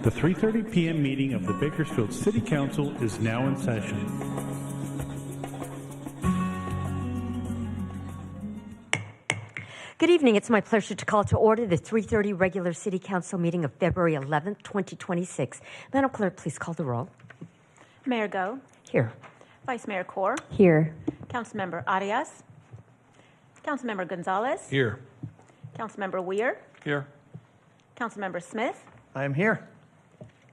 The 3:30 p.m. meeting of the Bakersfield City Council is now in session. Good evening. It's my pleasure to call to order the 3:30 regular City Council meeting of February 11th, 2026. Madam Clerk, please call the roll. Mayor Go. Here. Vice Mayor Core. Here. Councilmember Arias. Councilmember Gonzalez. Here. Councilmember Weir. Here. Councilmember Smith. I am here.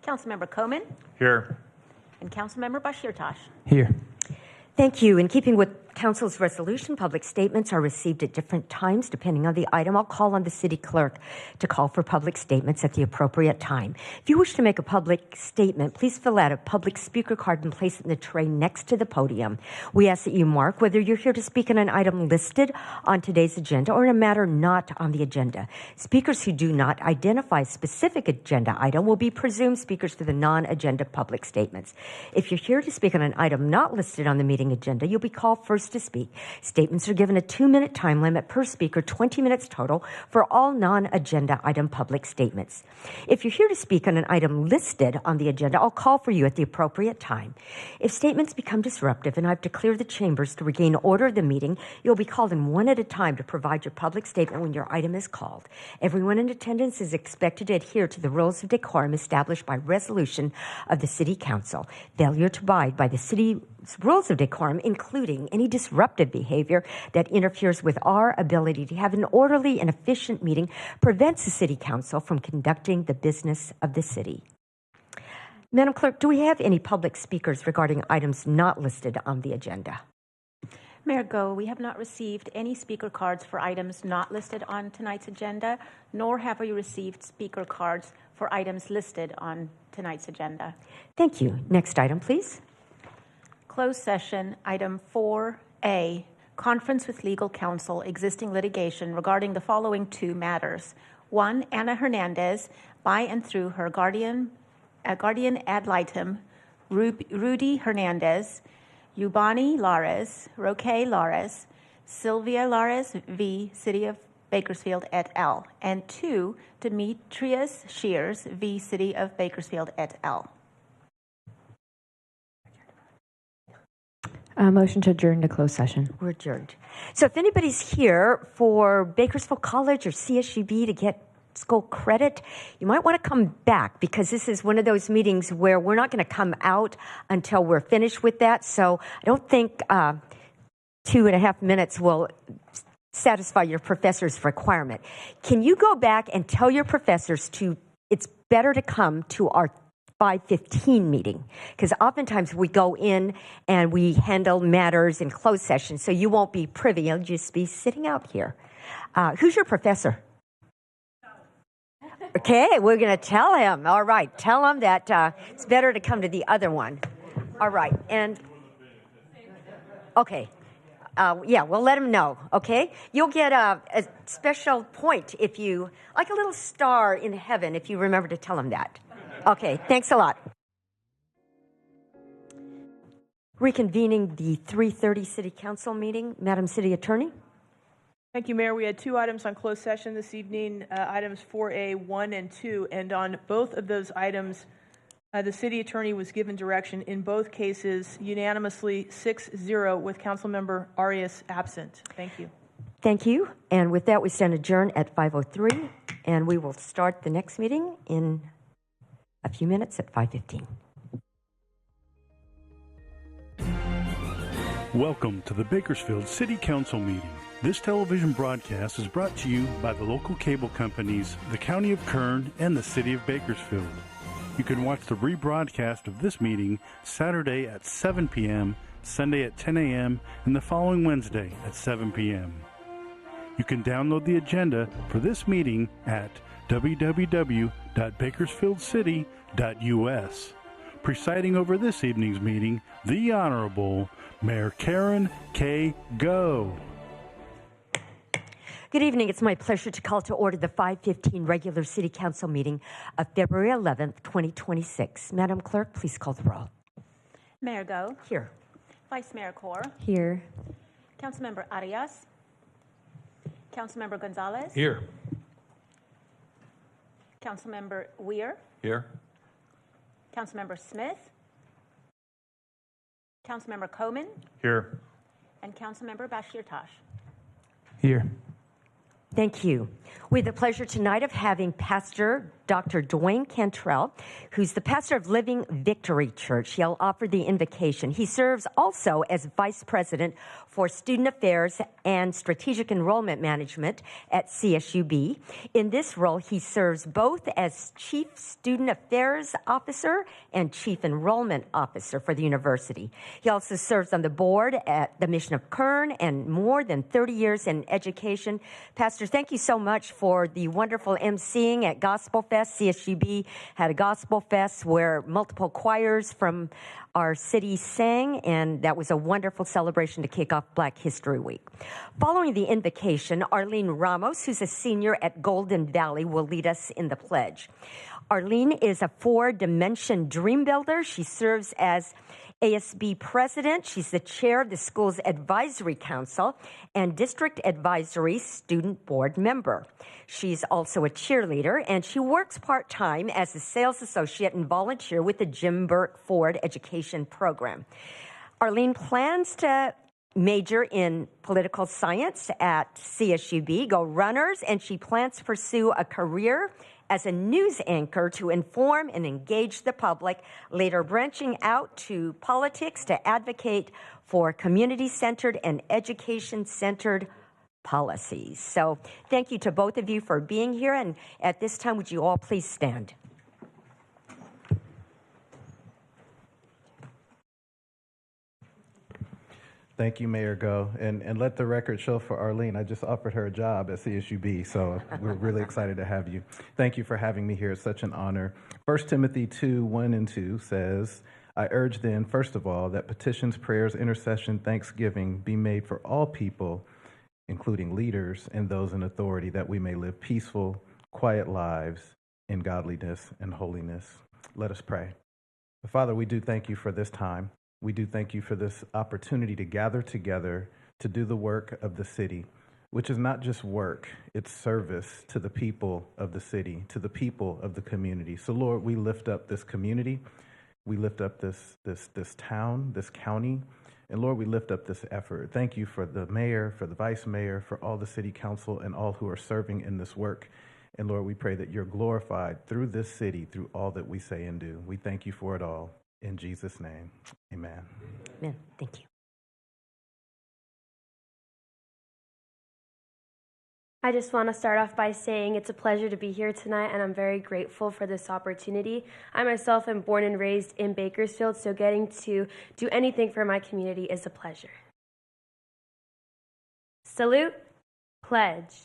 Councilmember Coman. Here. And Councilmember Bashir Tosh. Here. Thank you. In keeping with Council's resolution, public statements are received at different times depending on the item. I'll call on the city clerk to call for public statements at the appropriate time. If you wish to make a public statement, please fill out a public speaker card and place it in the tray next to the podium. We ask that you mark whether you're here to speak on an item listed on today's agenda or a matter not on the agenda. Speakers who do not identify a specific agenda item will be presumed speakers for the non-agenda public statements. If you're here to speak on an item not listed on the meeting agenda, you'll be called first to speak. Statements are given a 2-minute time limit per speaker, 20 minutes total for all non-agenda item public statements. If you're here to speak on an item listed on the agenda, I'll call for you at the appropriate time. If statements become disruptive and I have to clear the chambers to regain order of the meeting, you'll be called in one at a time to provide your public statement when your item is called. Everyone in attendance is expected to adhere to the rules of decorum established by resolution of the City Council. Failure to abide by the city's rules of decorum, including any disruptive behavior that interferes with our ability to have an orderly and efficient meeting, prevents the City Council from conducting the business of the city. Madam Clerk, do we have any public speakers regarding items not listed on the agenda? Mayor Go, we have not received any speaker cards for items not listed on tonight's agenda, nor have we received speaker cards for items listed on tonight's agenda. Thank you. Next item, please. Closed session, item 4A, conference with legal counsel, existing litigation regarding the following 2 matters. 1, Ana Hernandez, by and through her guardian ad litem, Rudy Hernandez, Yubani Lares, Roque Lares, Sylvia Lares v. City of Bakersfield et al. And 2, Demetrius Shears v. City of Bakersfield et al. Motion to adjourn to closed session. We're adjourned. So if anybody's here for Bakersfield College or CSUB to get school credit, you might want to come back because this is one of those meetings where we're not going to come out until we're finished with that. So I don't think 2.5 minutes will satisfy your professor's requirement. Can you go back and tell your professors it's better to come to our 5:15 meeting, because oftentimes we go in and we handle matters in closed session, so you won't be privy. You'll just be sitting out here. Who's your professor? Okay, we're going to tell him. All right, tell him that it's better to come to the other one. All right, and okay. Yeah, we'll let him know, okay? You'll get a special point if you, like a little star in heaven, if you remember to tell him that. Okay, thanks a lot. Reconvening the 3:30 City Council meeting. Madam City Attorney. Thank you, Mayor. We had 2 items on closed session this evening, items 4A, 1 and 2, and on both of those items, the city attorney was given direction in both cases unanimously 6-0 with Councilmember Arias absent. Thank you. Thank you. And with that, we stand adjourned at 5:03, and we will start the next meeting in a few minutes at 5:15. Welcome to the Bakersfield City Council meeting. This television broadcast is brought to you by the local cable companies, the County of Kern, and the City of Bakersfield. You can watch the rebroadcast of this meeting Saturday at 7 p.m., Sunday at 10 a.m., and the following Wednesday at 7 p.m. You can download the agenda for this meeting at www.bakersfieldcity.us. Presiding over this evening's meeting, the Honorable Mayor Karen K. Go. Good evening. It's my pleasure to call to order the 5:15 regular City Council meeting of February 11th, 2026. Madam Clerk, please call the roll. Mayor Go. Here. Vice Mayor Core. Here. Councilmember Arias. Councilmember Gonzalez. Here. Councilmember Weir. Here. Councilmember Smith, Councilmember Coman, Here. and Councilmember Bashir Tosh. Here. Thank you. We have the pleasure tonight of having Pastor Dr. Dwayne Cantrell, who's the pastor of Living Victory Church. He'll offer the invocation. He serves also as Vice President for Student Affairs and Strategic Enrollment Management at CSUB. In this role, he serves both as Chief Student Affairs Officer and Chief Enrollment Officer for the university. He also serves on the board at the Mission of Kern and more than 30 years in education. Pastor, thank you so much for the wonderful emceeing at Gospel Fest. CSUB had a Gospel Fest where multiple choirs from our city sang, and that was a wonderful celebration to kick off Black History Week. Following the invocation, Arlene Ramos, who's a senior at Golden Valley, will lead us in the pledge. Arlene is a 4-dimension dream builder. She serves as ASB president. She's the chair of the school's advisory council and district advisory student board member. She's also a cheerleader, and she works part-time as a sales associate and volunteer with the Jim Burke Ford Education Program. Arlene plans to major in political science at CSUB, go Runners, and she plans to pursue a career as a news anchor to inform and engage the public, later branching out to politics to advocate for community-centered and education-centered policies. So thank you to both of you for being here, and at this time, would you all please stand? Thank you, Mayor Go. And let the record show for Arlene, I just offered her a job at CSUB, so we're really excited to have you. Thank you for having me here. It's such an honor. 1 Timothy 2:1-2 says, I urge then, first of all, that petitions, prayers, intercession, thanksgiving be made for all people, including leaders and those in authority, that we may live peaceful, quiet lives in godliness and holiness. Let us pray. Father, we do thank you for this time. We do thank you for this opportunity to gather together to do the work of the city, which is not just work, it's service to the people of the city, to the people of the community. So Lord, we lift up this community. We lift up this town, this county. And Lord, we lift up this effort. Thank you for the mayor, for the vice mayor, for all the city council and all who are serving in this work. And Lord, we pray that you're glorified through this city, through all that we say and do. We thank you for it all. In Jesus' name, amen. Amen. Thank you. I just want to start off by saying it's a pleasure to be here tonight, and I'm very grateful for this opportunity. I myself am born and raised in Bakersfield, so getting to do anything for my community is a pleasure. Salute, pledge.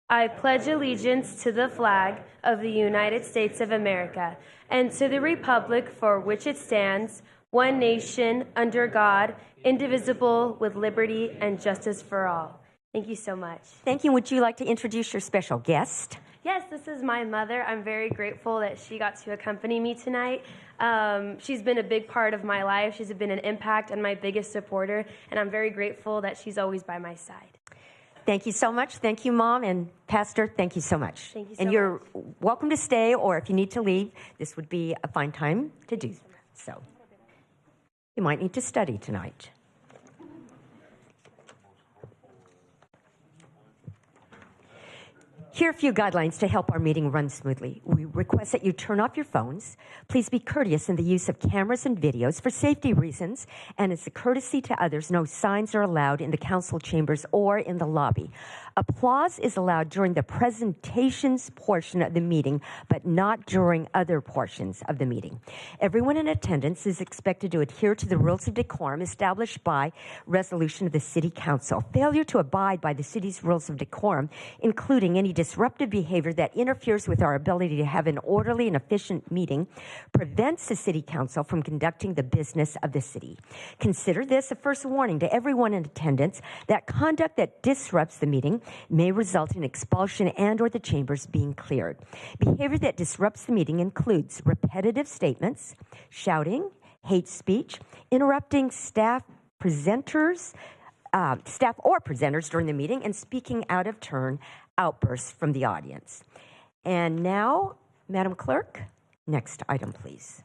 I pledge allegiance to the flag of the United States of America and to the republic for which it stands, one nation, under God, indivisible, with liberty and justice for all. Thank you so much. Thank you. Would you like to introduce your special guest? Yes, this is my mother. I'm very grateful that she got to accompany me tonight. She's been a big part of my life. She's been an impact and my biggest supporter, and I'm very grateful that she's always by my side. Thank you so much. Thank you, Mom. And Pastor, thank you so much. Thank you so And you're much. welcome to stay, or if you need to leave, this would be a fine time to do so. You might need to study tonight. Here are a few guidelines to help our meeting run smoothly. We request that you turn off your phones. Please be courteous in the use of cameras and videos for safety reasons, and as a courtesy to others, no signs are allowed in the council chambers or in the lobby. Applause is allowed during the presentations portion of the meeting, but not during other portions of the meeting. Everyone in attendance is expected to adhere to the rules of decorum established by resolution of the City Council. Failure to abide by the city's rules of decorum, including any disruptive behavior that interferes with our ability to have an orderly and efficient meeting, prevents the City Council from conducting the business of the city. Consider this a first warning to everyone in attendance that conduct that disrupts the meeting may result in expulsion and or the chambers being cleared. Behavior that disrupts the meeting includes repetitive statements, shouting, hate speech, interrupting staff or presenters during the meeting, and speaking out of turn, outbursts from the audience. And now, Madam Clerk, next item, please.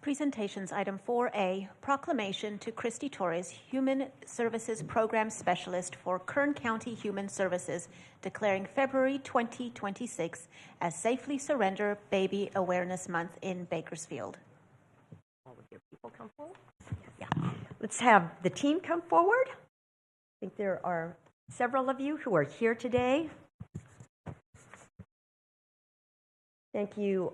Presentations, item 4A, proclamation to Christy Torres, Human Services Program Specialist for Kern County Human Services, declaring February 2026 as Safely Surrender Baby Awareness Month in Bakersfield. All of your people come forward. Yeah. Let's have the team come forward. I think there are several of you who are here today. Thank you,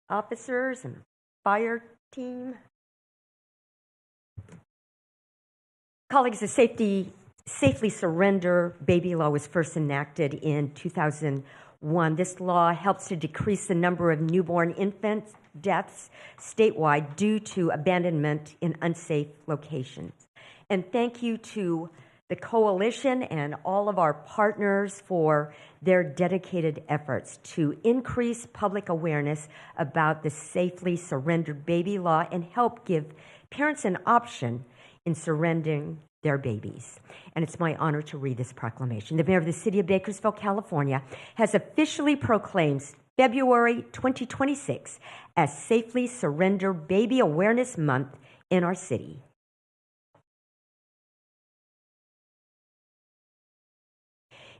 officers and fire team. Colleagues, the Safely Surrender Baby Law was first enacted in 2001. This law helps to decrease the number of newborn infant deaths statewide due to abandonment in unsafe locations. And thank you to the coalition and all of our partners for their dedicated efforts to increase public awareness about the Safely Surrendered Baby Law and help give parents an option in surrendering their babies. And it's my honor to read this proclamation. The mayor of the city of Bakersfield, California, has officially proclaimed February 2026 as Safely Surrender Baby Awareness Month in our city.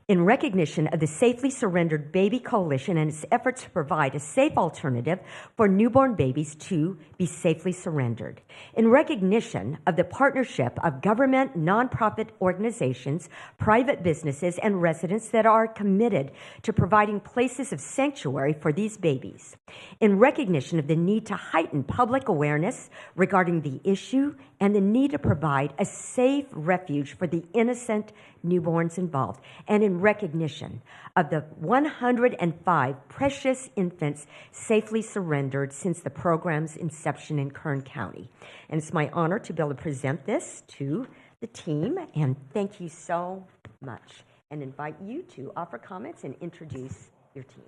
In recognition of the Safely Surrendered Baby Coalition and its efforts to provide a safe alternative for newborn babies to be safely surrendered. In recognition of the partnership of government, nonprofit organizations, private businesses, and residents that are committed to providing places of sanctuary for these babies. In recognition of the need to heighten public awareness regarding the issue and the need to provide a safe refuge for the innocent newborns involved, and in recognition of the 105 precious infants safely surrendered since the program's inception in Kern County. And it's my honor to be able to present this to the team, and thank you so much, and invite you to offer comments and introduce your team.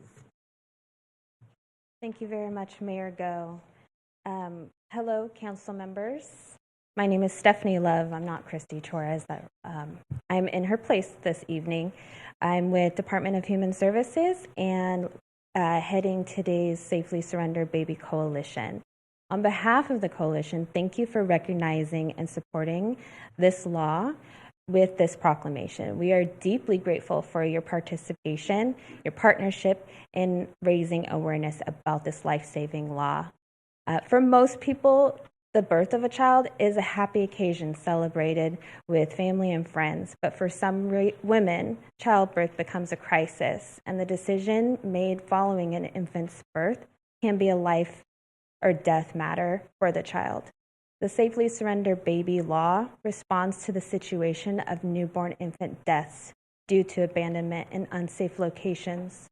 Thank you very much, Mayor Go. Hello, council members. My name is Stephanie Love. I'm not Christy Torres. I'm in her place this evening. I'm with Department of Human Services and heading today's Safely Surrender Baby Coalition. On behalf of the coalition, thank you for recognizing and supporting this law with this proclamation. We are deeply grateful for your participation, your partnership in raising awareness about this life-saving law. For most people, the birth of a child is a happy occasion celebrated with family and friends, but for some women, childbirth becomes a crisis, and the decision made following an infant's birth can be a life or death matter for the child. The Safely Surrender Baby Law responds to the situation of newborn infant deaths due to abandonment in unsafe locations.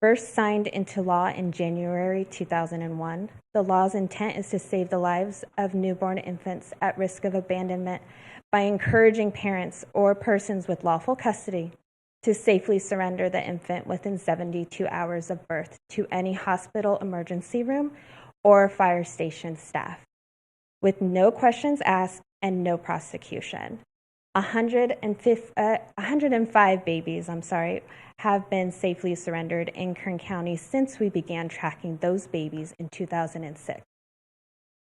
First signed into law in January 2001, the law's intent is to save the lives of newborn infants at risk of abandonment by encouraging parents or persons with lawful custody to safely surrender the infant within 72 hours of birth to any hospital emergency room or fire station staff, with no questions asked and no prosecution. 105 babies, have been safely surrendered in Kern County since we began tracking those babies in 2006,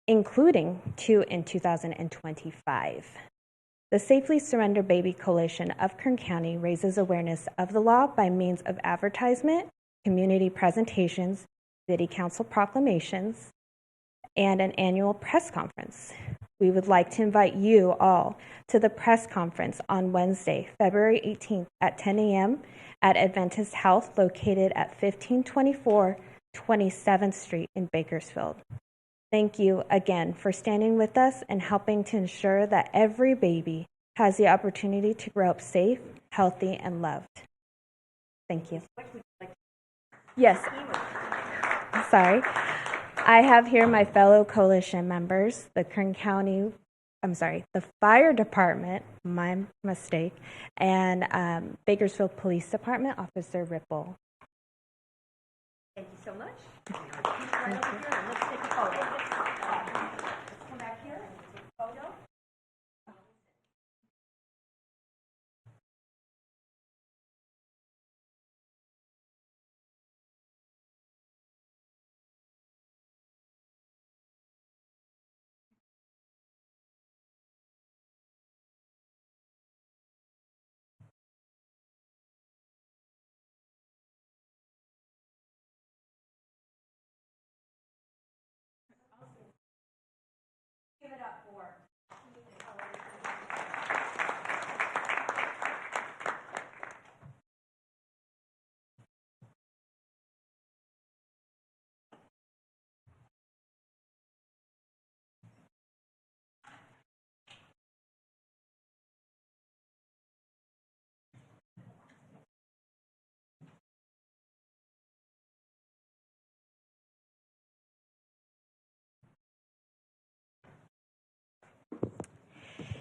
including 2 in 2025. The Safely Surrender Baby Coalition of Kern County raises awareness of the law by means of advertisement, community presentations, city council proclamations, and an annual press conference. We would like to invite you all to the press conference on Wednesday, February 18th at 10 a.m. at Adventist Health, located at 1524 27th Street in Bakersfield. Thank you again for standing with us and helping to ensure that every baby has the opportunity to grow up safe, healthy, and loved. Thank you. Yes. Sorry. I have here my fellow coalition members, the fire department, my mistake, and Bakersfield Police Department, Officer Ripple. Thank you so much. Right over here, and let's take a photo. Let's come back here and take a photo.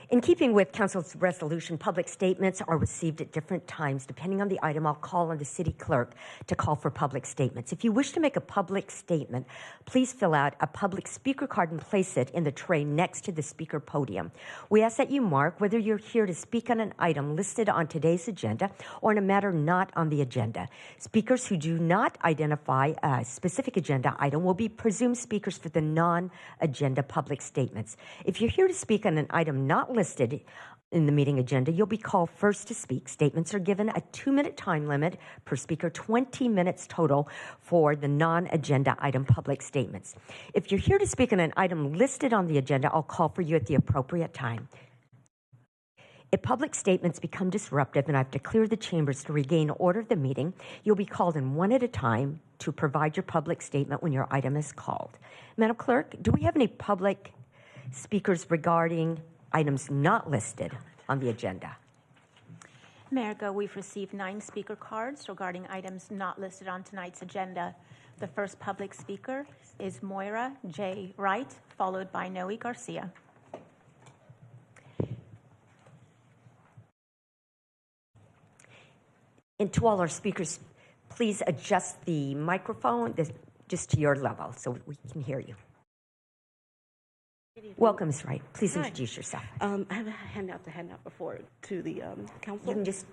In keeping with Council's resolution, public statements are received at different times. Depending on the item, I'll call on the city clerk to call for public statements. If you wish to make a public statement, please fill out a public speaker card and place it in the tray next to the speaker podium. We ask that you mark whether you're here to speak on an item listed on today's agenda or on a matter not on the agenda. Speakers who do not identify a specific agenda item will be presumed speakers for the non-agenda public statements. If you're here to speak on an item not listed in the meeting agenda, you'll be called first to speak. Statements are given a 2-minute time limit per speaker, 20 minutes total for the non-agenda item public statements. If you're here to speak on an item listed on the agenda, I'll call for you at the appropriate time. If public statements become disruptive and I have to clear the chambers to regain order of the meeting, you'll be called in one at a time to provide your public statement when your item is called. Madam Clerk, do we have any public speakers regarding items not listed on the agenda? Mayor Go, we've received 9 speaker cards regarding items not listed on tonight's agenda. The first public speaker is Moira J. Wright, followed by Noe Garcia. And to all our speakers, please adjust the microphone just to your level so we can hear you. Welcome, Ms. Wright. Please introduce yourself. I have a handout before to the council. You can just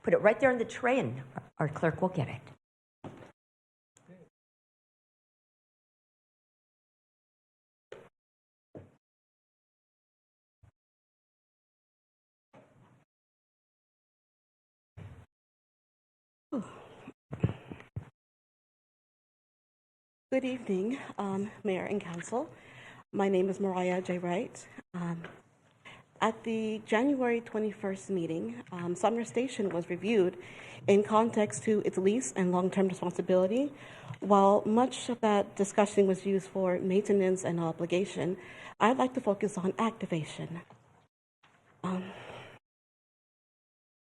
put it right there in the tray and our clerk will get it. Good evening, Mayor and Council. My name is Mariah J. Wright. At the January 21st meeting, Sumner Station was reviewed in context to its lease and long-term responsibility. While much of that discussion was used for maintenance and obligation, I'd like to focus on activation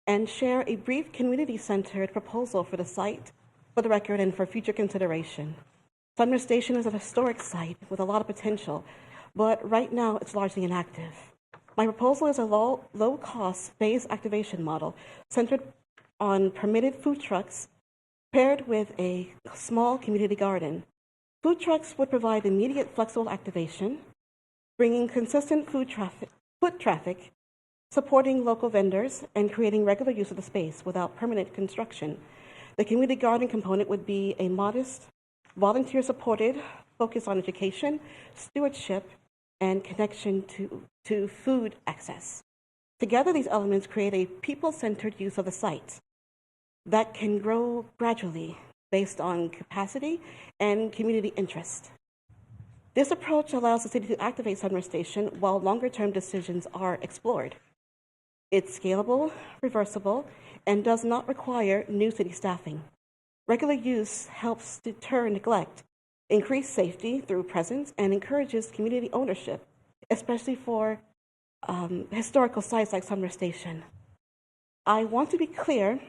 and share a brief community-centered proposal for the site for the record and for future consideration. Sumner Station is a historic site with a lot of potential, but right now it's largely inactive. My proposal is a low-cost phased activation model centered on permitted food trucks paired with a small community garden. Food trucks would provide immediate flexible activation, bringing consistent foot traffic, supporting local vendors, and creating regular use of the space without permanent construction. The community garden component would be a modest, volunteer-supported focus on education, stewardship, and connection to food access. Together, these elements create a people-centered use of the site that can grow gradually based on capacity and community interest. This approach allows the city to activate Sumner Station while longer-term decisions are explored. It's scalable, reversible, and does not require new city staffing. Regular use helps deter neglect, increase safety through presence, and encourages community ownership, especially for historical sites like Sumner Station. I want to be clear,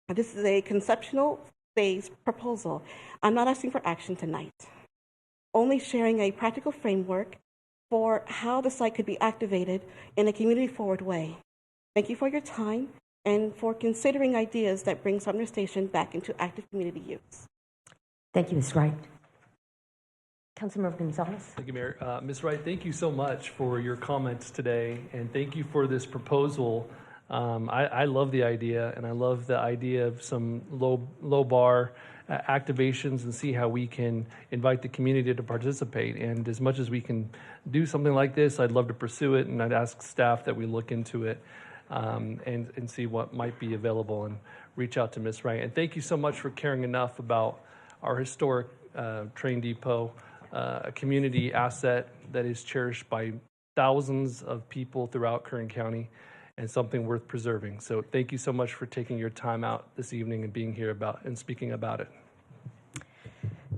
this is a conceptual phase proposal. I'm not asking for action tonight, only sharing a practical framework for how the site could be activated in a community-forward way. Thank you for your time and for considering ideas that bring Sumner Station back into active community use. Thank you, Ms. Wright. Councilmember Gonzalez. Thank you, Mayor. Ms. Wright, thank you so much for your comments today, and thank you for this proposal. I love the idea, and I love the idea of some low bar activations and see how we can invite the community to participate. And as much as we can do something like this, I'd love to pursue it, and I'd ask staff that we look into it. And see what might be available and reach out to Ms. Wright. And thank you so much for caring enough about our historic train depot, a community asset that is cherished by thousands of people throughout Kern County and something worth preserving. So thank you so much for taking your time out this evening and being here and speaking about it.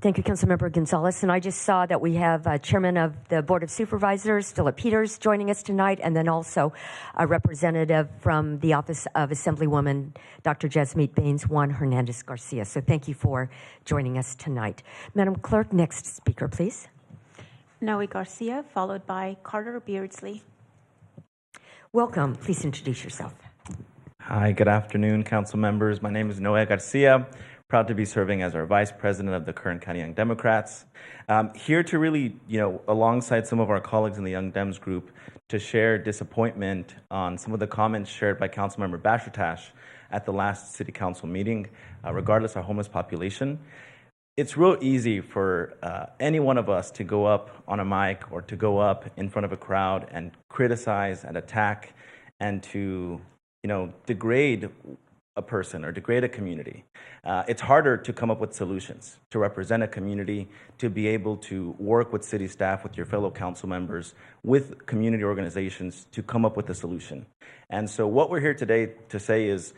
Thank you, Councilmember Gonzalez. And I just saw that we have Chairman of the Board of Supervisors, Philip Peters, joining us tonight, and then also a representative from the Office of Assemblywoman, Dr. Jasmeet Baines, Juan Hernandez Garcia. So thank you for joining us tonight. Madam Clerk, next speaker, please. Noe Garcia, followed by Carter Beardsley. Welcome. Please introduce yourself. Hi, good afternoon, council members. My name is Noe Garcia. Proud to be serving as our vice president of the Kern County Young Democrats. Here to really, alongside some of our colleagues in the Young Dems group, to share disappointment on some of the comments shared by Councilmember Bashirtash at the last city council meeting, regardless of our homeless population. It's real easy for any one of us to go up on a mic or to go up in front of a crowd and criticize and attack and to, degrade a person or degrade a community. It's harder to come up with solutions, to represent a community, to be able to work with city staff, with your fellow council members, with community organizations to come up with a solution. And so what we're here today to say is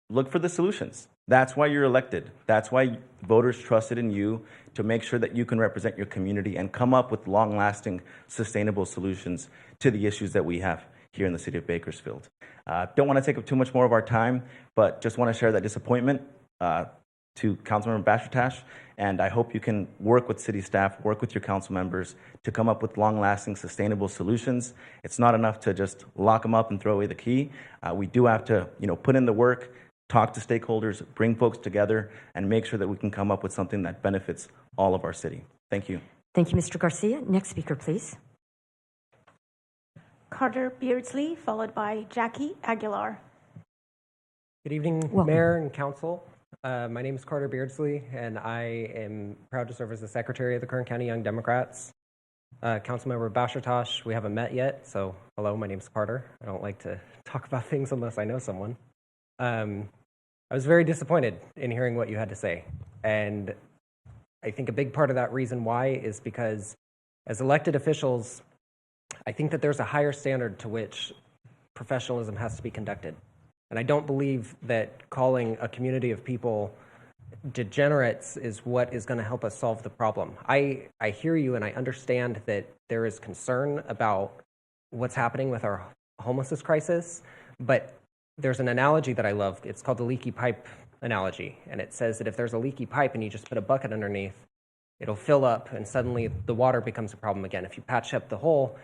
look for the solutions. That's why you're elected. That's why voters trusted in you to make sure that you can represent your community and come up with long-lasting, sustainable solutions to the issues that we have here in the city of Bakersfield. Don't want to take up too much more of our time, but just want to share that disappointment to Councilmember Bashirtash, and I hope you can work with city staff, work with your council members to come up with long-lasting, sustainable solutions. It's not enough to just lock them up and throw away the key. We do have to, put in the work, talk to stakeholders, bring folks together, and make sure that we can come up with something that benefits all of our city. Thank you. Thank you, Mr. Garcia. Next speaker, please. Carter Beardsley, followed by Jackie Aguilar. Good evening, Mayor and Council. My name is Carter Beardsley, and I am proud to serve as the Secretary of the Kern County Young Democrats. Councilmember Bashirtash, we haven't met yet, so hello, my name is Carter. I don't like to talk about things unless I know someone. I was very disappointed in hearing what you had to say, and I think a big part of that reason why is because as elected officials, I think that there's a higher standard to which professionalism has to be conducted. And I don't believe that calling a community of people degenerates is what is going to help us solve the problem. I hear you and I understand that there is concern about what's happening with our homelessness crisis, but there's an analogy that I love. It's called the leaky pipe analogy. And it says that if there's a leaky pipe and you just put a bucket underneath, it'll fill up and suddenly the water becomes a problem again. If you patch up the hole,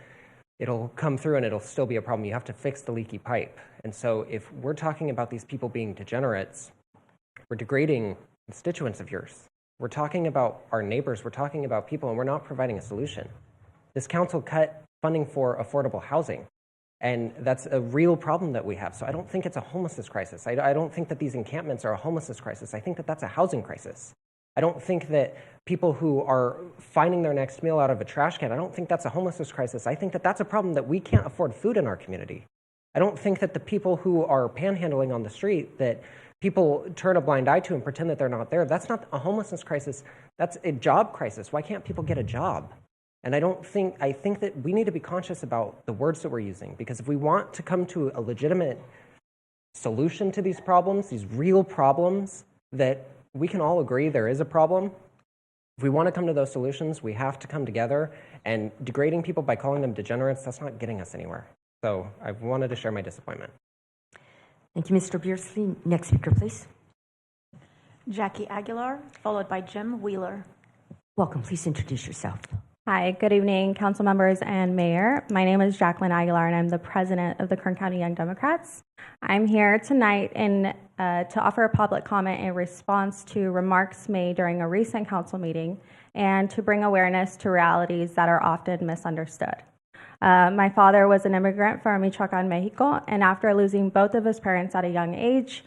it'll come through and it'll still be a problem. You have to fix the leaky pipe. And so if we're talking about these people being degenerates, we're degrading constituents of yours. We're talking about our neighbors. We're talking about people, and we're not providing a solution. This council cut funding for affordable housing, and that's a real problem that we have. So I don't think it's a homelessness crisis. I don't think that these encampments are a homelessness crisis. I think that that's a housing crisis. I don't think that people who are finding their next meal out of a trash can, I don't think that's a homelessness crisis. I think that that's a problem that we can't afford food in our community. I don't think that the people who are panhandling on the street that people turn a blind eye to and pretend that they're not there, that's not a homelessness crisis. That's a job crisis. Why can't people get a job? And I think that we need to be conscious about the words that we're using, because if we want to come to a legitimate solution to these problems, these real problems that we can all agree there is a problem, if we want to come to those solutions, we have to come together, and degrading people by calling them degenerates, that's not getting us anywhere. So I wanted to share my disappointment. Thank you, Mr. Beardsley. Next speaker, please. Jackie Aguilar, followed by Jim Wheeler. Welcome. Please introduce yourself. Hi, good evening, council members and mayor. My name is Jacqueline Aguilar, and I'm the president of the Kern County Young Democrats. I'm here tonight to offer a public comment in response to remarks made during a recent council meeting and to bring awareness to realities that are often misunderstood. My father was an immigrant from Michoacan, Mexico, and after losing both of his parents at a young age,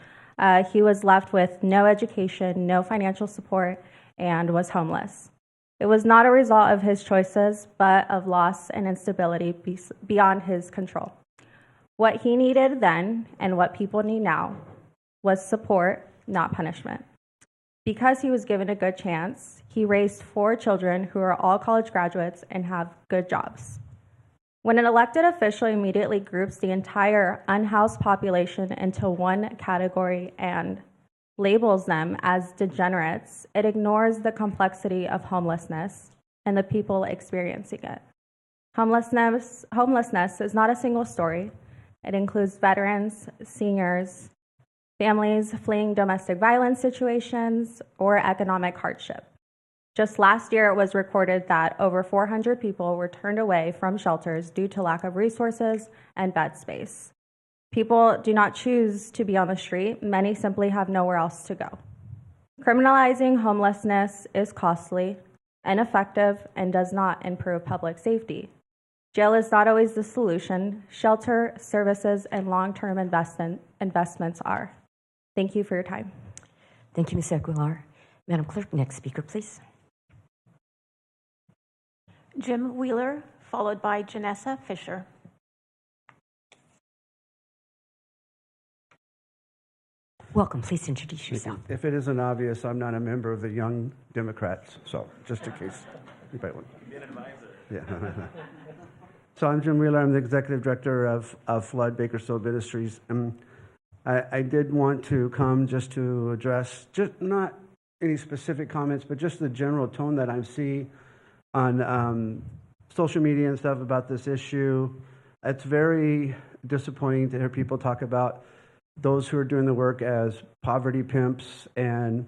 he was left with no education, no financial support, and was homeless. It was not a result of his choices, but of loss and instability beyond his control. What he needed then, and what people need now, was support, not punishment. Because he was given a good chance, he raised 4 children who are all college graduates and have good jobs. When an elected official immediately groups the entire unhoused population into one category and labels them as degenerates, it ignores the complexity of homelessness and the people experiencing it. Homelessness is not a single story. It includes veterans, seniors, families fleeing domestic violence situations, or economic hardship. Just last year, it was recorded that over 400 people were turned away from shelters due to lack of resources and bed space. People do not choose to be on the street. Many simply have nowhere else to go. Criminalizing homelessness is costly, ineffective, and does not improve public safety. Jail is not always the solution. Shelter, services, and long-term investments are. Thank you for your time. Thank you, Ms. Aguilar. Madam Clerk, next speaker, please. Jim Wheeler, followed by Janessa Fisher. Welcome. Please introduce yourself. If it isn't obvious, I'm not a member of the Young Democrats, so just in case anybody wants. Be an advisor. Yeah. So I'm Jim Wheeler. I'm the executive director of Flood Bakersfield Ministries. I did want to come just to address, just not any specific comments, but just the general tone that I see on social media and stuff about this issue. It's very disappointing to hear people talk about those who are doing the work as poverty pimps and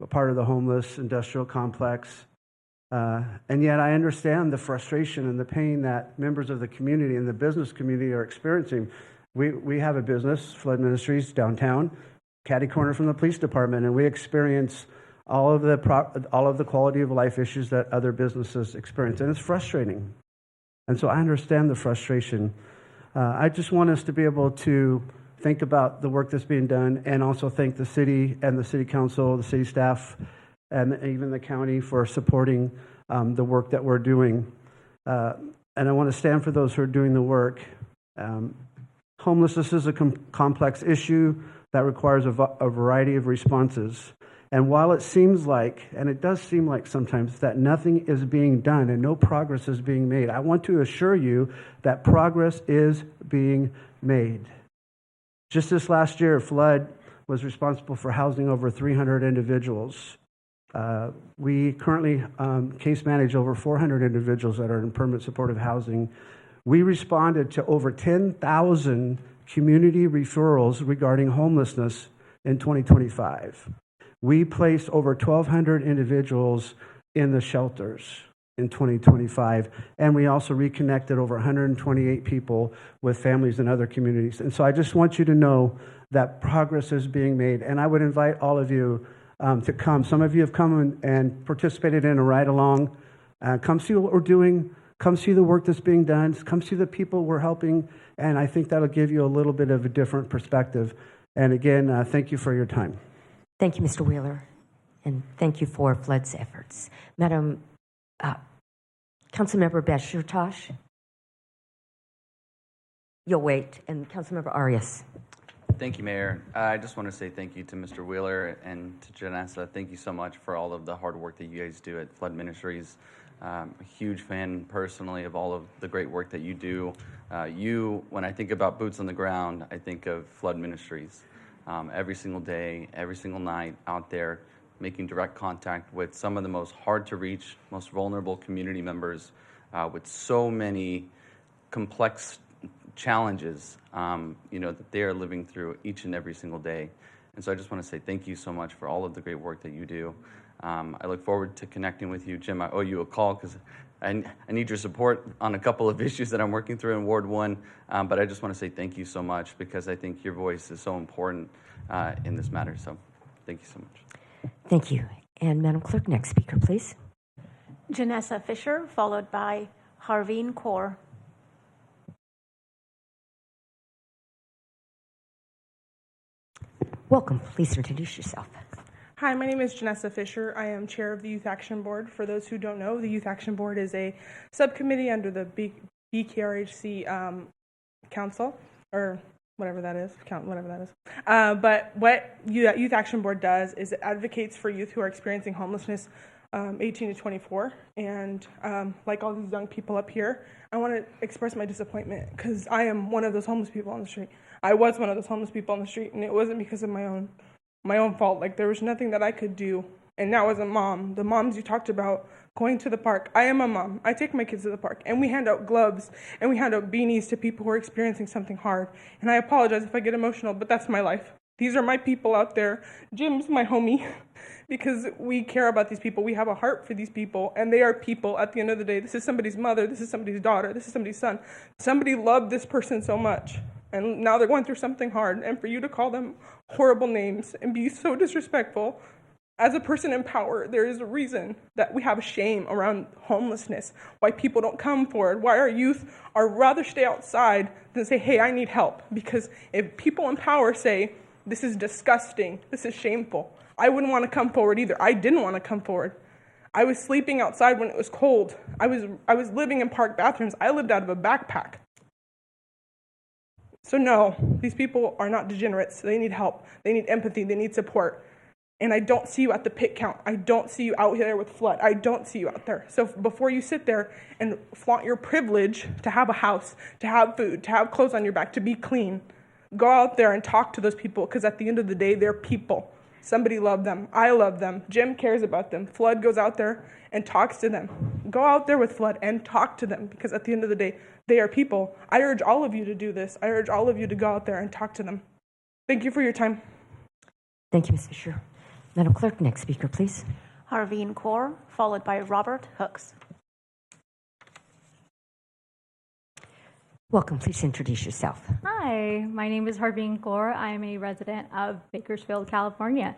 a part of the homeless industrial complex. And yet I understand the frustration and the pain that members of the community and the business community are experiencing. We have a business, Flood Ministries, downtown, catty corner from the police department, and we experience all of the quality of life issues that other businesses experience, and it's frustrating. And so I understand the frustration. I just want us to be able to think about the work that's being done and also thank the city and the city council, the city staff, and even the county for supporting the work that we're doing. And I want to stand for those who are doing the work. Homelessness is a complex issue that requires a variety of responses. And while it seems like, and it does seem like sometimes, that nothing is being done and no progress is being made, I want to assure you that progress is being made. Just this last year, Flood was responsible for housing over 300 individuals. We currently case manage over 400 individuals that are in permanent supportive housing. We responded to over 10,000 community referrals regarding homelessness in 2025. We placed over 1,200 individuals in the shelters in 2025, and we also reconnected over 128 people with families in other communities. And so I just want you to know that progress is being made, and I would invite all of you to come. Some of you have come and participated in a ride-along. Come see what we're doing. Come see the work that's being done. Come see the people we're helping, and I think that'll give you a little bit of a different perspective. And again, thank you for your time. Thank you, Mr. Wheeler, and thank you for Flood's efforts. Madam Councilmember Bashir-Tosh, you'll wait, and Councilmember Arias. Thank you, Mayor. I just want to say thank you to Mr. Wheeler and to Janessa. Thank you so much for all of the hard work that you guys do at Flood Ministries. A huge fan personally of all of the great work that you do. When I think about boots on the ground, I think of Flood Ministries. Every single day, every single night out there, making direct contact with some of the most hard-to-reach, most vulnerable community members with so many complex challenges, that they are living through each and every single day. And so I just want to say thank you so much for all of the great work that you do. I look forward to connecting with you. Jim, I owe you a call because I need your support on a couple of issues that I'm working through in Ward 1. But I just want to say thank you so much because I think your voice is so important in this matter. So thank you so much. Thank you. And Madam Clerk, next speaker, please. Janessa Fisher, followed by Harveen Kaur. Welcome. Please introduce yourself. Hi, my name is Janessa Fisher. I am chair of the Youth Action Board. For those who don't know, the Youth Action Board is a subcommittee under the BKRHC Council, or whatever that is. But what Youth Action Board does is it advocates for youth who are experiencing homelessness 18 to 24. And like all these young people up here, I want to express my disappointment because I am one of those homeless people on the street. I was one of those homeless people on the street, and it wasn't because of my own fault. Like, there was nothing that I could do. And now as a mom, the moms you talked about going to the park, I am a mom. I take my kids to the park, and we hand out gloves, and we hand out beanies to people who are experiencing something hard. And I apologize if I get emotional, but that's my life. These are my people out there. Jim's my homie because we care about these people. We have a heart for these people, and they are people at the end of the day. This is somebody's mother. This is somebody's daughter. This is somebody's son. Somebody loved this person so much, and now they're going through something hard. And for you to call them horrible names and be so disrespectful, as a person in power, there is a reason that we have shame around homelessness, why people don't come forward, why our youth are rather stay outside than say, hey, I need help. Because if people in power say, this is disgusting, this is shameful, I wouldn't want to come forward either. I didn't want to come forward. I was sleeping outside when it was cold. I was living in park bathrooms. I lived out of a backpack. So no, these people are not degenerates. They need help. They need empathy. They need support. And I don't see you at the pit count. I don't see you out there with flood. I don't see you out there. So before you sit there and flaunt your privilege to have a house, to have food, to have clothes on your back, to be clean, go out there and talk to those people, because at the end of the day, they're people. Somebody loved them. I love them. Jim cares about them. Flood goes out there and talks to them. Go out there with Flood and talk to them, because at the end of the day, they are people. I urge all of you to do this. I urge all of you to go out there and talk to them. Thank you for your time. Thank you, Ms. Fisher. Madam Clerk, next speaker, please. Harveen Kaur, followed by Robert Hooks. Welcome. Please introduce yourself. Hi, my name is Harveen Kaur. I am a resident of Bakersfield, California,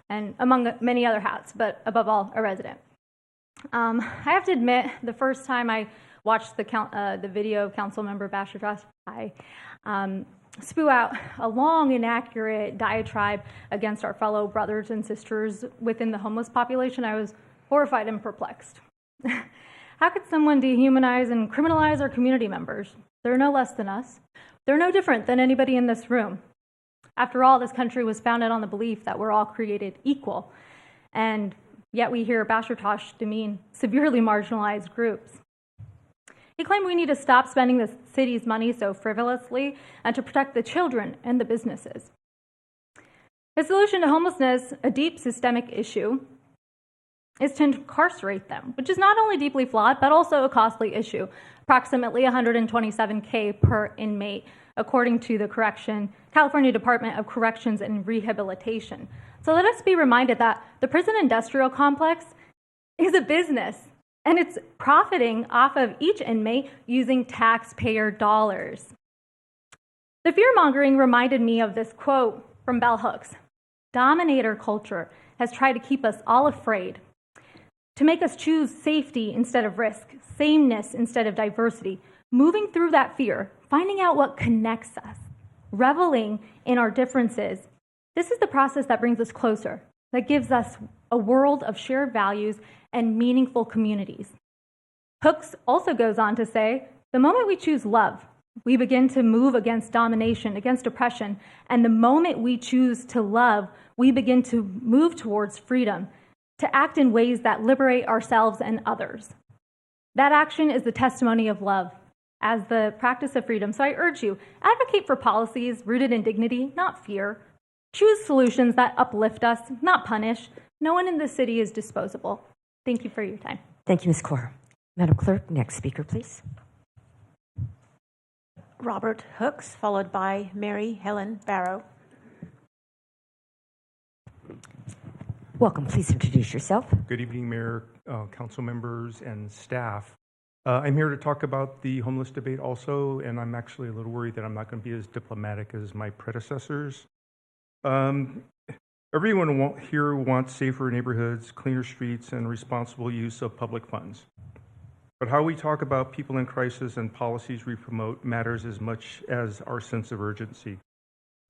and among many other hats, but above all, a resident. I have to admit, the first time I watched the video of Councilmember Bashir, I spew out a long, inaccurate diatribe against our fellow brothers and sisters within the homeless population. I was horrified and perplexed. How could someone dehumanize and criminalize our community members? They're no less than us. They're no different than anybody in this room. After all, this country was founded on the belief that we're all created equal, and yet we hear Bashir Tosh demean severely marginalized groups. He claimed we need to stop spending the city's money so frivolously and to protect the children and the businesses. His solution to homelessness, a deep systemic issue, is to incarcerate them, which is not only deeply flawed, but also a costly issue, approximately $127K per inmate, according to the California Department of Corrections and Rehabilitation. So let us be reminded that the prison industrial complex is a business, and it's profiting off of each inmate using taxpayer dollars. The fear-mongering reminded me of this quote from Bell Hooks. Dominator culture has tried to keep us all afraid, to make us choose safety instead of risk, sameness instead of diversity, moving through that fear, finding out what connects us, reveling in our differences. This is the process that brings us closer, that gives us a world of shared values and meaningful communities. Hooks also goes on to say, the moment we choose love, we begin to move against domination, against oppression, and the moment we choose to love, we begin to move towards freedom, to act in ways that liberate ourselves and others. That action is the testimony of love as the practice of freedom. So I urge you, advocate for policies rooted in dignity, not fear. Choose solutions that uplift us, not punish. No one in this city is disposable. Thank you for your time. Thank you, Ms. Kaur. Madam Clerk, next speaker, please. Robert Hooks, followed by Mary Helen Barrow. Welcome. Please introduce yourself. Good evening, Mayor, council members, and staff. I'm here to talk about the homeless debate also, and I'm actually a little worried that I'm not going to be as diplomatic as my predecessors. Everyone here wants safer neighborhoods, cleaner streets, and responsible use of public funds. But how we talk about people in crisis and policies we promote matters as much as our sense of urgency.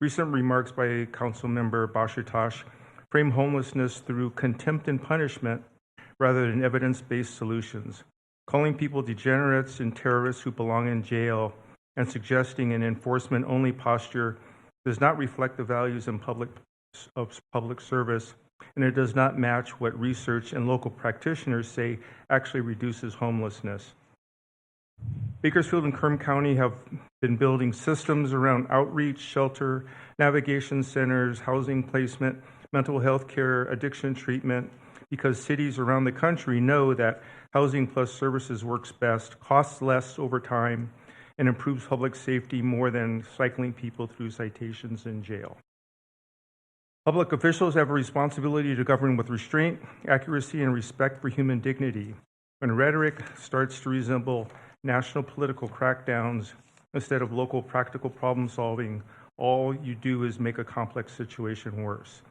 Recent remarks by Council Member Bashir Tosh frame homelessness through contempt and punishment rather than evidence-based solutions, calling people degenerates and terrorists who belong in jail and suggesting an enforcement-only posture does not reflect the values of public service, and it does not match what research and local practitioners say actually reduces homelessness. Bakersfield and Kern County have been building systems around outreach, shelter, navigation centers, housing placement, mental health care, addiction treatment, because cities around the country know that housing plus services works best, costs less over time, and improves public safety more than cycling people through citations in jail. Public officials have a responsibility to govern with restraint, accuracy, and respect for human dignity. When rhetoric starts to resemble national political crackdowns instead of local practical problem solving, all you do is make a complex situation worse.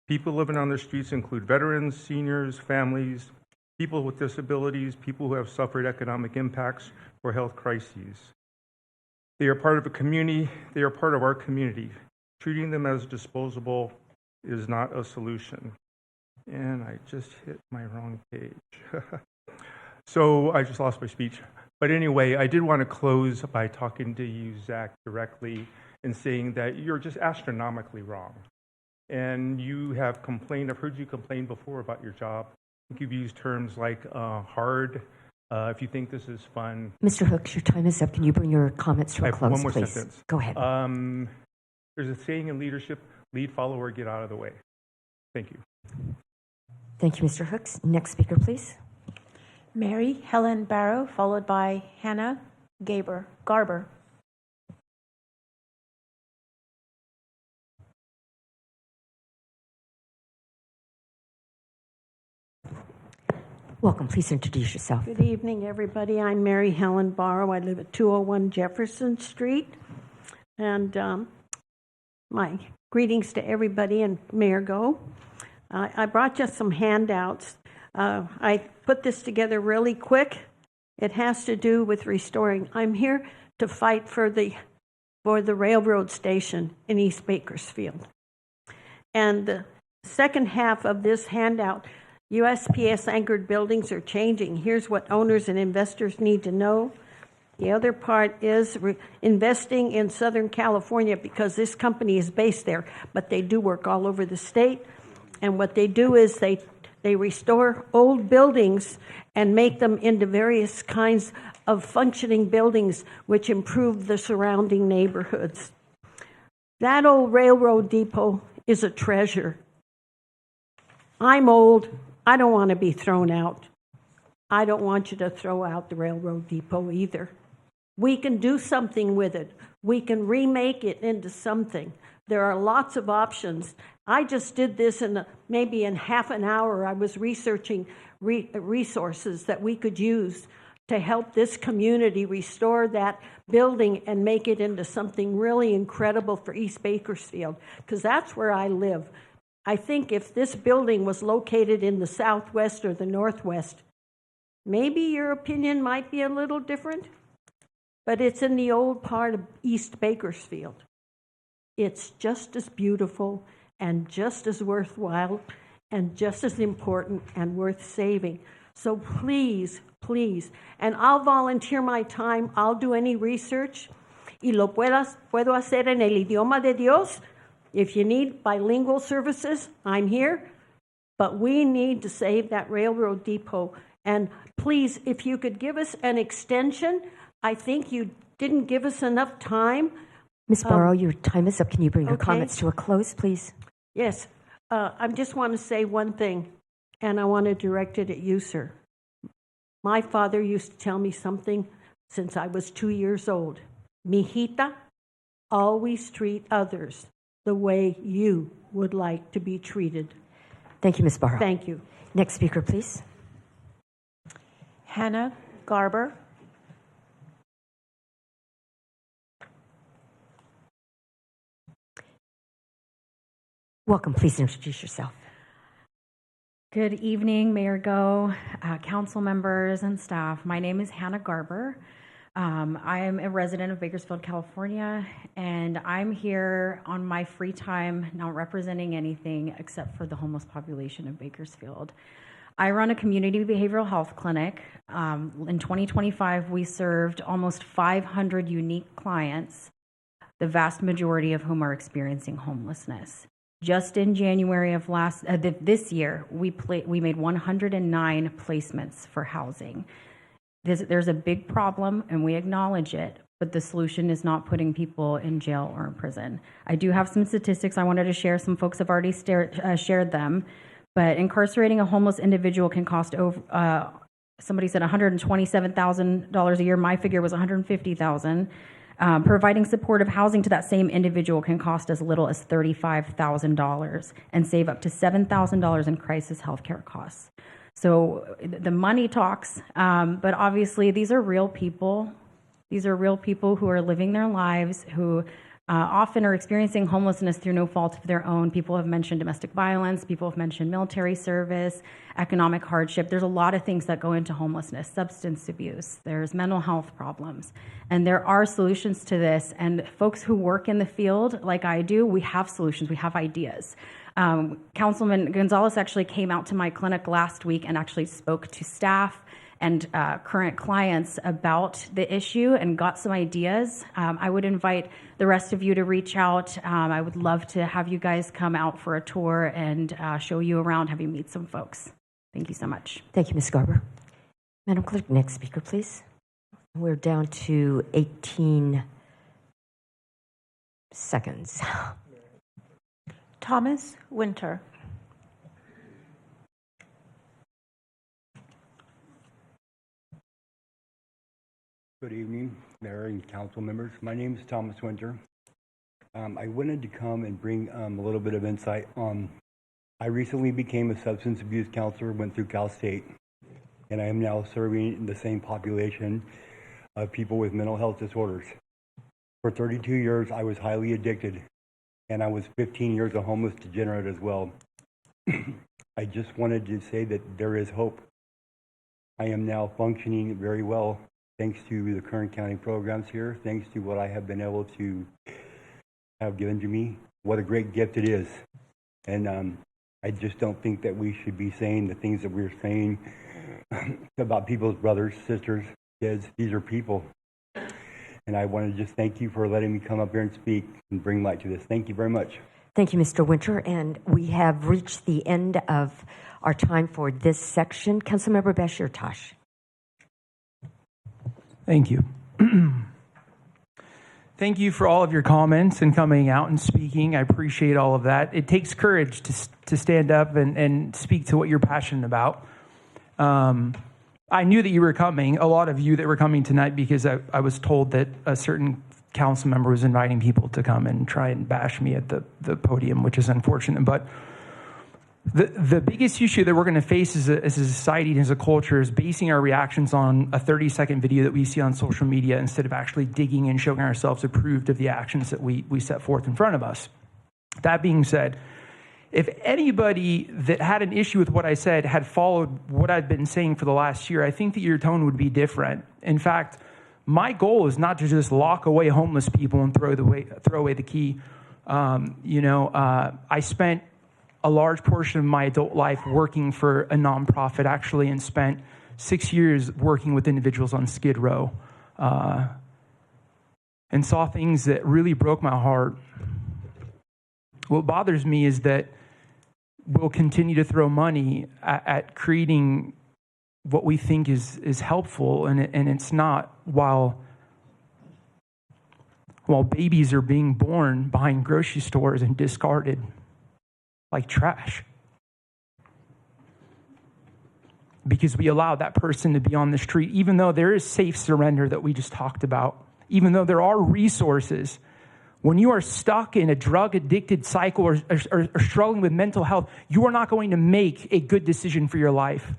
People living on the streets include veterans, seniors, families, people with disabilities, people who have suffered economic impacts or health crises. They are part of a community, they are part of our community. Treating them as disposable is not a solution. And I just hit my wrong page. So I just lost my speech. But anyway, I did want to close by talking to you, Zach, directly and saying that you're just astronomically wrong. And you have complained, I've heard you complain before about your job. I think you've used terms like hard, if you think this is fun. Mr. Hooks, your time is up. Can you bring your comments to a close, one more please? sentence. Go ahead. There's a saying in leadership, lead, follower, get out of the way. Thank you. Thank you, Mr. Hooks. Next speaker, please. Mary Helen Barrow, followed by Hannah Garber. Welcome. Please introduce yourself. Good evening, everybody. I'm Mary Helen Barrow. I live at 201 Jefferson Street. And my greetings to everybody and Mayor Go. I brought you some handouts. I put this together really quick. It has to do with restoring. I'm here to fight for the railroad station in East Bakersfield. And the second half of this handout, USPS anchored buildings are changing. Here's what owners and investors need to know. The other part is investing in Southern California, because this company is based there, but they do work all over the state. And what they do is they restore old buildings and make them into various kinds of functioning buildings which improve the surrounding neighborhoods. That old railroad depot is a treasure. I'm old. I don't want to be thrown out. I don't want you to throw out the railroad depot either. We can do something with it. We can remake it into something. There are lots of options. I just did this maybe in half an hour. I was researching resources that we could use to help this community restore that building and make it into something really incredible for East Bakersfield, because that's where I live. I think if this building was located in the southwest or the northwest, maybe your opinion might be a little different, but it's in the old part of East Bakersfield. It's just as beautiful and just as worthwhile and just as important and worth saving. So please, please, and I'll volunteer my time. I'll do any research. Y lo puedo hacer en el idioma de Dios. If you need bilingual services, I'm here. But we need to save that railroad depot. And please, if you could give us an extension. I think you didn't give us enough time. Ms. Barrow, your time is up. Can you bring your okay. comments to a close, please? Yes. I just want to say one thing, and I want to direct it at you, sir. My father used to tell me something since I was 2 years old. Mijita, always treat others the way you would like to be treated. Thank you, Ms. Barrow. Thank you. Next speaker, please. Hannah Garber. Welcome. Please introduce yourself. Good evening, Mayor Go, council members, and staff. My name is Hannah Garber. I am a resident of Bakersfield, California, and I'm here on my free time, not representing anything except for the homeless population of Bakersfield. I run a community behavioral health clinic. In 2025, we served almost 500 unique clients, the vast majority of whom are experiencing homelessness. Just in January of this year, we made 109 placements for housing. There's a big problem, and we acknowledge it, but the solution is not putting people in jail or in prison. I do have some statistics I wanted to share. Some folks have already shared them, but incarcerating a homeless individual can cost over, somebody said $127,000 a year. My figure was $150,000. Providing supportive housing to that same individual can cost as little as $35,000 and save up to $7,000 in crisis healthcare costs. So the money talks, but obviously these are real people. These are real people who are living their lives, who often are experiencing homelessness through no fault of their own. People have mentioned domestic violence. People have mentioned military service, economic hardship. There's a lot of things that go into homelessness, substance abuse. There's mental health problems. And there are solutions to this. And folks who work in the field, like I do, we have solutions. We have ideas. Councilman Gonzalez actually came out to my clinic last week and actually spoke to staff and current clients about the issue and got some ideas. I would invite the rest of you to reach out. I would love to have you guys come out for a tour and show you around, have you meet some folks. Thank you so much. Thank you, Ms. Garber. Madam Clerk, next speaker, please. We're down to 18 seconds. Thomas Winter. Good evening, Mayor and council members. My name is Thomas Winter. I wanted to come and bring a little bit of insight on, I recently became a substance abuse counselor, went through Cal State, and I am now serving the same population of people with mental health disorders. For 32 years, I was highly addicted, and I was 15 years a homeless degenerate as well. I just wanted to say that there is hope. I am now functioning very well thanks to the Kern County programs here, thanks to what I have been able to have given to me. What a great gift it is. And I just don't think that we should be saying the things that we're saying about people's brothers, sisters, kids. These are people. And I want to just thank you for letting me come up here and speak and bring light to this. Thank you very much. Thank you, Mr. Winter. And we have reached the end of our time for this section. Councilmember Bashir Tosh. Thank you. Thank you for all of your comments and coming out and speaking. I appreciate all of that. It takes courage to stand up and speak to what you're passionate about. I knew that you were coming, a lot of you that were coming tonight, because I was told that a certain council member was inviting people to come and try and bash me at the podium, which is unfortunate. But the biggest issue that we're going to face as a society and as a culture is basing our reactions on a 30-second video that we see on social media instead of actually digging and showing ourselves approved of the actions that we set forth in front of us. That being said, if anybody that had an issue with what I said had followed what I've been saying for the last year, I think that your tone would be different. In fact, my goal is not to just lock away homeless people and throw away the key. I spent a large portion of my adult life working for a nonprofit, actually, and spent 6 years working with individuals on Skid Row, and saw things that really broke my heart. What bothers me is that we'll continue to throw money at creating what we think is helpful, and it's not, while babies are being born behind grocery stores and discarded like trash, because we allow that person to be on the street, even though there is safe surrender that we just talked about, even though there are resources. When you are stuck in a drug-addicted cycle or struggling with mental health, you are not going to make a good decision for your life.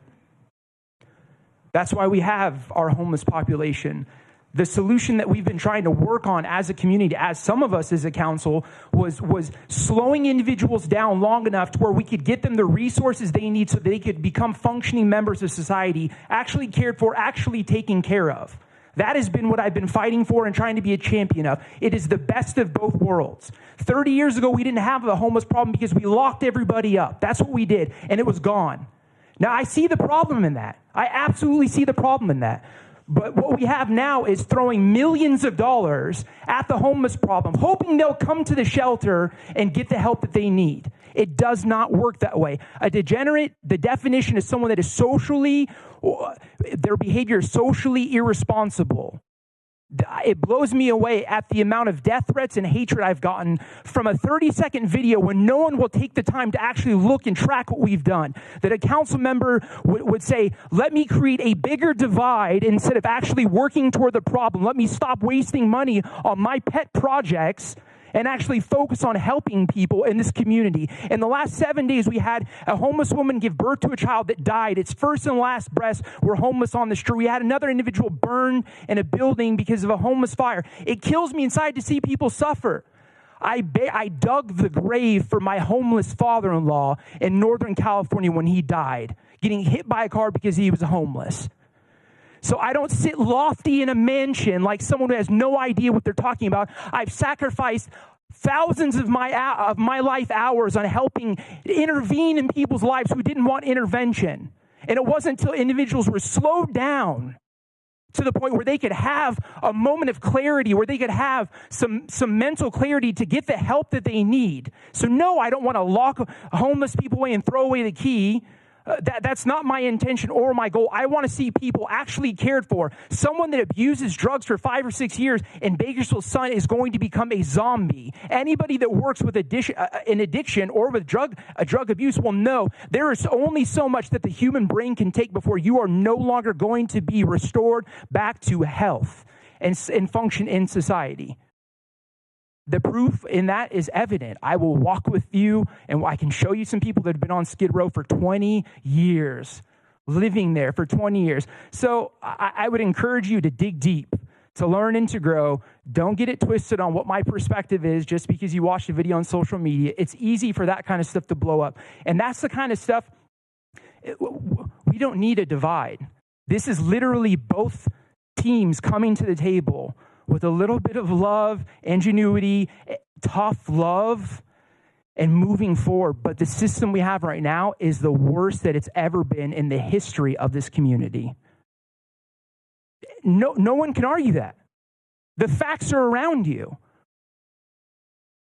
That's why we have our homeless population. The solution that we've been trying to work on as a community, as some of us as a council, was slowing individuals down long enough to where we could get them the resources they need so they could become functioning members of society, actually cared for, actually taken care of. That has been what I've been fighting for and trying to be a champion of. It is the best of both worlds. 30 years ago, we didn't have a homeless problem because we locked everybody up. That's what we did, and it was gone. Now, I see the problem in that. I absolutely see the problem in that. But what we have now is throwing millions of dollars at the homeless problem, hoping they'll come to the shelter and get the help that they need. It does not work that way. A degenerate, the definition is someone that is their behavior is socially irresponsible. It blows me away at the amount of death threats and hatred I've gotten from a 30-second video when no one will take the time to actually look and track what we've done. That a council member would say, let me create a bigger divide instead of actually working toward the problem. Let me stop wasting money on my pet projects and actually focus on helping people in this community. In the last 7 days, we had a homeless woman give birth to a child that died. Its first and last breaths were homeless on the street. We had another individual burned in a building because of a homeless fire. It kills me inside to see people suffer. I dug the grave for my homeless father-in-law in Northern California when he died, getting hit by a car because he was homeless. So I don't sit lofty in a mansion like someone who has no idea what they're talking about. I've sacrificed thousands of my life hours on helping intervene in people's lives who didn't want intervention. And it wasn't until individuals were slowed down to the point where they could have a moment of clarity, where they could have some mental clarity to get the help that they need. So no, I don't want to lock homeless people away and throw away the key. That's not my intention or my goal. I want to see people actually cared for. Someone that abuses drugs for 5 or 6 years in Bakersfield Sun is going to become a zombie. Anybody that works with an addiction or with drug abuse will know there is only so much that the human brain can take before you are no longer going to be restored back to health and function in society. The proof in that is evident. I will walk with you and I can show you some people that have been on Skid Row for 20 years, living there for 20 years. So I would encourage you to dig deep, to learn and to grow. Don't get it twisted on what my perspective is just because you watch a video on social media. It's easy for that kind of stuff to blow up. And that's the kind of stuff, we don't need a divide. This is literally both teams coming to the table with a little bit of love, ingenuity, tough love, and moving forward. But the system we have right now is the worst that it's ever been in the history of this community. No one can argue that. The facts are around you.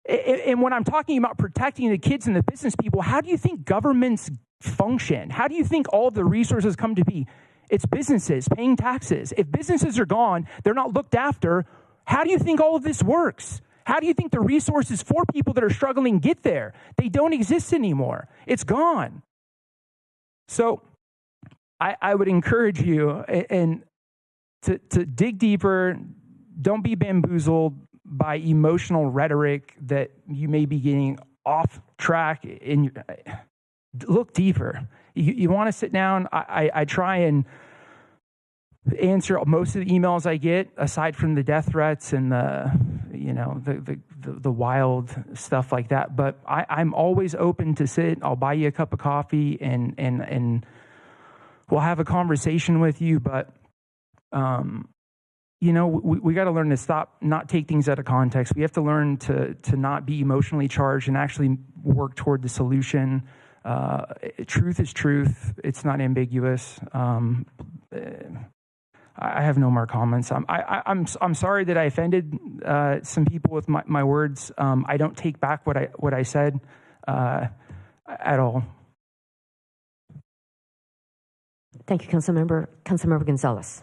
And when I'm talking about protecting the kids and the business people, how do you think governments function? How do you think all the resources come to be? It's businesses paying taxes. If businesses are gone, they're not looked after. How do you think all of this works? How do you think the resources for people that are struggling get there? They don't exist anymore. It's gone. So I would encourage you and to dig deeper. Don't be bamboozled by emotional rhetoric that you may be getting off track. Look deeper. You want to sit down. I try and answer most of the emails I get, aside from the death threats and the wild stuff like that. But I'm always open to sit. I'll buy you a cup of coffee and we'll have a conversation with you. But we got to learn to not take things out of context. We have to learn to not be emotionally charged and actually work toward the solution. Truth is truth. It's not ambiguous. I have no more comments. I'm sorry that I offended some people with my words. I don't take back what I said at all. Thank you, Councilmember Gonzalez.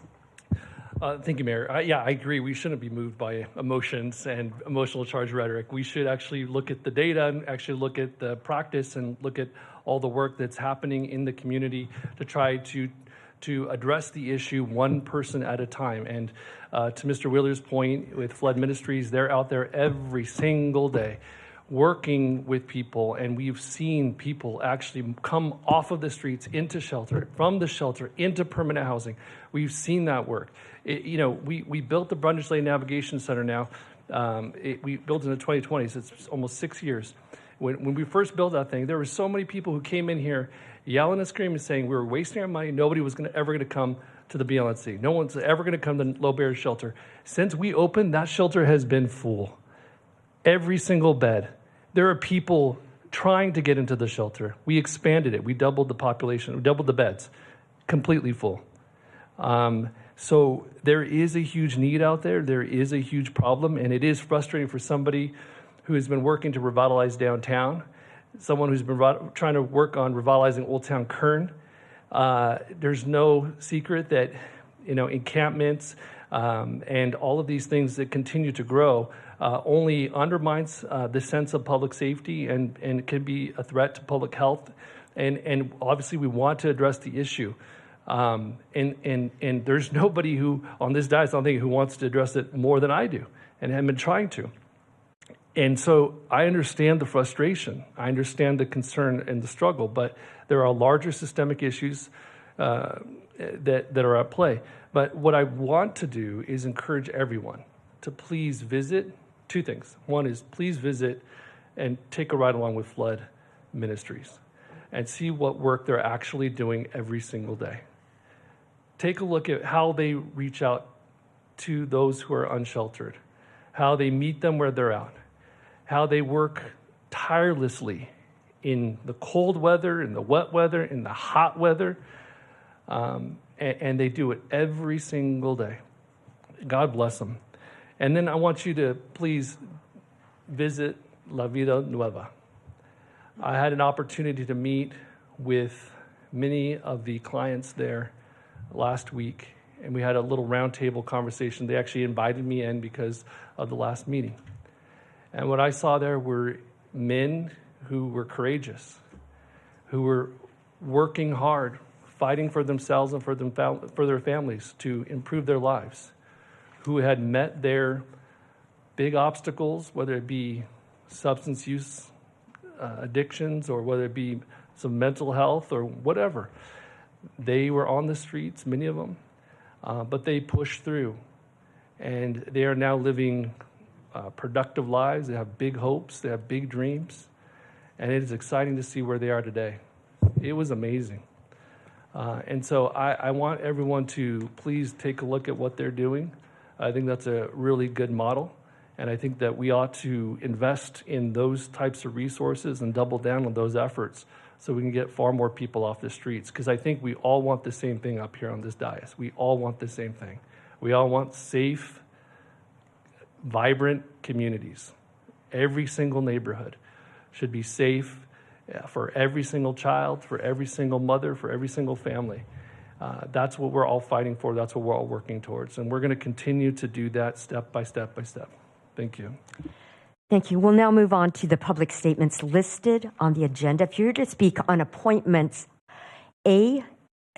Thank you, Mayor. I agree. We shouldn't be moved by emotions and emotional charge rhetoric. We should actually look at the data and actually look at the practice and look at all the work that's happening in the community to try to address the issue one person at a time. And to Mr. Wheeler's point with Flood Ministries, they're out there every single day working with people, and we've seen people actually come off of the streets into shelter, from the shelter into permanent housing. We've seen that work. We built the Brundage Lane Navigation Center now. We built it in the 2020s. It's almost 6 years. When we first built that thing, there were so many people who came in here yelling and screaming, saying we were wasting our money. Nobody was ever going to come to the BLNC. No one's ever going to come to Low Bear Shelter. Since we opened, that shelter has been full. Every single bed. There are people trying to get into the shelter. We expanded it. We doubled the population. We doubled the beds. Completely full. So there is a huge need out there. There is a huge problem, and it is frustrating for somebody who has been working to revitalize downtown, someone who's been trying to work on revitalizing Old Town Kern. There's no secret that encampments, And all of these things that continue to grow only undermines the sense of public safety and can be a threat to public health. And obviously, we want to address the issue. And there's nobody who, on this dais, I don't think, who wants to address it more than I do, and have been trying to. And so I understand the frustration. I understand the concern and the struggle, but there are larger systemic issues that are at play. But what I want to do is encourage everyone to please visit two things. One is please visit and take a ride along with Flood Ministries and see what work they're actually doing every single day. Take a look at how they reach out to those who are unsheltered, how they meet them where they're at, how they work tirelessly in the cold weather, in the wet weather, in the hot weather, and they do it every single day. God bless them. And then I want you to please visit La Vida Nueva. I had an opportunity to meet with many of the clients there last week, and we had a little roundtable conversation. They actually invited me in because of the last meeting. And what I saw there were men who were courageous, who were working hard, fighting for themselves and for their families to improve their lives, who had met their big obstacles, whether it be substance use addictions or whether it be some mental health or whatever. They were on the streets, many of them, but they pushed through, and they are now living productive lives. They have big hopes. They have big dreams. And it is exciting to see where they are today. It was amazing. And so I want everyone to please take a look at what they're doing. I think that's a really good model. And I think that we ought to invest in those types of resources and double down on those efforts so we can get far more people off the streets. Because I think we all want the same thing up here on this dais. We all want the same thing. We all want safe, vibrant communities. Every single neighborhood should be safe for every single child, for every single mother, for every single family. That's what we're all fighting for. That's what we're all working towards. And we're going to continue to do that step by step by step. Thank you. Thank you. We'll now move on to the public statements listed on the agenda. If you're to speak on appointments A,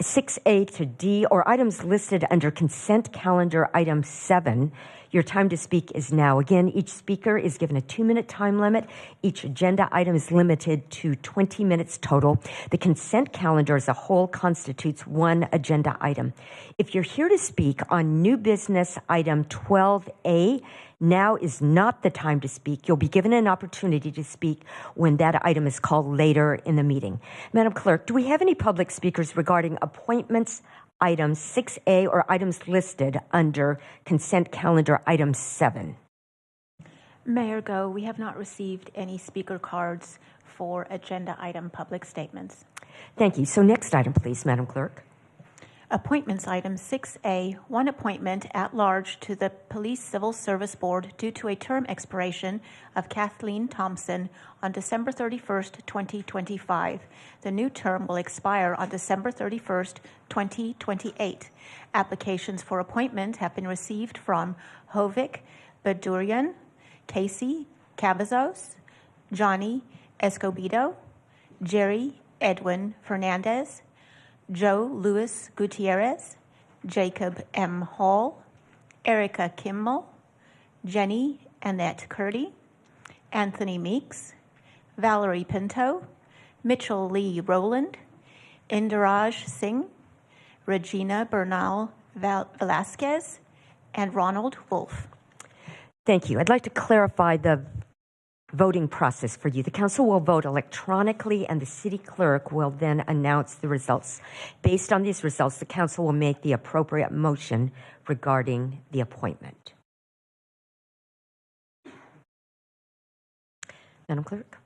6A to D, or items listed under consent calendar item 7, your time to speak is now. Again, each speaker is given a 2-minute time limit. Each agenda item is limited to 20 minutes total. The consent calendar as a whole constitutes one agenda item. If you're here to speak on new business item 12A, now is not the time to speak. You'll be given an opportunity to speak when that item is called later in the meeting. Madam Clerk, do we have any public speakers regarding appointments items 6A or items listed under consent calendar item 7? Mayor Go, we have not received any speaker cards for agenda item public statements. Thank you. So next item, please, Madam Clerk. Appointments item 6A, one appointment at large to the Police Civil Service Board due to a term expiration of Kathleen Thompson on December 31st, 2025. The new term will expire on December 31st, 2028. Applications for appointment have been received from Hovik Badurian, Casey Cavazos, Johnny Escobedo, Jerry Edwin Fernandez, Joe Luis Gutierrez, Jacob M. Hall, Erica Kimmel, Jenny Annette Curdy, Anthony Meeks, Valerie Pinto, Mitchell Lee Rowland, Indiraj Singh, Regina Bernal Velasquez, and Ronald Wolf. Thank you. I'd like to clarify the voting process for you. The council will vote electronically, and the city clerk will then announce the results. Based on these results, the council will make the appropriate motion regarding the appointment. Madam Clerk.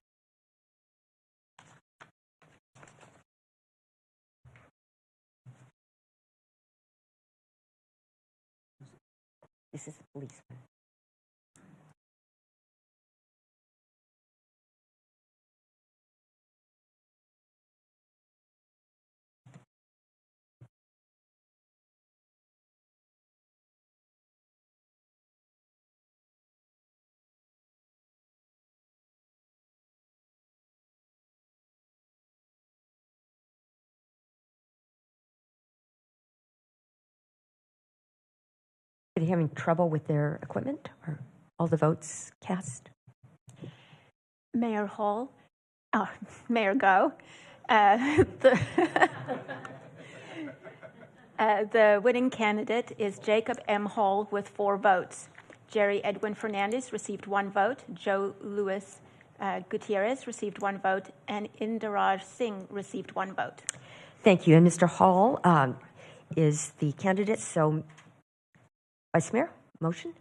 This is the policeman. Anybody having trouble with their equipment or all the votes cast? Mayor Hall, Mayor Go, the winning candidate is Jacob M. Hall with 4 votes. Jerry Edwin Fernandez received 1 vote. Joe Louis Gutierrez received 1 vote, and Indaraj Singh received 1 vote. Thank you. And Mr. Hall is the candidate. So, Vice Mayor, motion?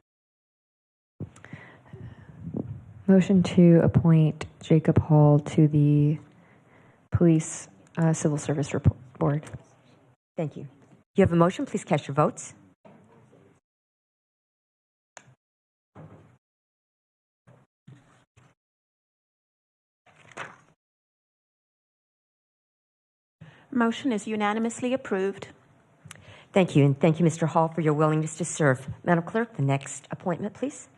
Motion to appoint Jacob Hall to the Police Civil Service Board. Thank you. You have a motion. Please cast your votes. Motion is unanimously approved. Thank you. And thank you, Mr. Hall, for your willingness to serve. Madam Clerk, the next appointment, please.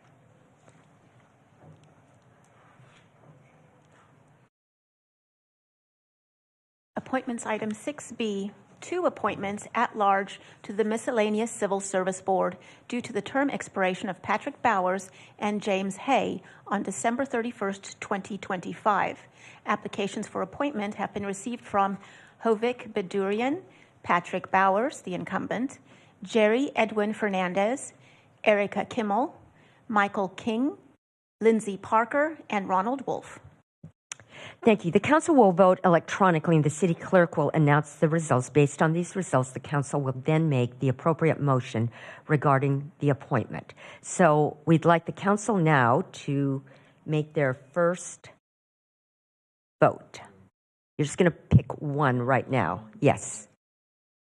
Appointments item 6B, 2 appointments at large to the Miscellaneous Civil Service Board due to the term expiration of Patrick Bowers and James Hay on December 31st, 2025. Applications for appointment have been received from Hovik Bedurian, Patrick Bowers, the incumbent, Jerry Edwin Fernandez, Erica Kimmel, Michael King, Lindsay Parker, and Ronald Wolf. Thank you. The council will vote electronically, and the city clerk will announce the results. Based on these results, the council will then make the appropriate motion regarding the appointment. So we'd like the council now to make their first vote. You're just going to pick one right now. Yes.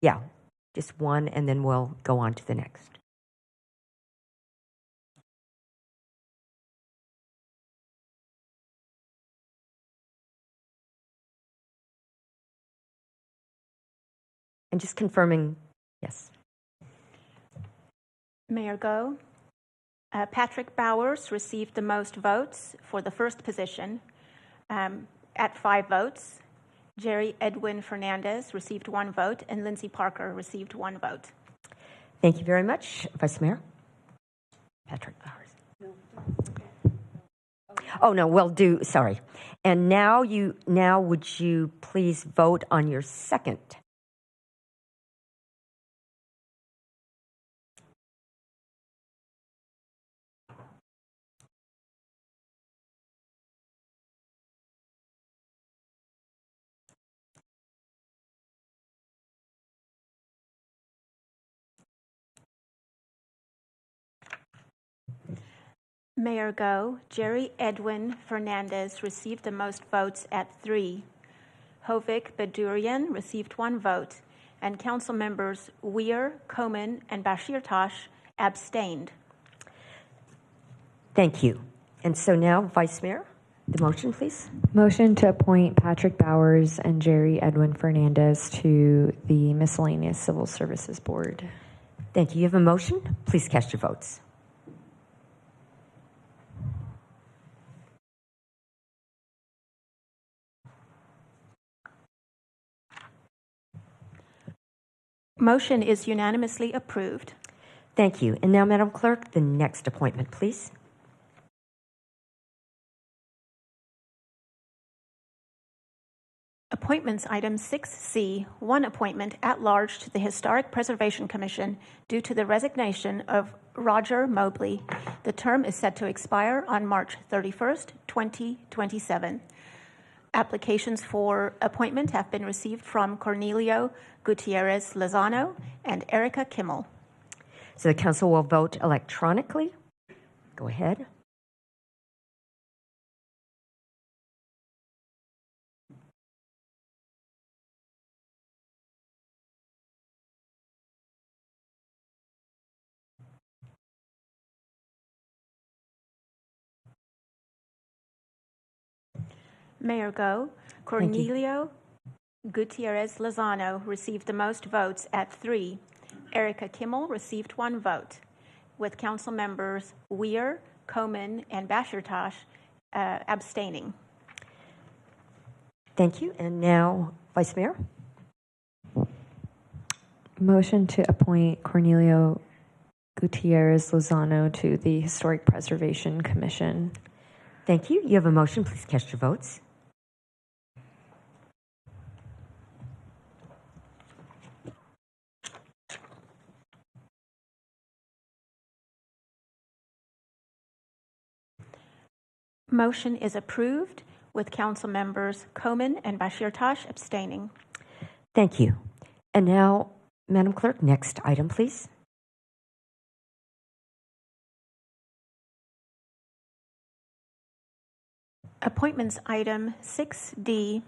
Yeah, just one, and then we'll go on to the next. And just confirming, yes. Mayor Go, Patrick Bowers received the most votes for the first position at 5 votes. Jerry Edwin Fernandez received 1 vote, and Lindsay Parker received 1 vote. Thank you very much, Vice Mayor. Patrick Bowers. Oh, no, we'll do, sorry. And now would you please vote on your second? Mayor Go, Jerry Edwin Fernandez received the most votes at 3. Hovik Bedurian received 1 vote, and council members Weir, Komen, and Bashir Tosh abstained. Thank you. And so now, Vice Mayor, the motion, please. Motion to appoint Patrick Bowers and Jerry Edwin Fernandez to the Miscellaneous Civil Services Board. Thank you. You have a motion. Please cast your votes. Motion is unanimously approved. Thank you. And now, Madam Clerk, the next appointment, please. Appointments item 6C, 1 appointment at large to the Historic Preservation Commission due to the resignation of Roger Mobley. The term is set to expire on March 31st, 2027. Applications for appointment have been received from Cornelio Gutierrez Lozano and Erica Kimmel. So the council will vote electronically. Go ahead. Mayor Go, Cornelio Gutierrez Lozano received the most votes at 3. Erica Kimmel received 1 vote, with council members Weir, Komen, and Bashir Tosh abstaining. Thank you. And now, Vice Mayor. Motion to appoint Cornelio Gutierrez Lozano to the Historic Preservation Commission. Thank you. You have a motion. Please cast your votes. Motion is approved with Council members Komen and Bashir Tosh abstaining. Thank you. And now, Madam Clerk, next item, please. Appointments item 6D,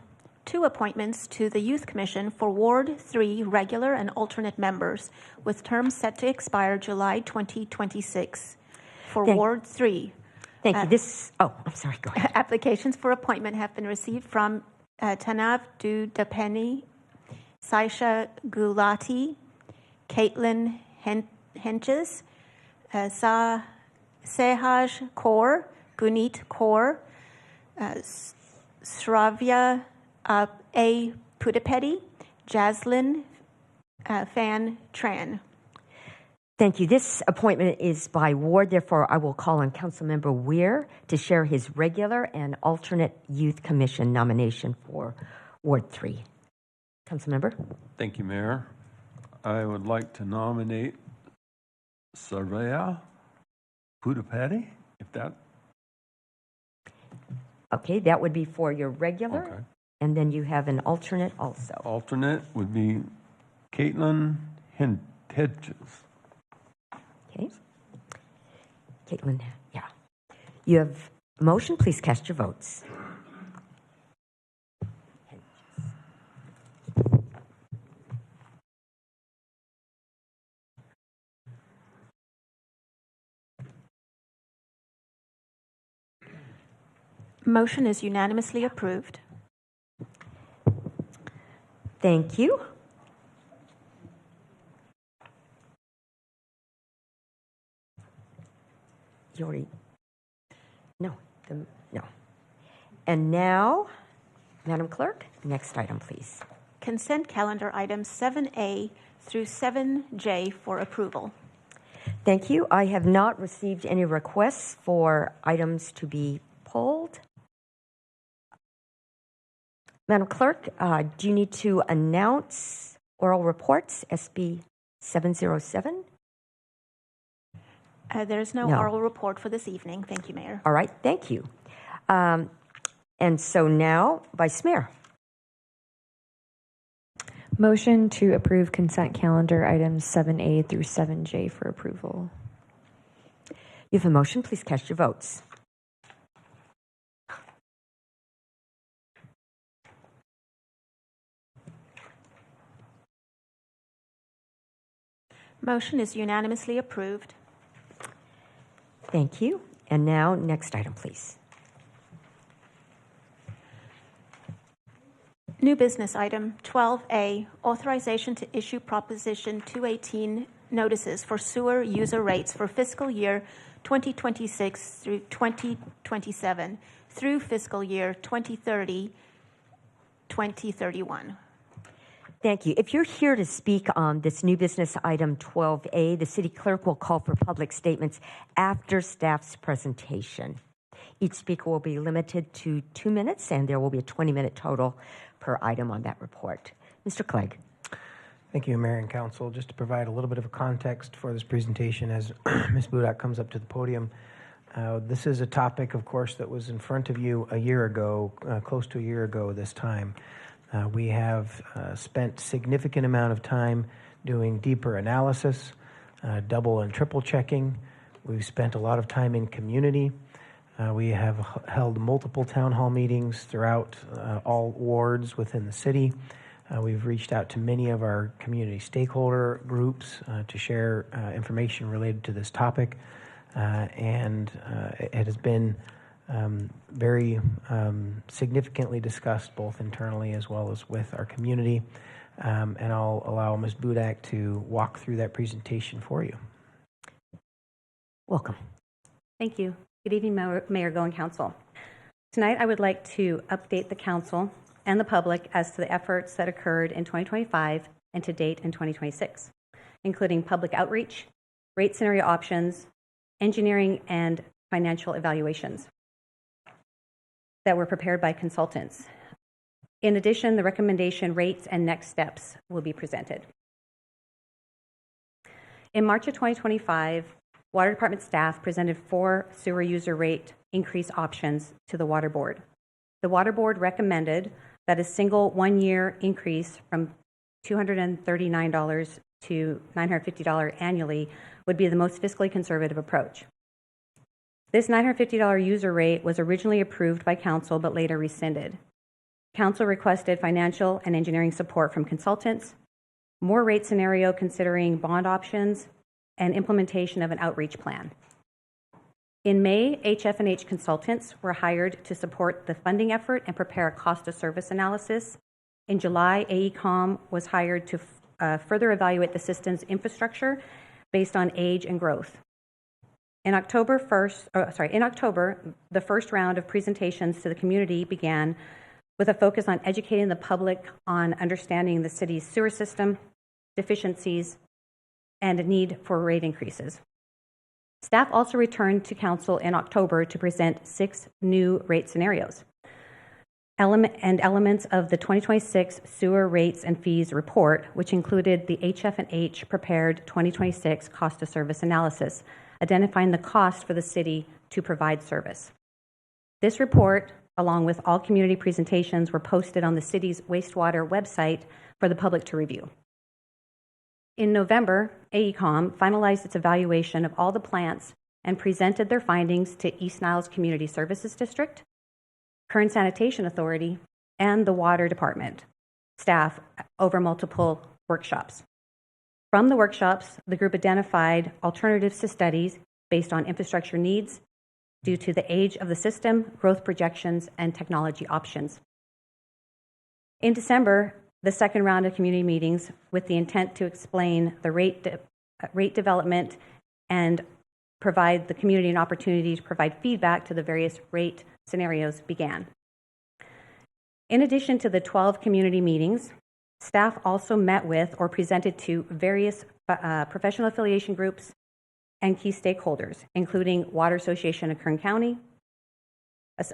2 appointments to the Youth Commission for Ward 3 regular and alternate members with terms set to expire July 2026. For Ward 3. Thank you. I'm sorry, go ahead. Applications for appointment have been received from Tanav Dudapeni, Saisha Gulati, Caitlin Henches, Sehaj Kaur, Guneet Kaur, Shravya A. Pudapedi, Jaslyn Fan Tran. Thank you. This appointment is by ward. Therefore, I will call on Councilmember Weir to share his regular and alternate Youth Commission nomination for Ward 3. Councilmember. Thank you, Mayor. I would like to nominate Sarvaya Pudapedi, if that... Okay, that would be for your regular. Okay. And then you have an alternate also. Alternate would be Caitlin Hedges. Okay. Caitlin, yeah. You have a motion. Please cast your votes. Motion is unanimously approved. Thank you. You already, no. And now, Madam Clerk, next item, please. Consent calendar items 7A through 7J for approval. Thank you. I have not received any requests for items to be pulled. Madam Clerk, do you need to announce oral reports, SB 707? There's no oral report for this evening. Thank you, Mayor. All right, thank you. And so now, Vice Mayor. Motion to approve consent calendar items 7A through 7J for approval. You have a motion. Please cast your votes. Motion is unanimously approved. Thank you. And now, next item, please. New business item 12A, authorization to issue Proposition 218 notices for sewer user rates for fiscal year 2026 through 2027 through fiscal year 2030-2031. Thank you. If you're here to speak on this new business item 12A, the city clerk will call for public statements after staff's presentation. Each speaker will be limited to 2 minutes, and there will be a 20-minute total per item on that report. Mr. Clegg. Thank you, Mayor and Council. Just to provide a little bit of a context for this presentation as Ms. Budak comes up to the podium. This is a topic, of course, that was in front of you a year ago, close to a year ago this time. We have spent significant amount of time doing deeper analysis, double and triple checking. We've spent a lot of time in community. We have held multiple town hall meetings throughout all wards within the city. We've reached out to many of our community stakeholder groups to share information related to this topic. And it has been very significantly discussed both internally as well as with our community. And I'll allow Ms. Budak to walk through that presentation for you. Welcome. Thank you. Good evening, Mayor Go and Council. Tonight, I would like to update the Council and the public as to the efforts that occurred in 2025 and to date in 2026, including public outreach, rate scenario options, engineering, and financial evaluations that were prepared by consultants. In addition, the recommendation rates and next steps will be presented. In March of 2025, Water Department staff presented 4 sewer user rate increase options to the Water Board. The Water Board recommended that a single one-year increase from $239 to $950 annually would be the most fiscally conservative approach. This $950 user rate was originally approved by Council but later rescinded. Council requested financial and engineering support from consultants, more rate scenario considering bond options, and implementation of an outreach plan. In May, HF&H consultants were hired to support the funding effort and prepare a cost of service analysis. In July, AECOM was hired to further evaluate the system's infrastructure based on age and growth. In October, the first round of presentations to the community began with a focus on educating the public on understanding the city's sewer system, deficiencies, and a need for rate increases. Staff also returned to Council in October to present 6 new rate scenarios and elements of the 2026 Sewer Rates and Fees Report, which included the HF&H prepared 2026 Cost of Service Analysis, identifying the cost for the city to provide service. This report, along with all community presentations, were posted on the city's wastewater website for the public to review. In November, AECOM finalized its evaluation of all the plants and presented their findings to East Niles Community Services District, Kern Sanitation Authority, and the Water Department staff over multiple workshops. From the workshops, the group identified alternatives to studies based on infrastructure needs due to the age of the system, growth projections, and technology options. In December, the second round of community meetings with the intent to explain the rate development and provide the community an opportunity to provide feedback to the various rate scenarios began. In addition to the 12 community meetings, staff also met with or presented to various professional affiliation groups and key stakeholders, including Water Association of Kern County,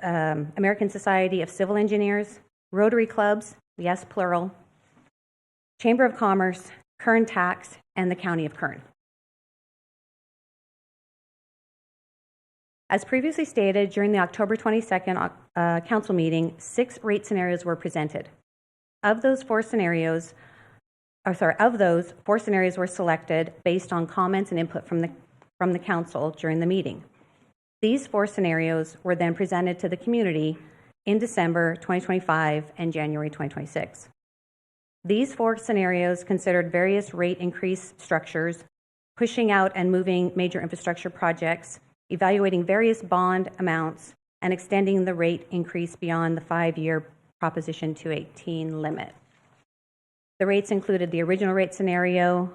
American Society of Civil Engineers, Rotary Clubs, yes, plural, Chamber of Commerce, Kern Tax, and the County of Kern. As previously stated, during the October 22nd council meeting, 6 rate scenarios were presented. Of those 4 scenarios were selected based on comments and input from the council during the meeting. These 4 scenarios were then presented to the community in December 2025 and January 2026. These 4 scenarios considered various rate increase structures, pushing out and moving major infrastructure projects, evaluating various bond amounts, and extending the rate increase beyond the 5-year Proposition 218 limit. The rates included the original rate scenario,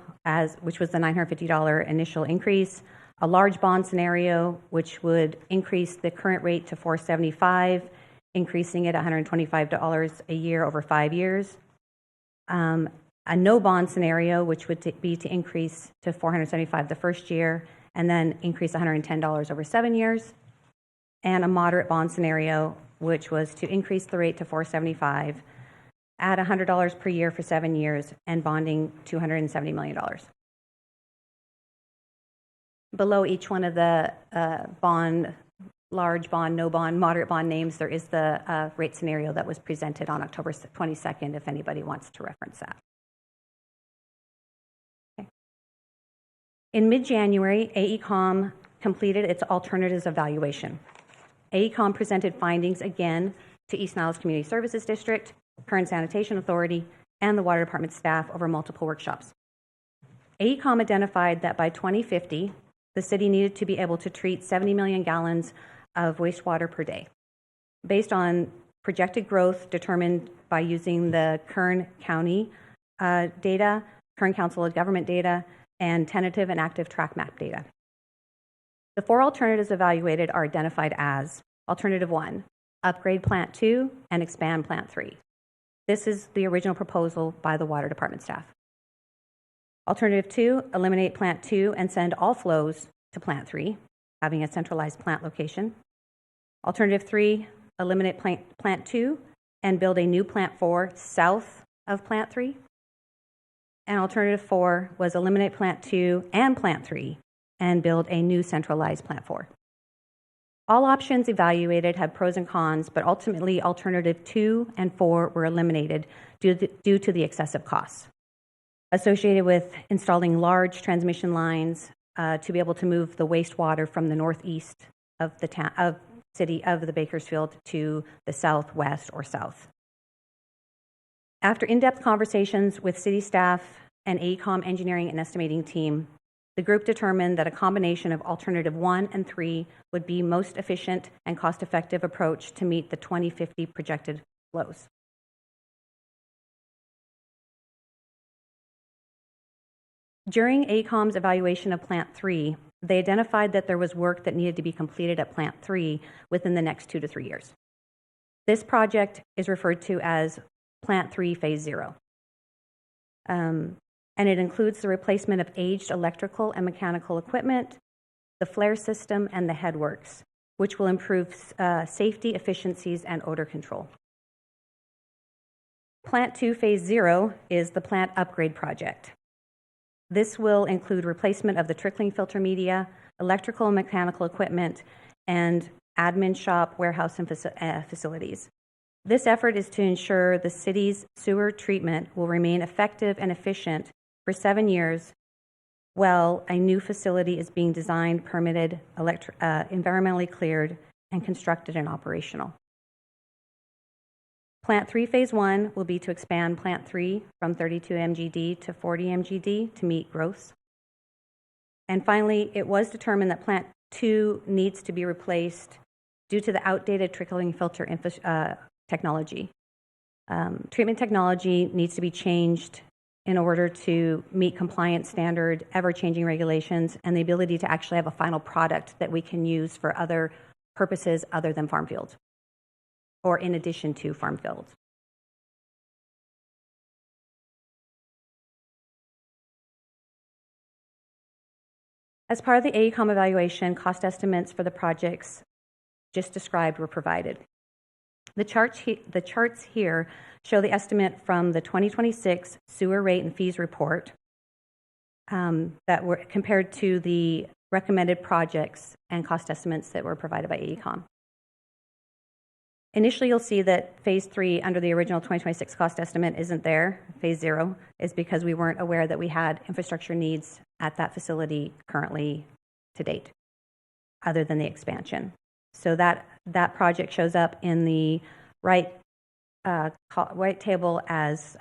which was the $950 initial increase, a large bond scenario, which would increase the current rate to $475, increasing it $125 a year over 5 years, a no bond scenario, which would be to increase to $475 the first year, and then increase $110 over 7 years, and a moderate bond scenario, which was to increase the rate to $475, add $100 per year for 7 years, and bonding $270 million. Below each one of the bond, large bond, no bond, moderate bond names, there is the rate scenario that was presented on October 22nd, if anybody wants to reference that. Okay. In mid-January, AECOM completed its alternatives evaluation. AECOM presented findings again to East Niles Community Services District, Kern Sanitation Authority, and the Water Department staff over multiple workshops. AECOM identified that by 2050, the city needed to be able to treat 70 million gallons of wastewater per day. Based on projected growth determined by using the Kern County data, Kern Council of Government data, and tentative and active track map data. The 4 alternatives evaluated are identified as Alternative 1, upgrade Plant 2 and expand Plant 3. This is the original proposal by the Water Department staff. Alternative 2, eliminate Plant 2 and send all flows to Plant 3, having a centralized plant location. Alternative 3, eliminate Plant 2 and build a new Plant 4 south of Plant 3. And Alternative 4 was eliminate Plant 2 and Plant 3 and build a new centralized Plant 4. All options evaluated had pros and cons, but ultimately Alternative 2 and 4 were eliminated due to the excessive costs associated with installing large transmission lines to be able to move the wastewater from the northeast of the city of the Bakersfield to the southwest or south. After in-depth conversations with city staff and AECOM engineering and estimating team, the group determined that a combination of Alternative 1 and 3 would be most efficient and cost-effective approach to meet the 2050 projected flows. During AECOM's evaluation of Plant 3, they identified that there was work that needed to be completed at Plant 3 within the next 2 to 3 years. This project is referred to as Plant 3 Phase 0. And it includes the replacement of aged electrical and mechanical equipment, the flare system, and the headworks, which will improve safety, efficiencies, and odor control. Plant 2 Phase 0 is the plant upgrade project. This will include replacement of the trickling filter media, electrical and mechanical equipment, and admin shop, warehouse, and facilities. This effort is to ensure the city's sewer treatment will remain effective and efficient for 7 years while a new facility is being designed, permitted, environmentally cleared, and constructed and operational. Plant 3 Phase 1 will be to expand Plant 3 from 32 MGD to 40 MGD to meet growth. And finally, it was determined that Plant 2 needs to be replaced due to the outdated trickling filter technology. Treatment technology needs to be changed in order to meet compliance standard, ever-changing regulations, and the ability to actually have a final product that we can use for other purposes other than farm fields, or in addition to farm fields. As part of the AECOM evaluation, cost estimates for the projects just described were provided. The charts here show the estimate from the 2026 sewer rate and fees report that were compared to the recommended projects and cost estimates that were provided by AECOM. Initially, you'll see that Phase 3 under the original 2026 cost estimate isn't there. Phase 0 is because we weren't aware that we had infrastructure needs at that facility currently to date, other than the expansion. So that project shows up in the right table as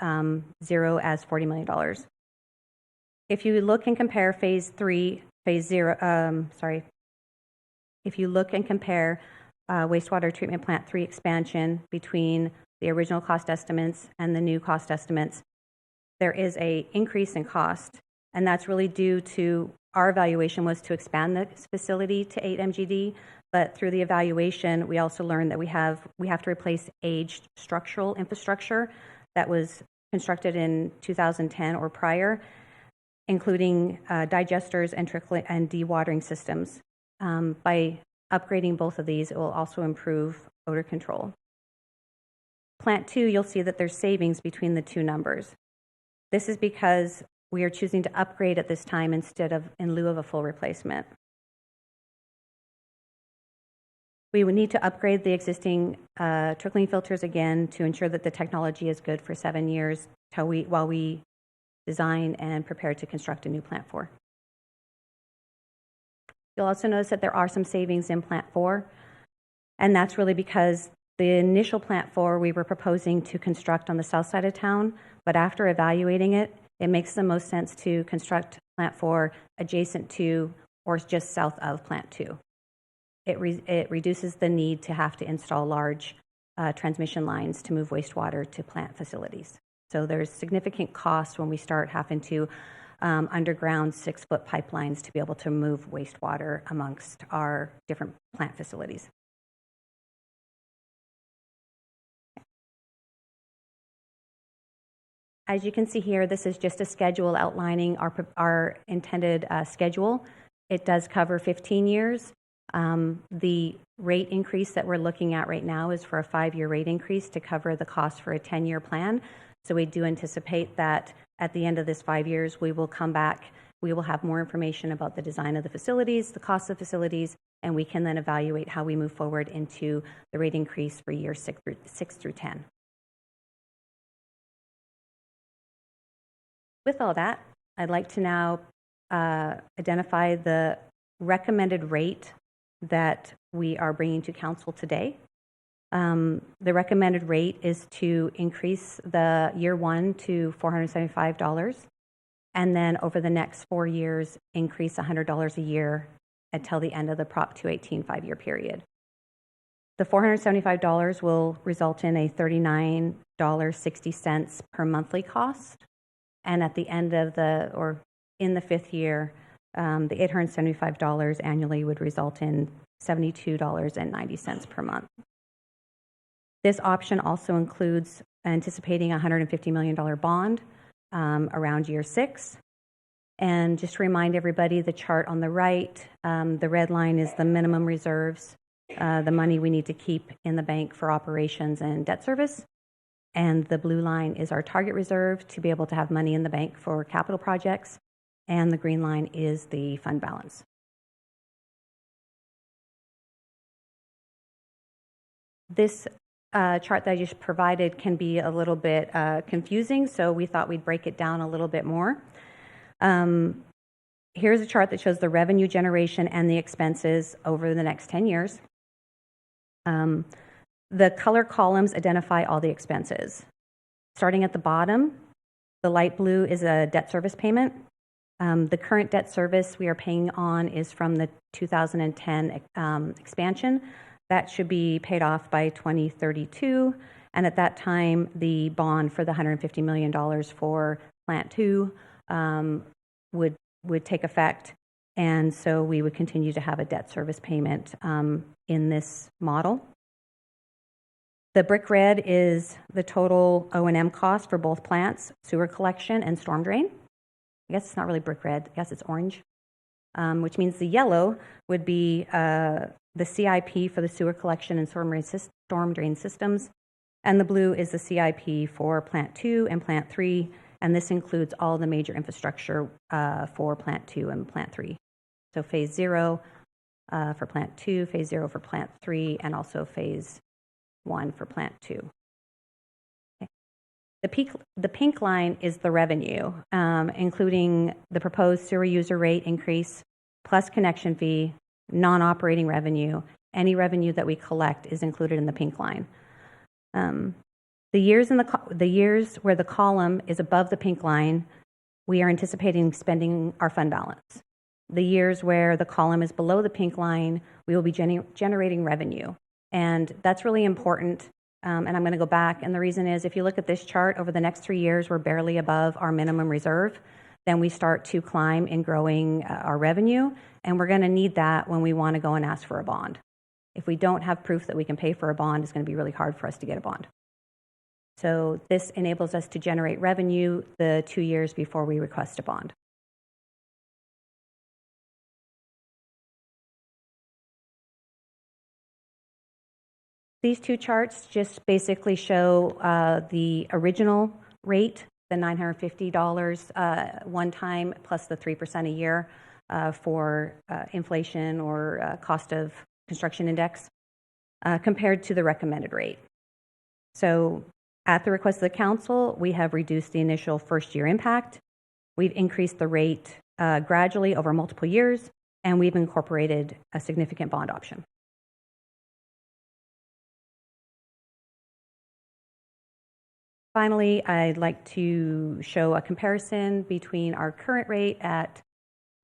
0 as $40 million. If you look and compare Phase 3, Phase 0, if you look and compare wastewater treatment plant 3 expansion between the original cost estimates and the new cost estimates, there is an increase in cost, and that's really due to our evaluation was to expand the facility to 8 MGD, but through the evaluation, we also learned that we have to replace aged structural infrastructure that was constructed in 2010 or prior, including digesters and dewatering systems. By upgrading both of these, it will also improve odor control. Plant 2, you'll see that there's savings between the two numbers. This is because we are choosing to upgrade at this time instead of in lieu of a full replacement. We would need to upgrade the existing trickling filters again to ensure that the technology is good for 7 years while we design and prepare to construct a new Plant 4. You'll also notice that there are some savings in Plant 4, and that's really because the initial Plant 4 we were proposing to construct on the south side of town, but after evaluating it, it makes the most sense to construct Plant 4 adjacent to or just south of Plant 2. It reduces the need to have to install large transmission lines to move wastewater to plant facilities. So there's significant cost when we start having to underground 6-foot pipelines to be able to move wastewater amongst our different plant facilities. As you can see here, this is just a schedule outlining our intended schedule. It does cover 15 years. The rate increase that we're looking at right now is for a 5-year rate increase to cover the cost for a 10-year plan. So we do anticipate that at the end of this 5 years, we will come back. We will have more information about the design of the facilities, the cost of facilities, and we can then evaluate how we move forward into the rate increase for years 6 through 10. With all that, I'd like to now identify the recommended rate that we are bringing to council today. The recommended rate is to increase the year one to $475, and then over the next 4 years, increase $100 a year until the end of the Prop 218 5-year period. The $475 will result in a $39.60 per monthly cost. And at the end of in the 5th year, the $875 annually would result in $72.90 per month. This option also includes anticipating a $150 million bond around year 6. And just to remind everybody, the chart on the right, the red line is the minimum reserves, the money we need to keep in the bank for operations and debt service. And the blue line is our target reserve to be able to have money in the bank for capital projects. And the green line is the fund balance. This chart that I just provided can be a little bit confusing, so we thought we'd break it down a little bit more. Here's a chart that shows the revenue generation and the expenses over the next 10 years. The color columns identify all the expenses. Starting at the bottom, the light blue is a debt service payment. The current debt service we are paying on is from the 2010 expansion. That should be paid off by 2032. And at that time, the bond for the $150 million for Plant 2 would take effect. And so we would continue to have a debt service payment in this model. The brick red is the total O&M cost for both plants, sewer collection and storm drain. I guess it's not really brick red, I guess it's orange, which means the yellow would be the CIP for the sewer collection and storm drain systems, and the blue is the CIP for Plant 2 and Plant 3, and this includes all the major infrastructure for Plant 2 and Plant 3. So Phase 0 for Plant 2, Phase 0 for Plant 3, and also Phase 1 for Plant 2. Okay. The pink line is the revenue, including the proposed sewer user rate increase, plus connection fee, non-operating revenue. Any revenue that we collect is included in the pink line. The years where the column is above the pink line, we are anticipating spending our fund balance. The years where the column is below the pink line, we will be generating revenue. And that's really important. And I'm going to go back. And the reason is, if you look at this chart, over the next 3 years, we're barely above our minimum reserve. Then we start to climb in growing our revenue. And we're going to need that when we want to go and ask for a bond. If we don't have proof that we can pay for a bond, it's going to be really hard for us to get a bond. So this enables us to generate revenue the 2 years before we request a bond. These two charts just basically show the original rate, the $950 one time, plus the 3% a year for inflation or cost of construction index, compared to the recommended rate. So at the request of the council, we have reduced the initial first year impact. We've increased the rate gradually over multiple years, and we've incorporated a significant bond option. Finally, I'd like to show a comparison between our current rate at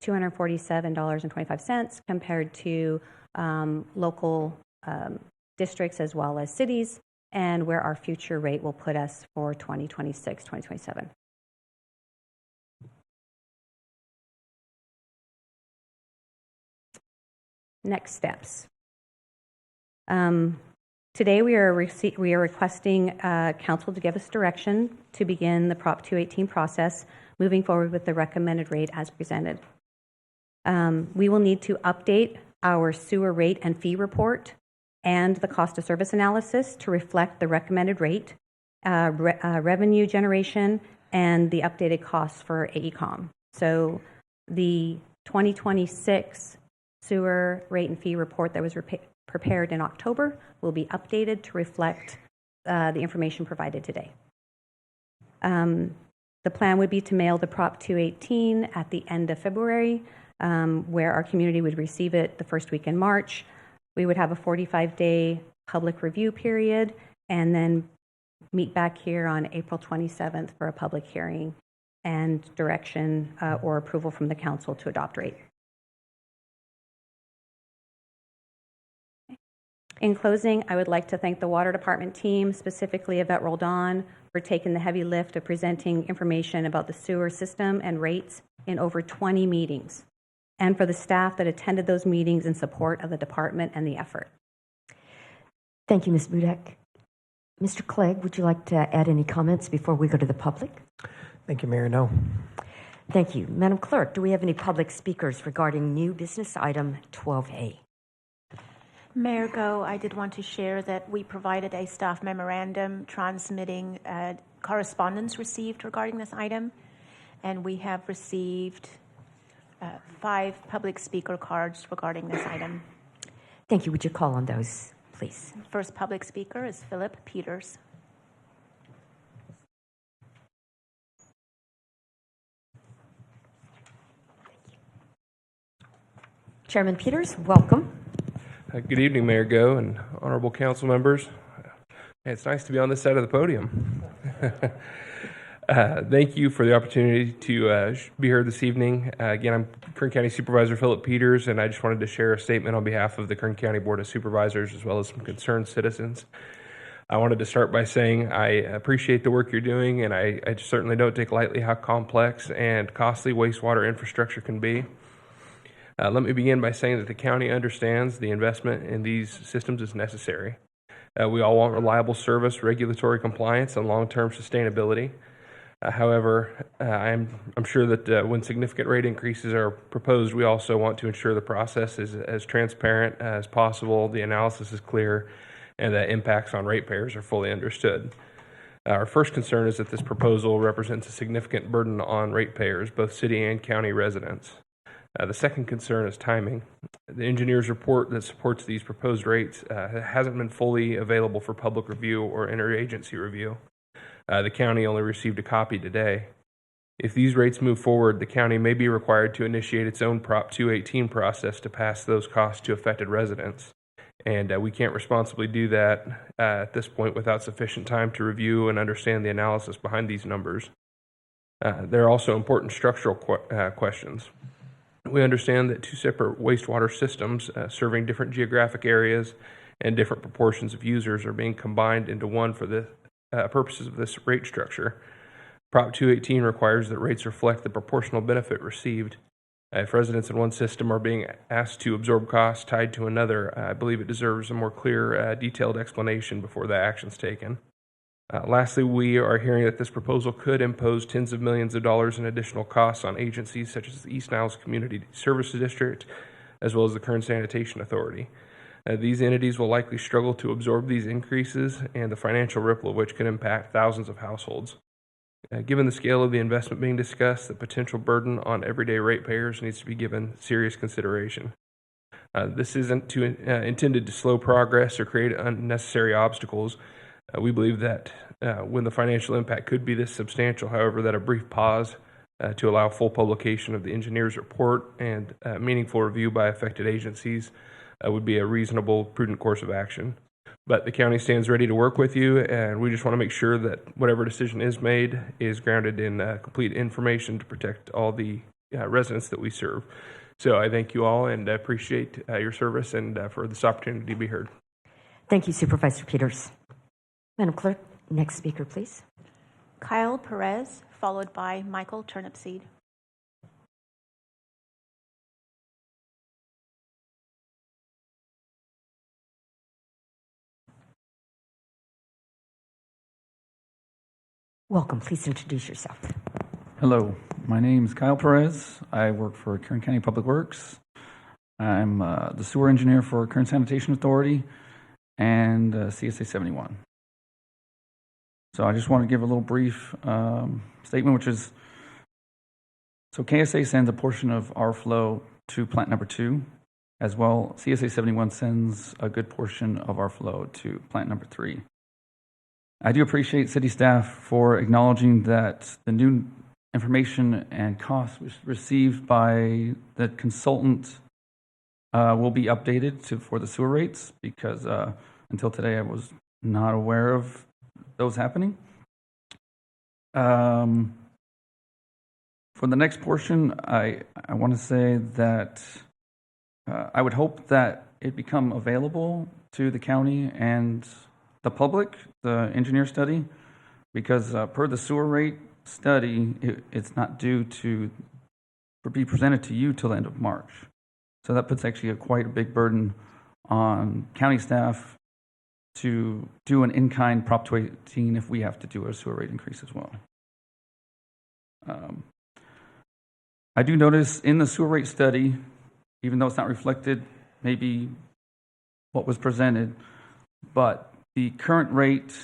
$247.25 compared to local districts as well as cities, and where our future rate will put us for 2026, 2027. Next steps. Today, we are requesting council to give us direction to begin the Prop 218 process, moving forward with the recommended rate as presented. We will need to update our sewer rate and fee report and the cost of service analysis to reflect the recommended rate, revenue generation, and the updated costs for AECOM. So the 2026 sewer rate and fee report that was prepared in October will be updated to reflect the information provided today. The plan would be to mail the Prop 218 at the end of February, where our community would receive it the first week in March. We would have a 45-day public review period and then meet back here on April 27th for a public hearing and direction or approval from the council to adopt rate. In closing, I would like to thank the Water Department team, specifically Yvette Roldan, for taking the heavy lift of presenting information about the sewer system and rates in over 20 meetings, and for the staff that attended those meetings in support of the department and the effort. Thank you, Ms. Budek. Mr. Clegg, would you like to add any comments before we go to the public? Thank you, Mayor. No. Thank you. Madam Clerk, do we have any public speakers regarding new business item 12A? Mayor Go, I did want to share that we provided a staff memorandum transmitting correspondence received regarding this item, and we have received 5 public speaker cards regarding this item. Thank you. Would you call on those, please? First public speaker is Philip Peters. Chairman Peters, welcome. Good evening, Mayor Go and honorable council members. It's nice to be on this side of the podium. Thank you for the opportunity to be here this evening. Again, I'm Kern County Supervisor Philip Peters, and I just wanted to share a statement on behalf of the Kern County Board of Supervisors as well as some concerned citizens. I wanted to start by saying I appreciate the work you're doing, and I certainly don't take lightly how complex and costly wastewater infrastructure can be. Let me begin by saying that the county understands the investment in these systems is necessary. We all want reliable service, regulatory compliance, and long-term sustainability. However, I'm sure that when significant rate increases are proposed, we also want to ensure the process is as transparent as possible, the analysis is clear, and that impacts on ratepayers are fully understood. Our first concern is that this proposal represents a significant burden on ratepayers, both city and county residents. The second concern is timing. The engineer's report that supports these proposed rates hasn't been fully available for public review or interagency review. The county only received a copy today. If these rates move forward, the county may be required to initiate its own Prop 218 process to pass those costs to affected residents. And we can't responsibly do that at this point without sufficient time to review and understand the analysis behind these numbers. There are also important structural questions. We understand that 2 separate wastewater systems serving different geographic areas and different proportions of users are being combined into one for the purposes of this rate structure. Prop 218 requires that rates reflect the proportional benefit received. If residents in one system are being asked to absorb costs tied to another, I believe it deserves a more clear, detailed explanation before the action's taken. Lastly, we are hearing that this proposal could impose tens of millions of dollars in additional costs on agencies such as the East Niles Community Services District, as well as the Kern Sanitation Authority. These entities will likely struggle to absorb these increases and the financial ripple of which could impact thousands of households. Given the scale of the investment being discussed, the potential burden on everyday ratepayers needs to be given serious consideration. This isn't intended to slow progress or create unnecessary obstacles. We believe that when the financial impact could be this substantial, however, that a brief pause to allow full publication of the engineer's report and meaningful review by affected agencies would be a reasonable, prudent course of action. But the county stands ready to work with you, and we just want to make sure that whatever decision is made is grounded in complete information to protect all the residents that we serve. So I thank you all and appreciate your service and for this opportunity to be heard. Thank you, Supervisor Peters. Madam Clerk, next speaker, please. Kyle Perez, followed by Michael Turnipseed. Welcome. Please introduce yourself. Hello, my name is Kyle Perez. I work for Kern County Public Works. I'm the sewer engineer for Kern Sanitation Authority and CSA 71. So I just want to give a little brief statement, which is, so KSA sends a portion of our flow to plant number 2. As well, CSA 71 sends a good portion of our flow to plant number 3. I do appreciate city staff for acknowledging that the new information and costs received by the consultant will be updated for the sewer rates, because until today I was not aware of those happening. For the next portion, I want to say that I would hope that it become available to the county and the public, the engineer study, because per the sewer rate study, it's not due to be presented to you till the end of March. So that puts actually quite a big burden on county staff to do an in-kind Prop 218 if we have to do a sewer rate increase as well. I do notice in the sewer rate study, even though it's not reflected maybe what was presented, but the current rate,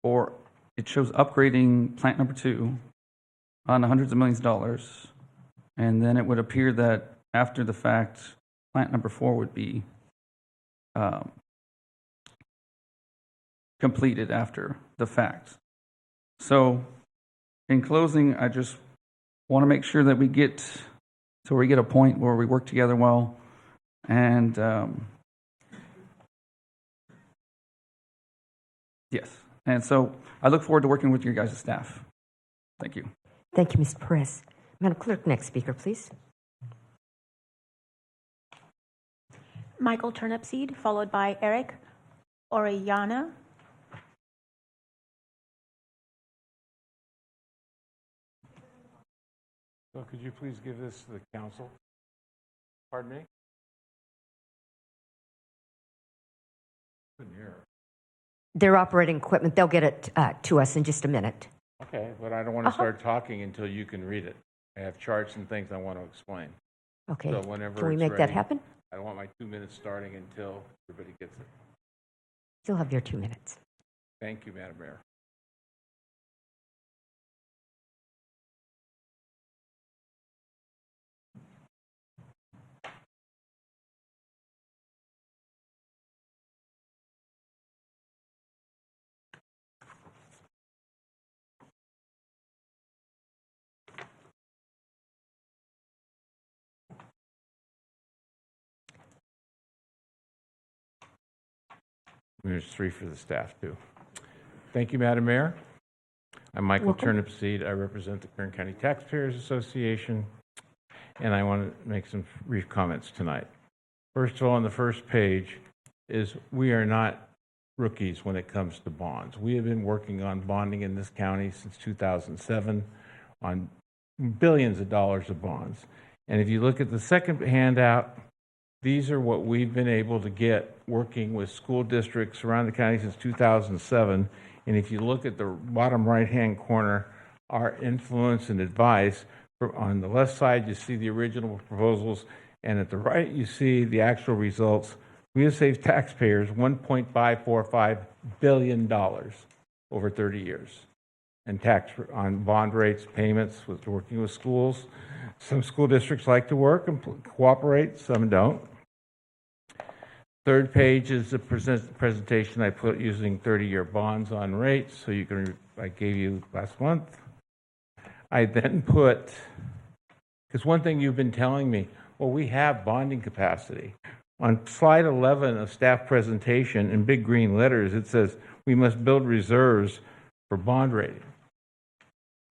or it shows upgrading plant number 2 on the hundreds of millions of dollars, and then it would appear that after the fact, plant number 4 would be completed after the fact. So in closing, I just want to make sure that we get a point where we work together well, and yes. And so I look forward to working with your guys' staff. Thank you. Thank you, Mr. Perez. Madam Clerk, next speaker, please. Michael Turnipseed, followed by Eric Orellana. So could you please give this to the council? Pardon me? Couldn't hear. They're operating equipment. They'll get it to us in just a minute. Okay, but I don't want to start talking until you can read it. I have charts and things I want to explain. Okay. So whenever Can we it's make that ready, happen? I don't want my 2 minutes starting until everybody gets it. You'll have your 2 minutes. Thank you, Madam Mayor. There's 3 for the staff, too. Thank you, Madam Mayor. I'm Michael Turnipseed. I represent the Kern County Taxpayers Association, and I want to make some brief comments tonight. First of all, on the first page is we are not rookies when it comes to bonds. We have been working on bonding in this county since 2007 on billions of dollars of bonds. And if you look at the second handout, these are what we've been able to get working with school districts around the county since 2007. And if you look at the bottom right-hand corner, our influence and advice, on the left side, you see the original proposals, and at the right, you see the actual results. We have saved taxpayers $1.545 billion over 30 years in tax on bond rates, payments, with working with schools. Some school districts like to work and cooperate, some don't. Third page is the presentation I put using 30-year bonds on rates, so you can, I gave you last month. I then put, because one thing you've been telling me, well, we have bonding capacity. On slide 11 of staff presentation, in big green letters, it says we must build reserves for bond rating.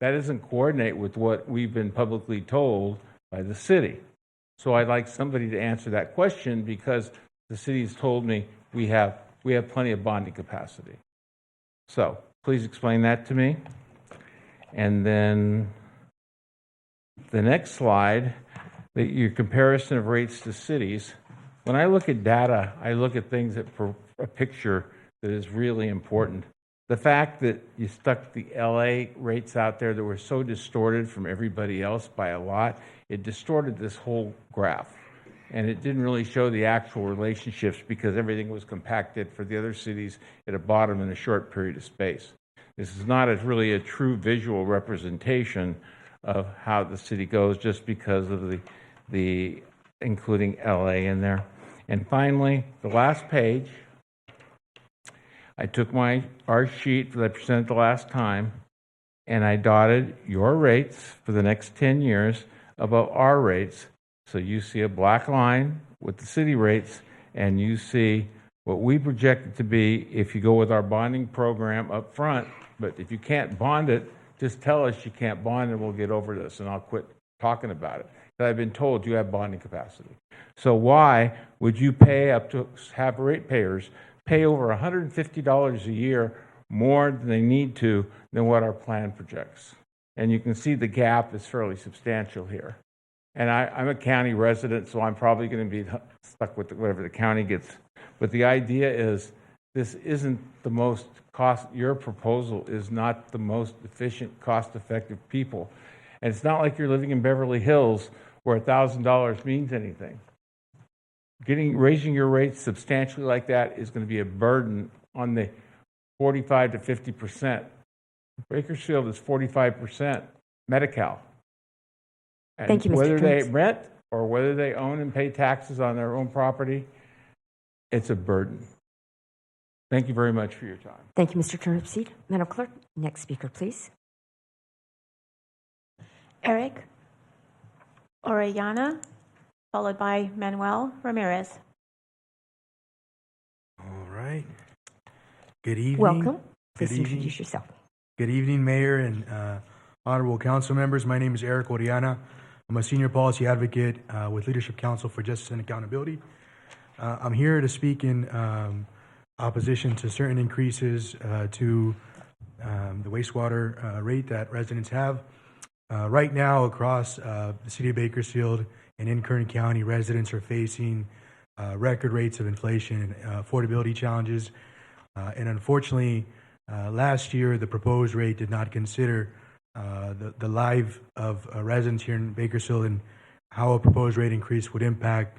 That doesn't coordinate with what we've been publicly told by the city. So I'd like somebody to answer that question, because the city's told me we have plenty of bonding capacity. So please explain that to me. And then the next slide, your comparison of rates to cities. When I look at data, I look at things that for a picture that is really important. the fact that you stuck the LA rates out there that were so distorted from everybody else by a lot, it distorted this whole graph. And it didn't really show the actual relationships because everything was compacted for the other cities at a bottom in a short period of space. This is not really a true visual representation of how the city goes just because of the including LA in there. And finally, the last page, I took our sheet that I presented the last time, and I dotted your rates for the next 10 years above our rates. So you see a black line with the city rates, and you see what we project it to be if you go with our bonding program up front. But if you can't bond it, just tell us you can't bond and we'll get over this, and I'll quit talking about it. But I've been told you have bonding capacity. So why would you pay up to have ratepayers pay over $150 a year more than they need to than what our plan projects? And you can see the gap is fairly substantial here. And I'm a county resident, so I'm probably going to be stuck with whatever the county gets. But the idea is this isn't the most your proposal is not the most efficient, cost-effective people. And it's not like you're living in Beverly Hills where $1,000 means anything. Raising your rates substantially like that is going to be a burden on the 45 to 50%. Bakersfield is 45% Medi-Cal. And Thank you, Mr. whether they Kearns. rent or whether they own and pay taxes on their own property, it's a burden. Thank you very much for your time. Thank you, Mr. Turnipseed. Madam Clerk, next speaker, please. Eric Orellana, followed by Manuel Ramirez. All right. Good evening. Welcome. Please Good evening. introduce yourself. Good evening, Mayor and honorable council members. My name is Eric Orellana. I'm a senior policy advocate with Leadership Council for Justice and Accountability. I'm here to speak in opposition to certain increases to the wastewater rate that residents have. Right now, across the city of Bakersfield and in Kern County, residents are facing record rates of inflation and affordability challenges. And unfortunately, last year, the proposed rate did not consider the life of residents here in Bakersfield and how a proposed rate increase would impact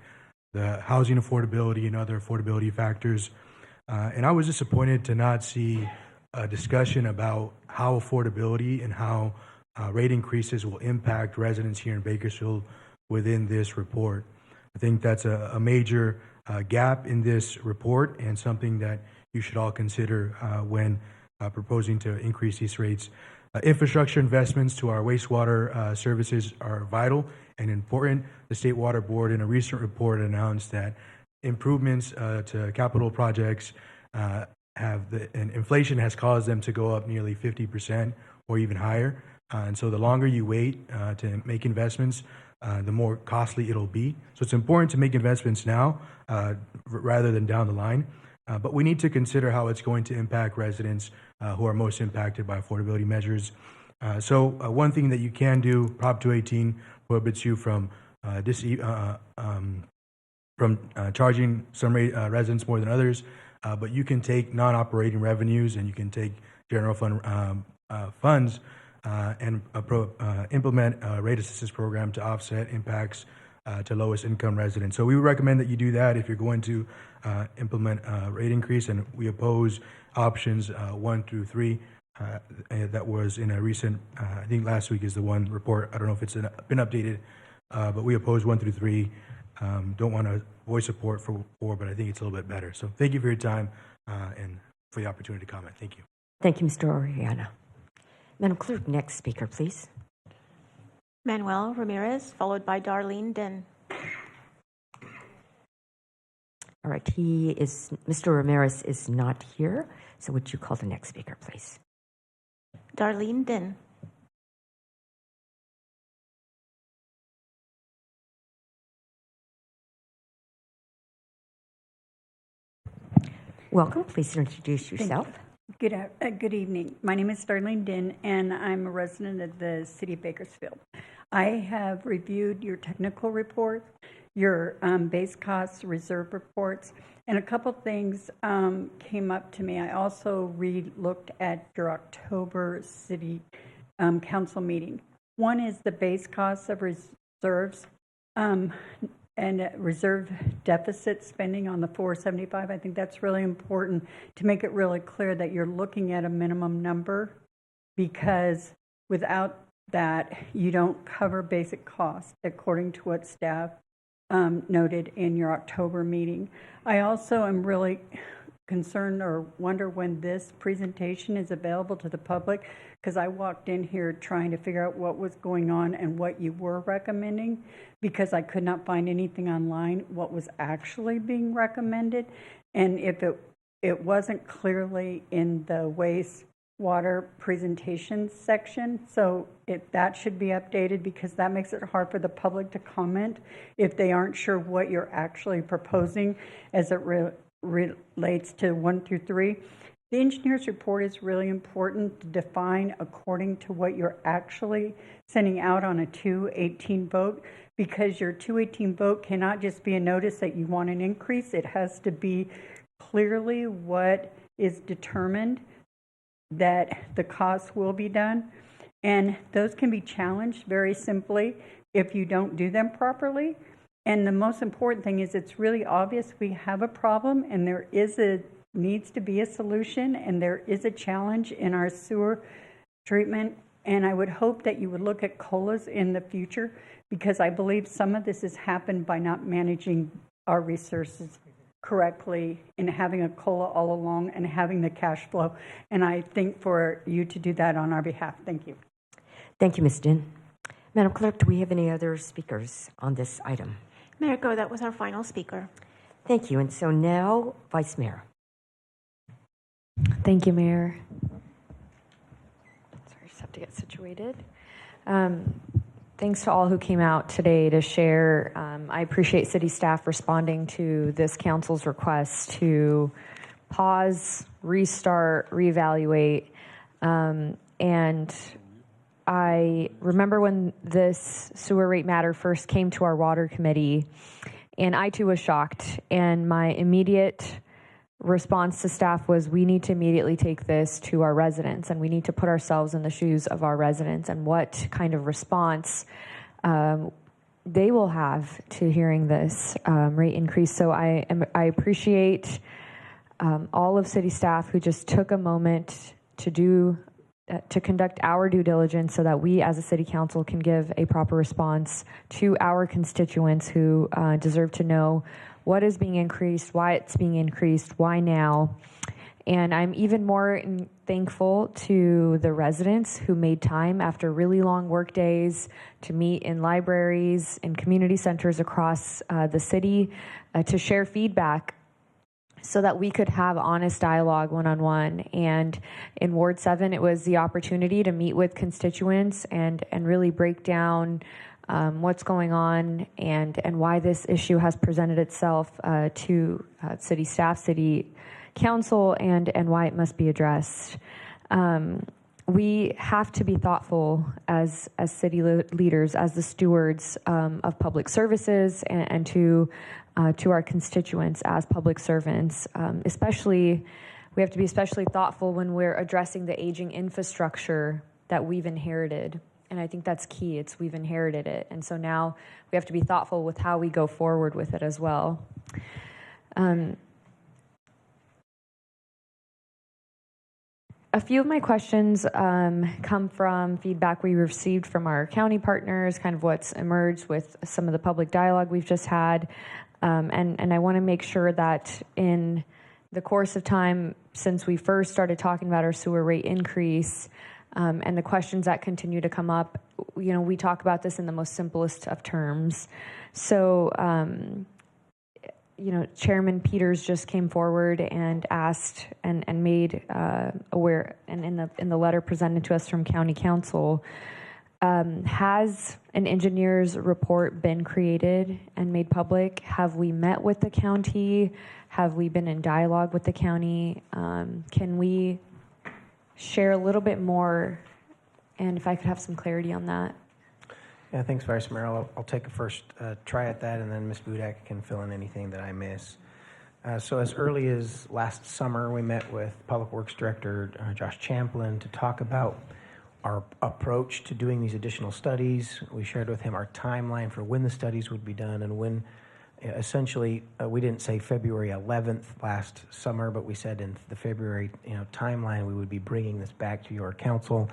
the housing affordability and other affordability factors. And I was disappointed to not see a discussion about how affordability and how rate increases will impact residents here in Bakersfield within this report. I think that's a major gap in this report and something that you should all consider when proposing to increase these rates. Infrastructure investments to our wastewater services are vital and important. The State Water Board in a recent report announced that improvements to capital projects and inflation has caused them to go up nearly 50% or even higher. And so the longer you wait to make investments, the more costly it'll be. So it's important to make investments now rather than down the line. But we need to consider how it's going to impact residents who are most impacted by affordability measures. So one thing that you can do, Prop 218 prohibits you from charging some residents more than others, but you can take non-operating revenues and you can take general fund funds and implement a rate assistance program to offset impacts to lowest income residents. So we would recommend that you do that if you're going to implement a rate increase, and we oppose options 1 through 3. That was in a recent, I think last week is the one report. I don't know if it's been updated, but we oppose 1 through 3. Don't want to voice support for 4, but I think it's a little bit better. So thank you for your time and for the opportunity to comment. Thank you. Thank you, Mr. Orellana. Madam Clerk, next speaker, please. Manuel Ramirez, followed by Darlene Den. All right, Mr. Ramirez is not here, so would you call the next speaker, please? Darlene Den. Welcome. Please introduce yourself. Good evening. My name is Darlene Din, and I'm a resident of the City of Bakersfield. I have reviewed your technical report, your base costs reserve reports, And a couple things came up to me. I also looked at your October city council meeting. One is the base costs of reserves and reserve deficit spending on the 475. I think that's really important to make it really clear that you're looking at a minimum number, because without that, you don't cover basic costs, according to what staff noted in your October meeting. I also am really concerned or wonder when this presentation is available to the public, because I walked in here trying to figure out what was going on and what you were recommending, because I could not find anything online what was actually being recommended. And if it wasn't clearly in the wastewater presentation section, so that should be updated, because that makes it hard for the public to comment if they aren't sure what you're actually proposing as it relates to 1 through 3. The engineer's report is really important to define according to what you're actually sending out on a 218 vote, because your 218 vote cannot just be a notice that you want an increase. It has to be clearly what is determined that the costs will be done. And those can be challenged very simply if you don't do them properly. And the most important thing is it's really obvious we have a problem, and there needs to be a solution, and there is a challenge in our sewer treatment. And I would hope that you would look at COLAs in the future, because I believe some of this has happened by not managing our resources correctly and having a COLA all along and having the cash flow. And I think for you to do that on our behalf. Thank you. Thank you, Ms. Din. Madam Clerk, do we have any other speakers on this item? Mayor Go, that was our final speaker. Thank you. And so now, Vice Mayor. Thank you, Mayor. Sorry, just have to get situated. Thanks to all who came out today to share. I appreciate city staff responding to this council's request to pause, restart, reevaluate. And I remember when this sewer rate matter first came to our water committee, and I too was shocked. And my immediate response to staff was, we need to immediately take this to our residents, and we need to put ourselves in the shoes of our residents and what kind of response they will have to hearing this rate increase. So I appreciate all of city staff who just took a moment to conduct our due diligence so that we as a city council can give a proper response to our constituents who deserve to know what is being increased, why it's being increased, why now. And I'm even more thankful to the residents who made time after really long work days to meet in libraries and community centers across the city to share feedback so that we could have honest dialogue one-on-one. And in Ward 7, it was the opportunity to meet with constituents and really break down what's going on and why this issue has presented itself to city staff, city council, and why it must be addressed. We have to be thoughtful as city leaders, as the stewards of public services, and to our constituents as public servants. We have to be especially thoughtful when we're addressing the aging infrastructure that we've inherited. And I think that's key. We've inherited it. And so now we have to be thoughtful with how we go forward with it as well. A few of my questions come from feedback we received from our county partners, kind of what's emerged with some of the public dialogue we've just had. And I want to make sure that in the course of time since we first started talking about our sewer rate increase, and the questions that continue to come up, we talk about this in the most simplest of terms. So, Chairman Peters just came forward and asked and made aware, and in the letter presented to us from County Council, has an engineer's report been created and made public? Have we met with the county? Have we been in dialogue with the county? Can we share a little bit more, and if I could have some clarity on that? Yeah, thanks, Vice Mayor. I'll take a first try at that, and then Ms. Budak can fill in anything that I miss. So as early as last summer, we met with Public Works Director Josh Champlin to talk about our approach to doing these additional studies. We shared with him our timeline for when the studies would be done and when, essentially, we didn't say February 11th last summer, but we said in the February timeline we would be bringing this back to your council.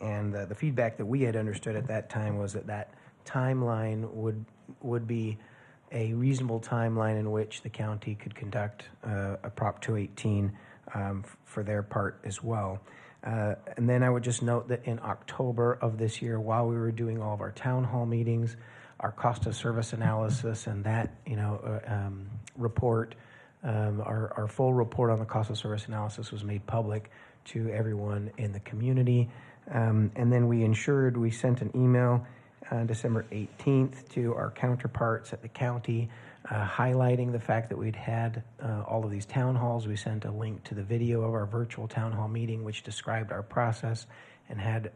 And the feedback that we had understood at that time was that that timeline would be a reasonable timeline in which the county could conduct a Prop 218 for their part as well. And then I would just note that in October of this year, while we were doing all of our town hall meetings, our cost of service analysis and that report, our full report on the cost of service analysis was made public to everyone in the community. And then we sent an email December 18th to our counterparts at the county, highlighting the fact that we'd had all of these town halls. We sent a link to the video of our virtual town hall meeting, which described our process and had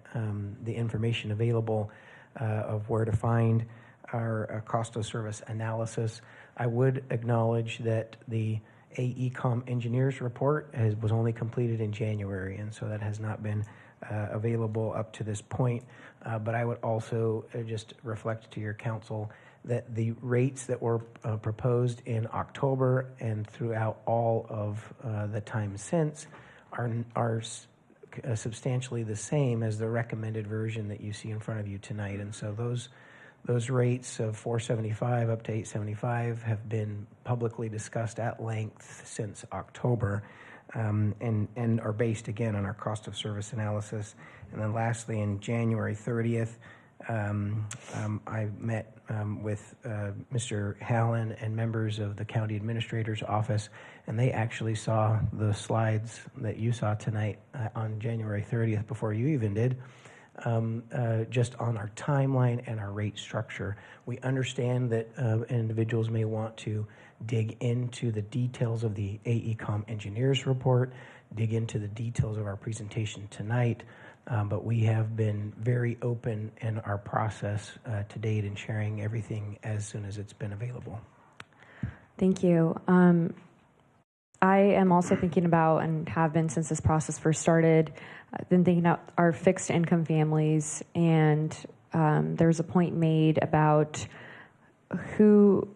the information available of where to find our cost of service analysis. I would acknowledge that the AECOM engineers report was only completed in January, and so that has not been available up to this point. But I would also just reflect to your council that the rates that were proposed in October and throughout all of the time since are substantially the same as the recommended version that you see in front of you tonight. And so those rates of $475 up to $875 have been publicly discussed at length since October. And are based again on our cost of service analysis. And then lastly, in January 30th, I met with Mr. Hallen and members of the county administrator's office, and they actually saw the slides that you saw tonight on January 30th before you even did, just on our timeline and our rate structure. We understand that individuals may want to dig into the details of the AECOM engineers report, dig into the details of our presentation tonight, but we have been very open in our process to date in sharing everything as soon as it's been available. Thank you. I am also thinking about, and have been since this process first started, I've been thinking about our fixed income families, and there's a point made about who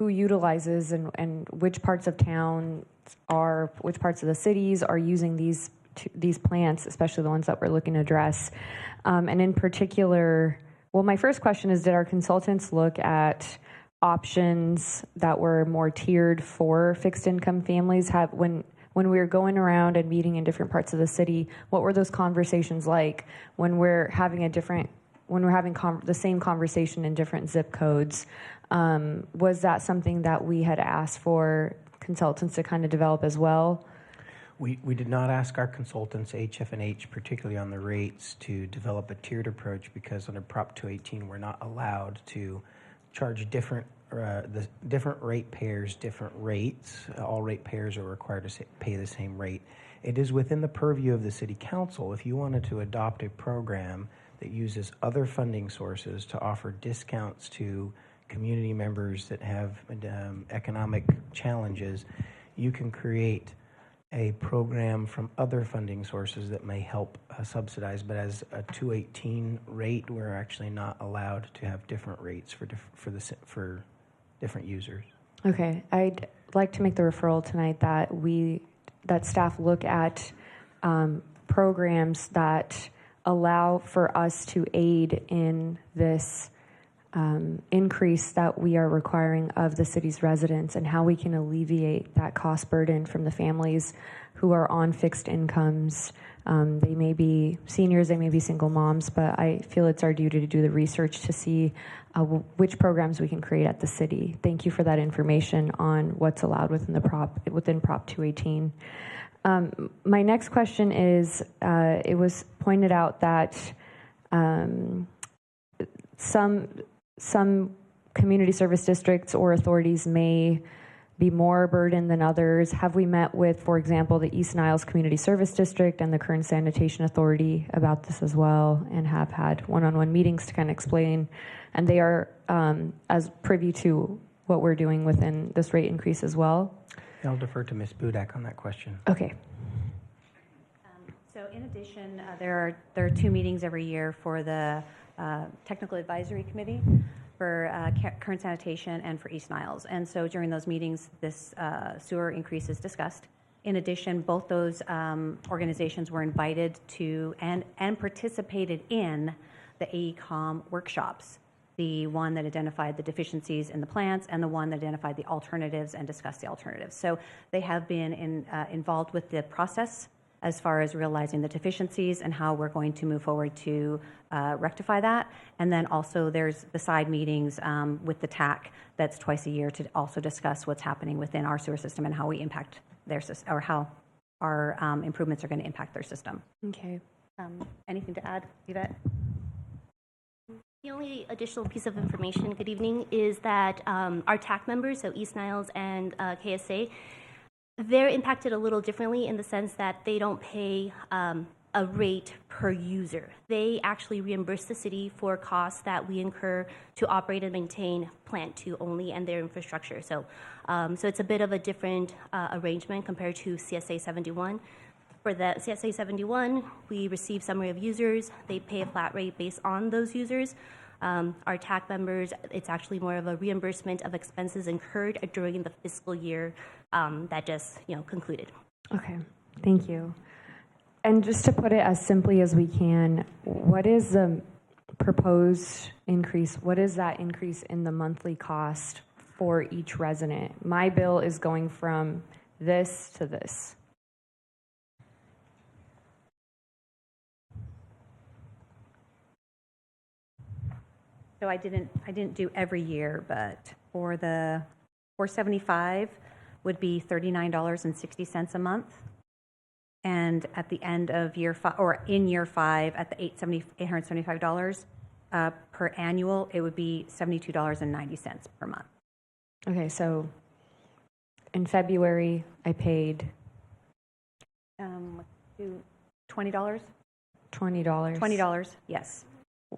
utilizes and which parts of town which parts of the cities are using these plants, especially the ones that we're looking to address. And in particular, well, my first question is, did our consultants look at options that were more tiered for fixed income families? When we were going around and meeting in different parts of the city, what were those conversations like when we're having the same conversation in different zip codes? Was that something that we had asked for consultants to kind of develop as well? We did not ask our consultants, HF&H, particularly on the rates, to develop a tiered approach, because under Prop 218 we're not allowed to charge different ratepayers different rates. All ratepayers are required to pay the same rate. It is within the purview of the City Council if you wanted to adopt a program that uses other funding sources to offer discounts to community members that have economic challenges. You can create a program from other funding sources that may help subsidize, but as a 218 rate, we're actually not allowed to have different rates for different users. Okay, I'd like to make the referral tonight that staff look at programs that allow for us to aid in this increase that we are requiring of the city's residents, and how we can alleviate that cost burden from the families who are on fixed incomes. They may be seniors, they may be single moms, but I feel it's our duty to do the research to see which programs we can create at the city. Thank you for that information on what's allowed within Prop 218. My next question is, it was pointed out that some community service districts or authorities may be more burdened than others. Have we met with, for example, the East Niles Community Service District and the Kern Sanitation Authority about this as well, and have had one-on-one meetings to kind of explain, and they are as privy to what we're doing within this rate increase as well? I'll defer to Ms. Budak on that question. Okay. So in addition, there are 2 meetings every year for the Technical Advisory Committee for current sanitation and for East Niles. And so during those meetings, this sewer increase is discussed. In addition, both those organizations were invited to and participated in the AECOM workshops, the one that identified the deficiencies in the plants and the one that identified the alternatives and discussed the alternatives. So they have been involved with the process as far as realizing the deficiencies and how we're going to move forward to rectify that. And then also there's the side meetings with the TAC that's twice a year to also discuss what's happening within our sewer system and how we impact their system, or how our improvements are going to impact their system. Okay. Anything to add, Yvette? The only additional piece of information, good evening, is that our TAC members, so East Niles and KSA, they're impacted a little differently in the sense that they don't pay a rate per user. They actually reimburse the city for costs that we incur to operate and maintain Plant 2 only and their infrastructure. So, so it's a bit of a different arrangement compared to CSA 71. For the CSA 71, we receive summary of users. They pay a flat rate based on those users. Our TAC members, it's actually more of a reimbursement of expenses incurred during the fiscal year that just concluded. Okay, thank you. And just to put it as simply as we can, what is the proposed increase? What is that increase in the monthly cost for each resident? My bill is going from this to this. So I didn't do every year, but for the 475 would be $39.60 a month. And at the end of year 5, or in year 5, at the $875 per annual, it would be $72.90 per month. Okay, so in February, I paid $20? $20. $20, yes.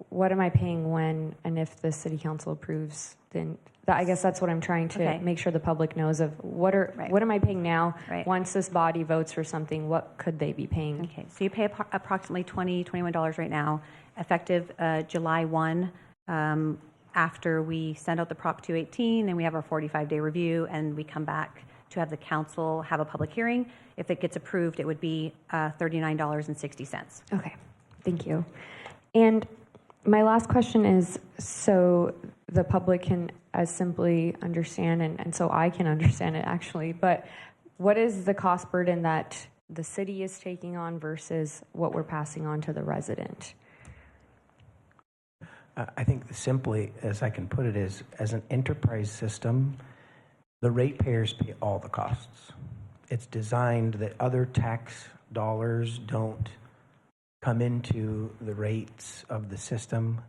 What am I paying when and if the city council approves? Then I guess that's what I'm trying to make sure the public knows of. What am I paying now? Once this body votes for something, what could they be paying? Okay, so you pay approximately $21 right now, effective July 1, after we send out the Prop 218 and we have our 45-day review and we come back to have the council have a public hearing. If it gets approved, it would be $39.60. Okay, thank you. And my last question is, so the public can as simply understand, and so I can understand it actually, but what is the cost burden that the city is taking on versus what we're passing on to the resident? I think simply, as I can put it, is as an enterprise system, the ratepayers pay all the costs. It's designed that other tax dollars don't come into the rates of the system.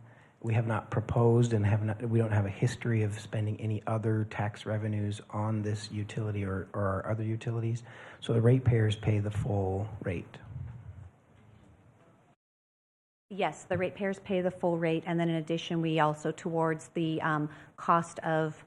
We have not proposed and we don't have a history of spending any other tax revenues on this utility or our other utilities. So the ratepayers pay the full rate. Yes, the ratepayers pay the full rate, and then in addition, we also, towards the cost of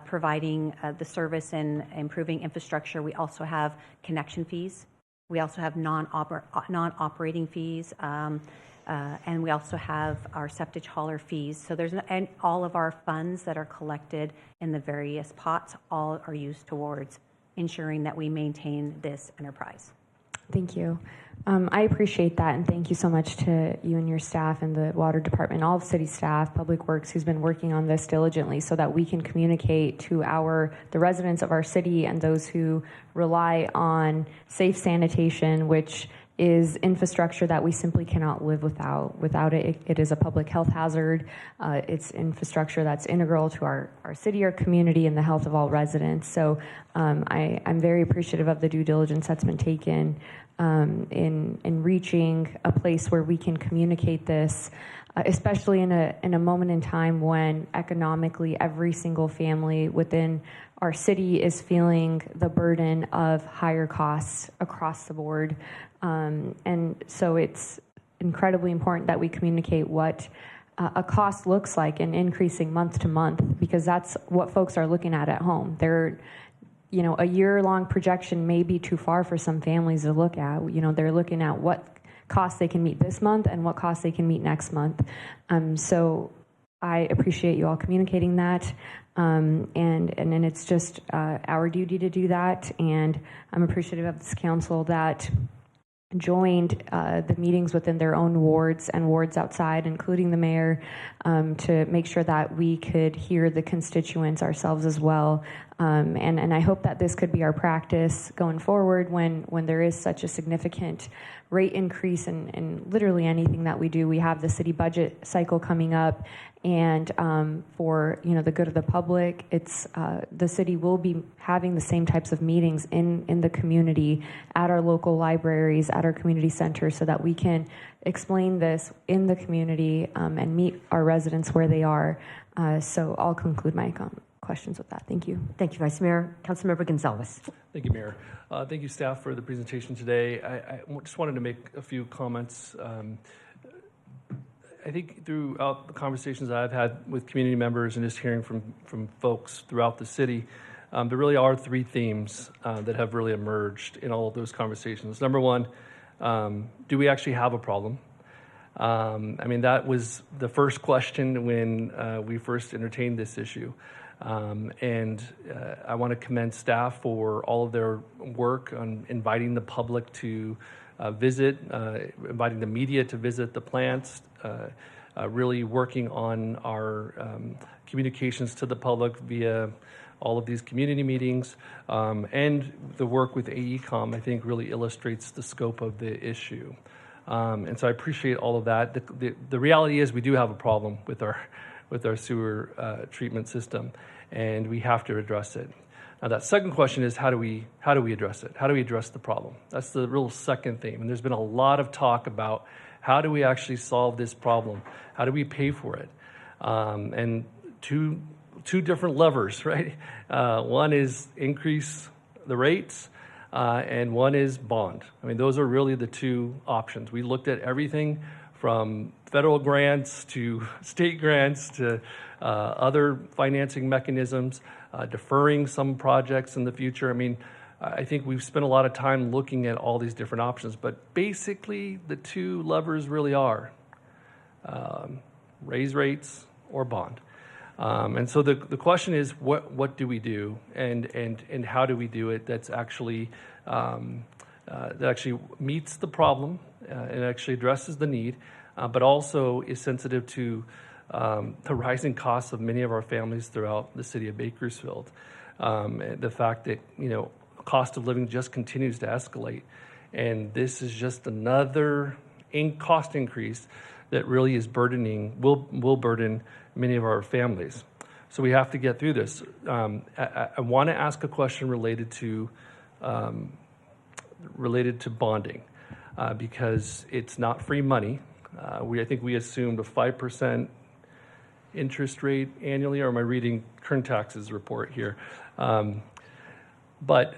providing the service and improving infrastructure, we also have connection fees. We also have non-operating fees, and we also have our septic hauler fees. So and all of our funds that are collected in the various pots all are used towards ensuring that we maintain this enterprise. Thank you. I appreciate that, and thank you so much to you and your staff and the water department, all of city staff, Public Works, who's been working on this diligently so that we can communicate to the residents of our city and those who rely on safe sanitation, which is infrastructure that we simply cannot live without. Without it, it is a public health hazard. It's infrastructure that's integral to our city, our community, and the health of all residents. So I'm very appreciative of the due diligence that's been taken in reaching a place where we can communicate this, especially in a moment in time when economically every single family within our city is feeling the burden of higher costs across the board. And so it's incredibly important that we communicate what a cost looks like and increasing month to month, because that's what folks are looking at home. a year-long projection may be too far for some families to look at. They're looking at what costs they can meet this month and what costs they can meet next month. So I appreciate you all communicating that. And then it's just our duty to do that. And I'm appreciative of this council that joined the meetings within their own wards and wards outside, including the mayor, to make sure that we could hear the constituents ourselves as well. And I hope that this could be our practice going forward when there is such a significant rate increase in literally anything that we do. We have the city budget cycle coming up, and for the good of the public, it's the city will be having the same types of meetings in the community, at our local libraries, at our community centers, so that we can explain this in the community and meet our residents where they are. So I'll conclude my questions with that. Thank you. Thank you, Vice Mayor. Councilmember Gonzalez. Thank you, Mayor. Thank you, staff, for the presentation today. I just wanted to make a few comments. I think throughout the conversations I've had with community members and just hearing from folks throughout the city, there really are three themes that have really emerged in all of those conversations. Number one, do we actually have a problem? That was the first question when we first entertained this issue. And I want to commend staff for all of their work on inviting the public to visit, inviting the media to visit the plants, really working on our communications to the public via all of these community meetings, and the work with AECOM, I think, really illustrates the scope of the issue. And so I appreciate all of that. The reality is we do have a problem with our sewer treatment system, and we have to address it. Now, that second question is how do we address it? How do we address the problem? That's the real second theme. And there's been a lot of talk about how do we actually solve this problem? How do we pay for it? And two different levers, right? One is increase the rates, and one is bond. Those are really the two options. We looked at everything from federal grants to state grants to other financing mechanisms, deferring some projects in the future. I think we've spent a lot of time looking at all these different options, but basically the two levers really are raise rates or bond. And so the question is, what do we do, and how do we do it that's actually that actually meets the problem and actually addresses the need, but also is sensitive to the rising costs of many of our families throughout the city of Bakersfield. The fact that cost of living just continues to escalate, and this is just another cost increase that really is will burden many of our families. So we have to get through this. I want to ask a question related to bonding, because it's not free money. I think we assumed a 5% interest rate annually, or am I reading Kern Tax's report here? But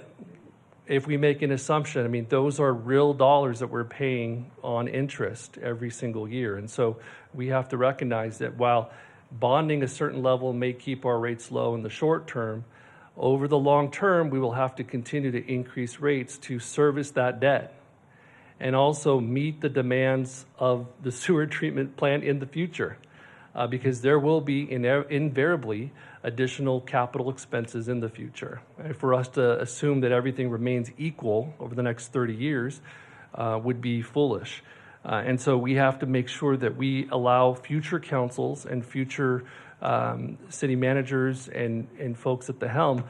if we make an assumption, those are real dollars that we're paying on interest every single year. And so we have to recognize that while bonding a certain level may keep our rates low in the short term, over the long term, we will have to continue to increase rates to service that debt and also meet the demands of the sewer treatment plant in the future, because there will be invariably additional capital expenses in the future. For us to assume that everything remains equal over the next 30 years would be foolish. And so we have to make sure that we allow future councils and future city managers and folks at the helm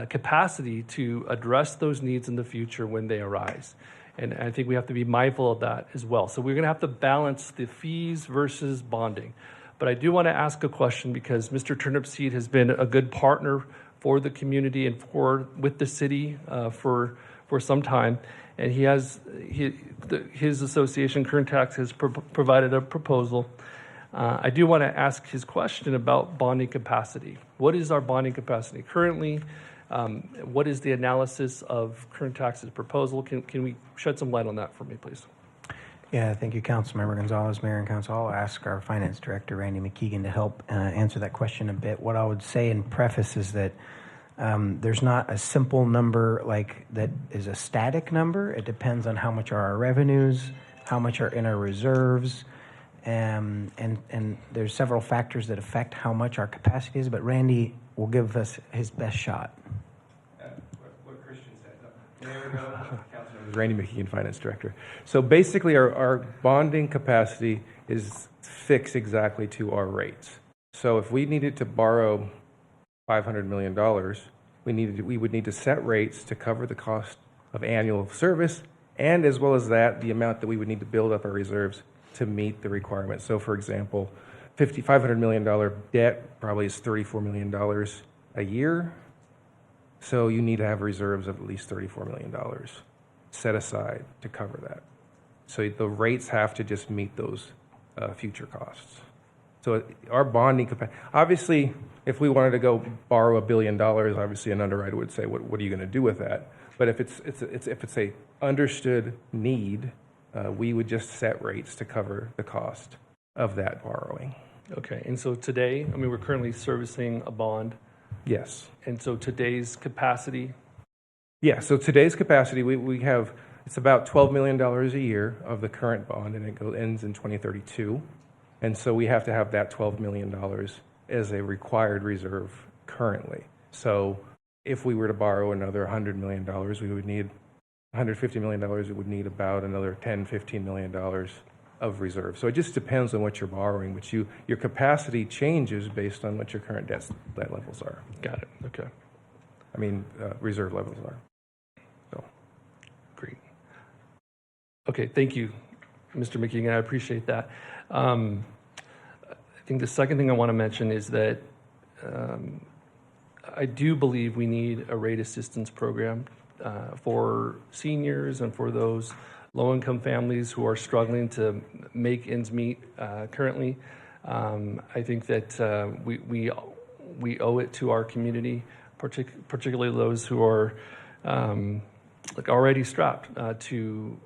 capacity to address those needs in the future when they arise. And I think we have to be mindful of that as well. So we're going to have to balance the fees versus bonding. But I do want to ask a question, because Mr. Turnipseed has been a good partner for the community and with the city for some time. And his association, Kern Tax, has provided a proposal. I do want to ask his question about bonding capacity. What is our bonding capacity currently? What is the analysis of Kern Tax's proposal? Can we shed some light on that for me, please? Yeah, thank you, Councilmember Gonzalez, Mayor and Council. I'll ask our Finance Director, Randy McKeegan, to help answer that question a bit. What I would say in preface is that There's not a simple number like that is a static number. It depends on how much are our revenues, how much are in our reserves, and there's several factors that affect how much our capacity is. But Randy will give us his best shot. What Christian said. Randy McKeon, Finance Director. So basically, our bonding capacity is fixed exactly to our rates. So if we needed to borrow $500 million, we would need to set rates to cover the cost of annual service, and as well as that, the amount that we would need to build up our reserves to meet the requirements. So for example, $500 million debt probably is $34 million a year. So you need to have reserves of at least $34 million set aside to cover that. So the rates have to just meet those future costs. So our bonding capacity, obviously, if we wanted to go borrow $1 billion, obviously an underwriter would say, what are you going to do with that? But if it's a understood need, we would just set rates to cover the cost of that borrowing. Okay, and so today, I mean, we're currently servicing a bond. Yes. And so today's capacity? Yeah, so today's capacity, we have, it's about $12 million a year of the current bond, and it ends in 2032. And so we have to have that $12 million as a required reserve currently. So if we were to borrow another $100 million, we would need $150 million. It would need about another $10, $15 million of reserve. So it just depends on what you're borrowing, which your capacity changes based on what your current debt levels are. Got it. Okay. I mean, reserve levels are. So. Great. Okay, thank you, Mr. McKeegan. I appreciate that. I think the second thing I want to mention is that I do believe we need a rate assistance program for seniors and for those low-income families who are struggling to make ends meet currently. I think that we owe it to our community, particularly those who are already strapped to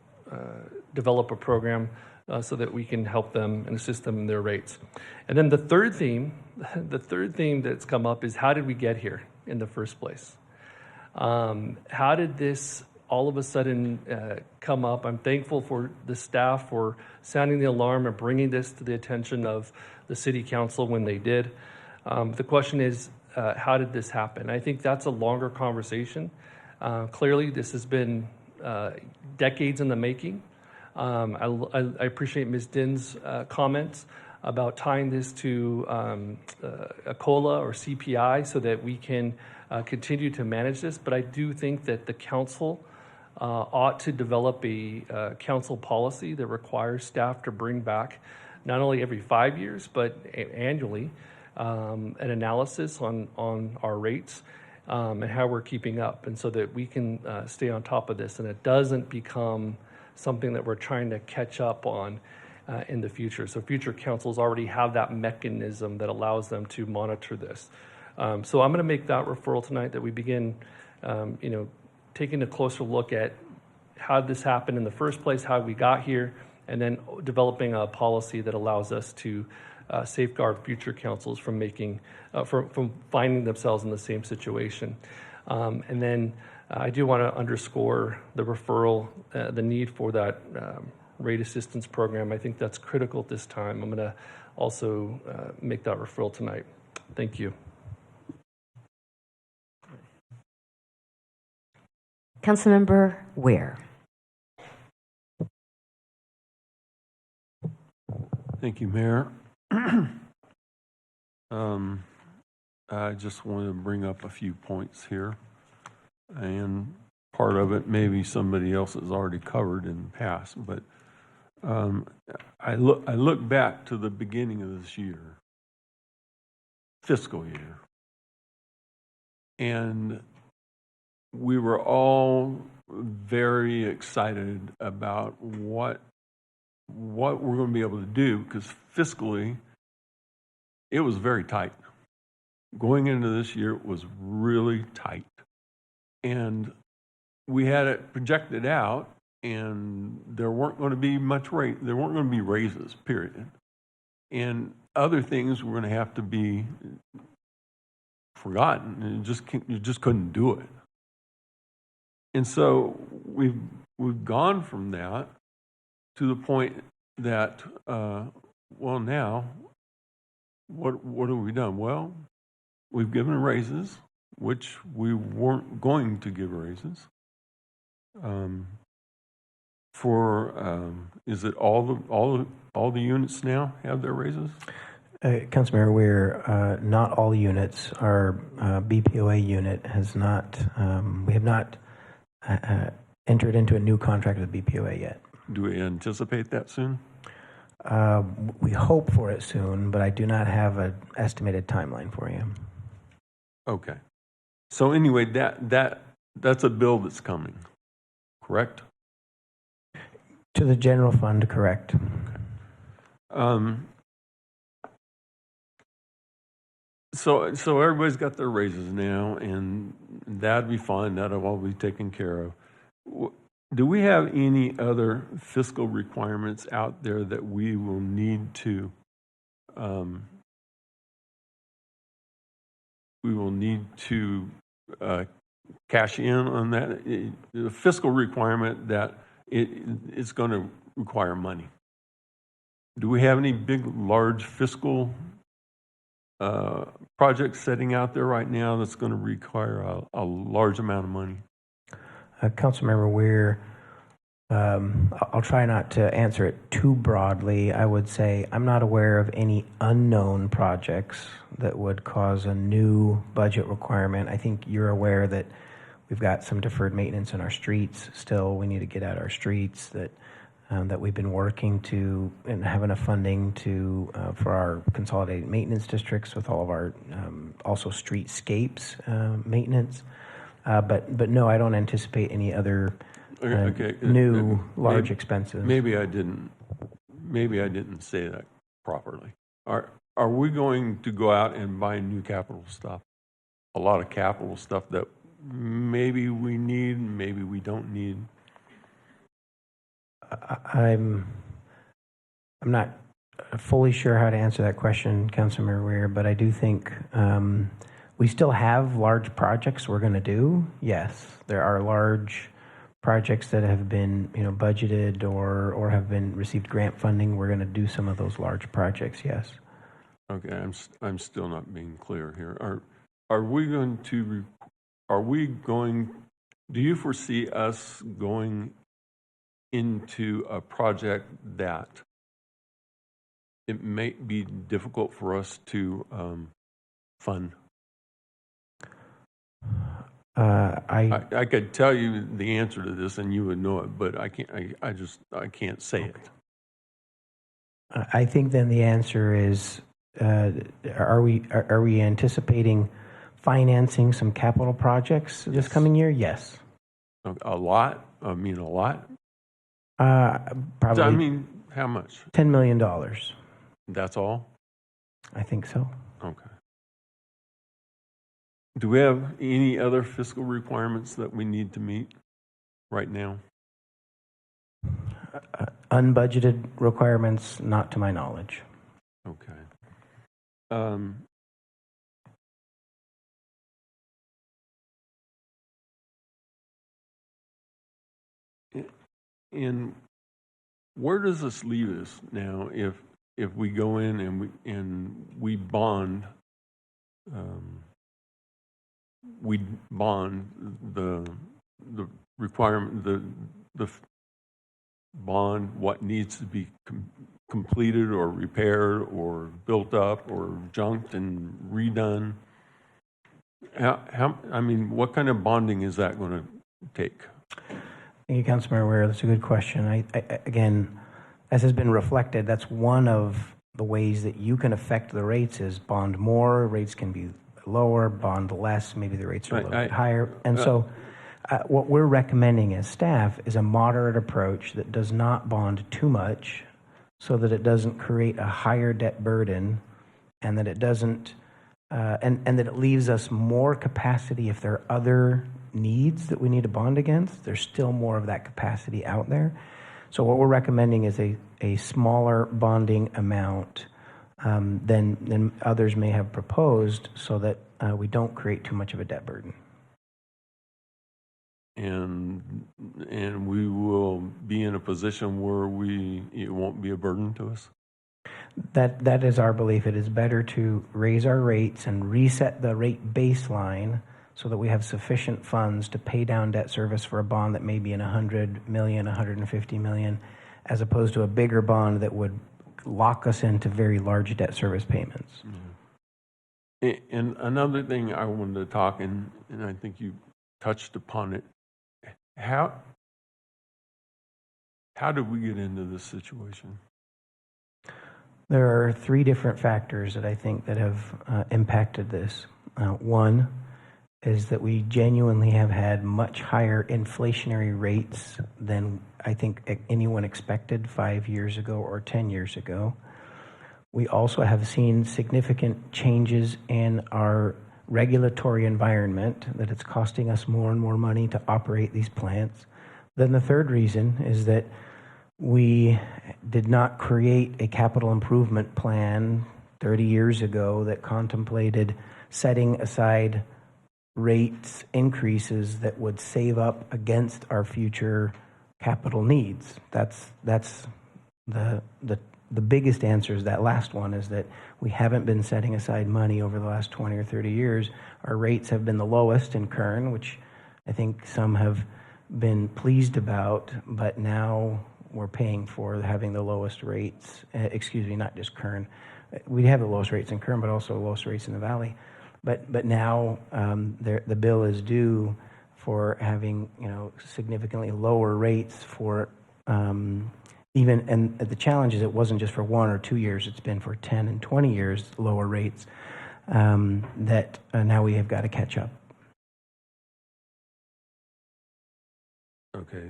develop a program so that we can help them and assist them in their rates. And then the third theme that's come up is, how did we get here in the first place? How did this all of a sudden come up? I'm thankful for the staff for sounding the alarm and bringing this to the attention of the City Council when they did. The question is, how did this happen? I think that's a longer conversation. Clearly, this has been decades in the making. I appreciate Ms. Din's comments about tying this to a COLA or CPI so that we can continue to manage this. But I do think that the council ought to develop a council policy that requires staff to bring back not only every 5 years, but annually, an analysis on our rates and how we're keeping up, and so that we can stay on top of this and it doesn't become something that we're trying to catch up on in the future. So future councils already have that mechanism that allows them to monitor this. So I'm going to make that referral tonight, that we begin, taking a closer look at how this happened in the first place, how we got here, and then developing a policy that allows us to safeguard future councils from from finding themselves in the same situation. And then I do want to underscore the referral, the need for that rate assistance program. I think that's critical at this time. I'm going to also make that referral tonight. Thank you. Councilmember Ware. Thank you, Mayor. I just want to bring up a few points here, and part of it maybe somebody else has already covered in the past, but I look back to the beginning of this year, fiscal year, and we were all very excited about what we're going to be able to do, because fiscally it was very tight. Going into this year, it was really tight. And we had it projected out, and there weren't going to be there weren't going to be raises, period. And other things were going to have to be forgotten. And you just couldn't do it. And so we've gone from that to the point that, well, now, what have we done? Well, we've given raises, which we weren't going to give raises. Is it all the units now have their raises? Councilmember Weir, not all units. Our BPOA unit has not, we have not entered into a new contract with BPOA yet. Do we anticipate that soon? We hope for it soon, but I do not have an estimated timeline for you. Okay. So anyway, that's a bill that's coming, correct? To the general fund, correct. So everybody's got their raises now, and that'd be fine. That'll all be taken care of. Do we have any other fiscal requirements out there that we will need to cash in on that? The fiscal requirement that it's going to require money. Do we have any big, large fiscal projects sitting out there right now that's going to require a large amount of money? Councilmember Weir, I'll try not to answer it too broadly. I would say I'm not aware of any unknown projects that would cause a new budget requirement. I think you're aware that we've got some deferred maintenance in our streets still. We need to get out our streets that we've been working to and have enough funding to for our consolidated maintenance districts with all of our also streetscapes maintenance. But no, I don't anticipate any other new large expenses. Maybe I didn't say that properly. Are we going to go out and buy new capital stuff? A lot of capital stuff that maybe we need, maybe we don't need. I'm not fully sure how to answer that question, Councilmember Weir, but I do think we still have large projects we're going to do. Yes, there are large projects that have been, budgeted or have been received grant funding. We're going to do some of those large projects. Yes. Okay, I'm still not being clear here. Do you foresee us going into a project that it may be difficult for us to fund? I could tell you the answer to this and you would know it, but I can't say it. I think then the answer is, are we anticipating financing some capital projects this coming year? Yes. A lot? I mean, a lot? Probably. I mean, how much? $10 million. That's all? I think so. Okay. Do we have any other fiscal requirements that we need to meet right now? Unbudgeted requirements, not to my knowledge. Okay. And where does this leave us now if we go in and we bond the requirement, the bond, what needs to be completed or repaired or built up or junked and redone? What kind of bonding is that going to take? Thank you, Councilmember Weir. That's a good question. I again, as has been reflected, that's one of the ways that you can affect the rates is bond more, rates can be lower, bond less, maybe the rates are a little bit higher. And so what we're recommending as staff is a moderate approach that does not bond too much so that it doesn't create a higher debt burden and that it doesn't, and that it leaves us more capacity if there are other needs that we need to bond against. There's still more of that capacity out there. So what we're recommending is a smaller bonding amount than others may have proposed so that we don't create too much of a debt burden. And we will be in a position where it won't be a burden to us? That is our belief. It is better to raise our rates and reset the rate baseline so that we have sufficient funds to pay down debt service for a bond that may be in $100 million, $150 million, as opposed to a bigger bond that would lock us into very large debt service payments. Mm-hmm. And another thing I wanted to talk, and I think you touched upon it, how did we get into this situation? There are three different factors that I think that have impacted this. One is that we genuinely have had much higher inflationary rates than I think anyone expected 5 years ago or 10 years ago. We also have seen significant changes in our regulatory environment, that it's costing us more and more money to operate these plants. Then the third reason is that we did not create a capital improvement plan 30 years ago that contemplated setting aside rates increases that would save up against our future capital needs. That's the biggest answer is that last one, is that we haven't been setting aside money over the last 20 or 30 years. Our rates have been the lowest in Kern, which I think some have been pleased about, but now we're paying for having the lowest rates, not just Kern. We have the lowest rates in Kern, but also the lowest rates in the valley. But now the bill is due for having significantly lower rates for even, and the challenge is it wasn't just for 1 or 2 years, it's been for 10 and 20 years lower rates that now we have got to catch up. Okay.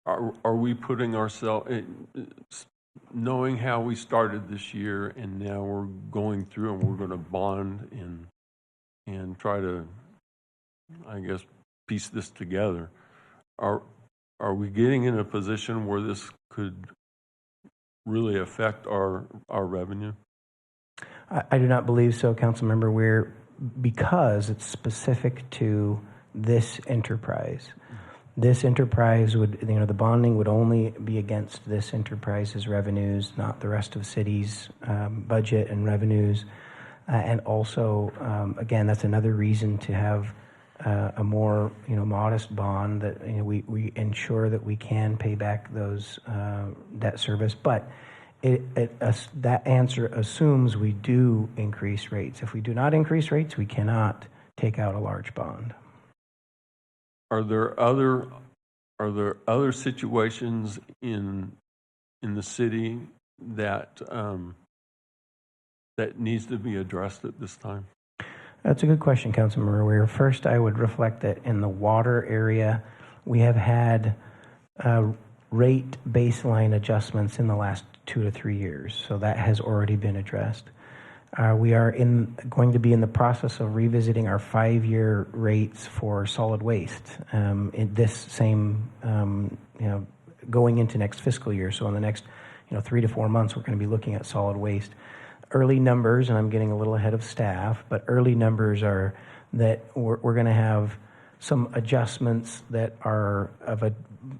Are we putting ourselves, knowing how we started this year and now we're going through and we're going to bond and try to, I guess, piece this together, are we getting in a position where this could really affect our revenue? I do not believe so, Councilmember. Because it's specific to this enterprise. This enterprise would, the bonding would only be against this enterprise's revenues, not the rest of the city's budget and revenues. And also, again, that's another reason to have a more, modest bond that we ensure that we can pay back those debt service. But that answer assumes we do increase rates. If we do not increase rates, we cannot take out a large bond. Are there other situations in the city that that needs to be addressed at this time? That's a good question, Councilmember Weir. First, I would reflect that in the water area, we have had rate baseline adjustments in the last 2 to 3 years, so that has already been addressed. We are going to be in the process of revisiting our 5-year rates for solid waste in this same, going into next fiscal year. So in the next, 3 to 4 months, we're going to be looking at solid waste. Early numbers, and I'm getting a little ahead of staff, but early numbers are that we're going to have some adjustments that are of a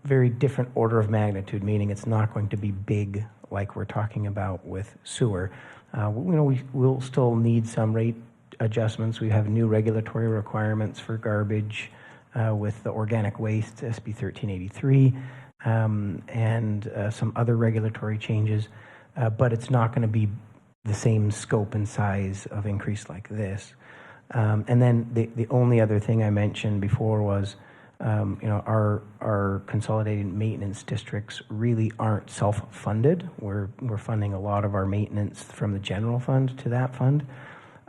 very different order of magnitude, meaning it's not going to be big like we're talking about with sewer. We will still need some rate adjustments. We have new regulatory requirements for garbage with the organic waste, SB 1383, and some other regulatory changes, but it's not going to be the same scope and size of increase like this. And then the only other thing I mentioned before was, our consolidated maintenance districts really aren't self-funded. We're funding a lot of our maintenance from the general fund to that fund,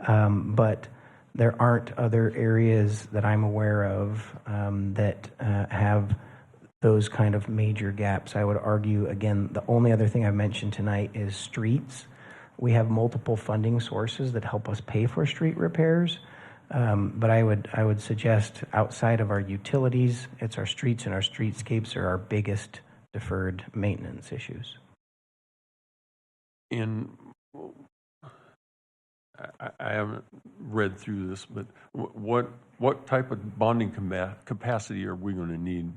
but there aren't other areas that I'm aware of that have those kind of major gaps. I would argue, again, the only other thing I've mentioned tonight is streets. We have multiple funding sources that help us pay for street repairs. But I would suggest outside of our utilities, it's our streets and our streetscapes are our biggest deferred maintenance issues. and I haven't read through this, but what type of bonding capacity are we going to need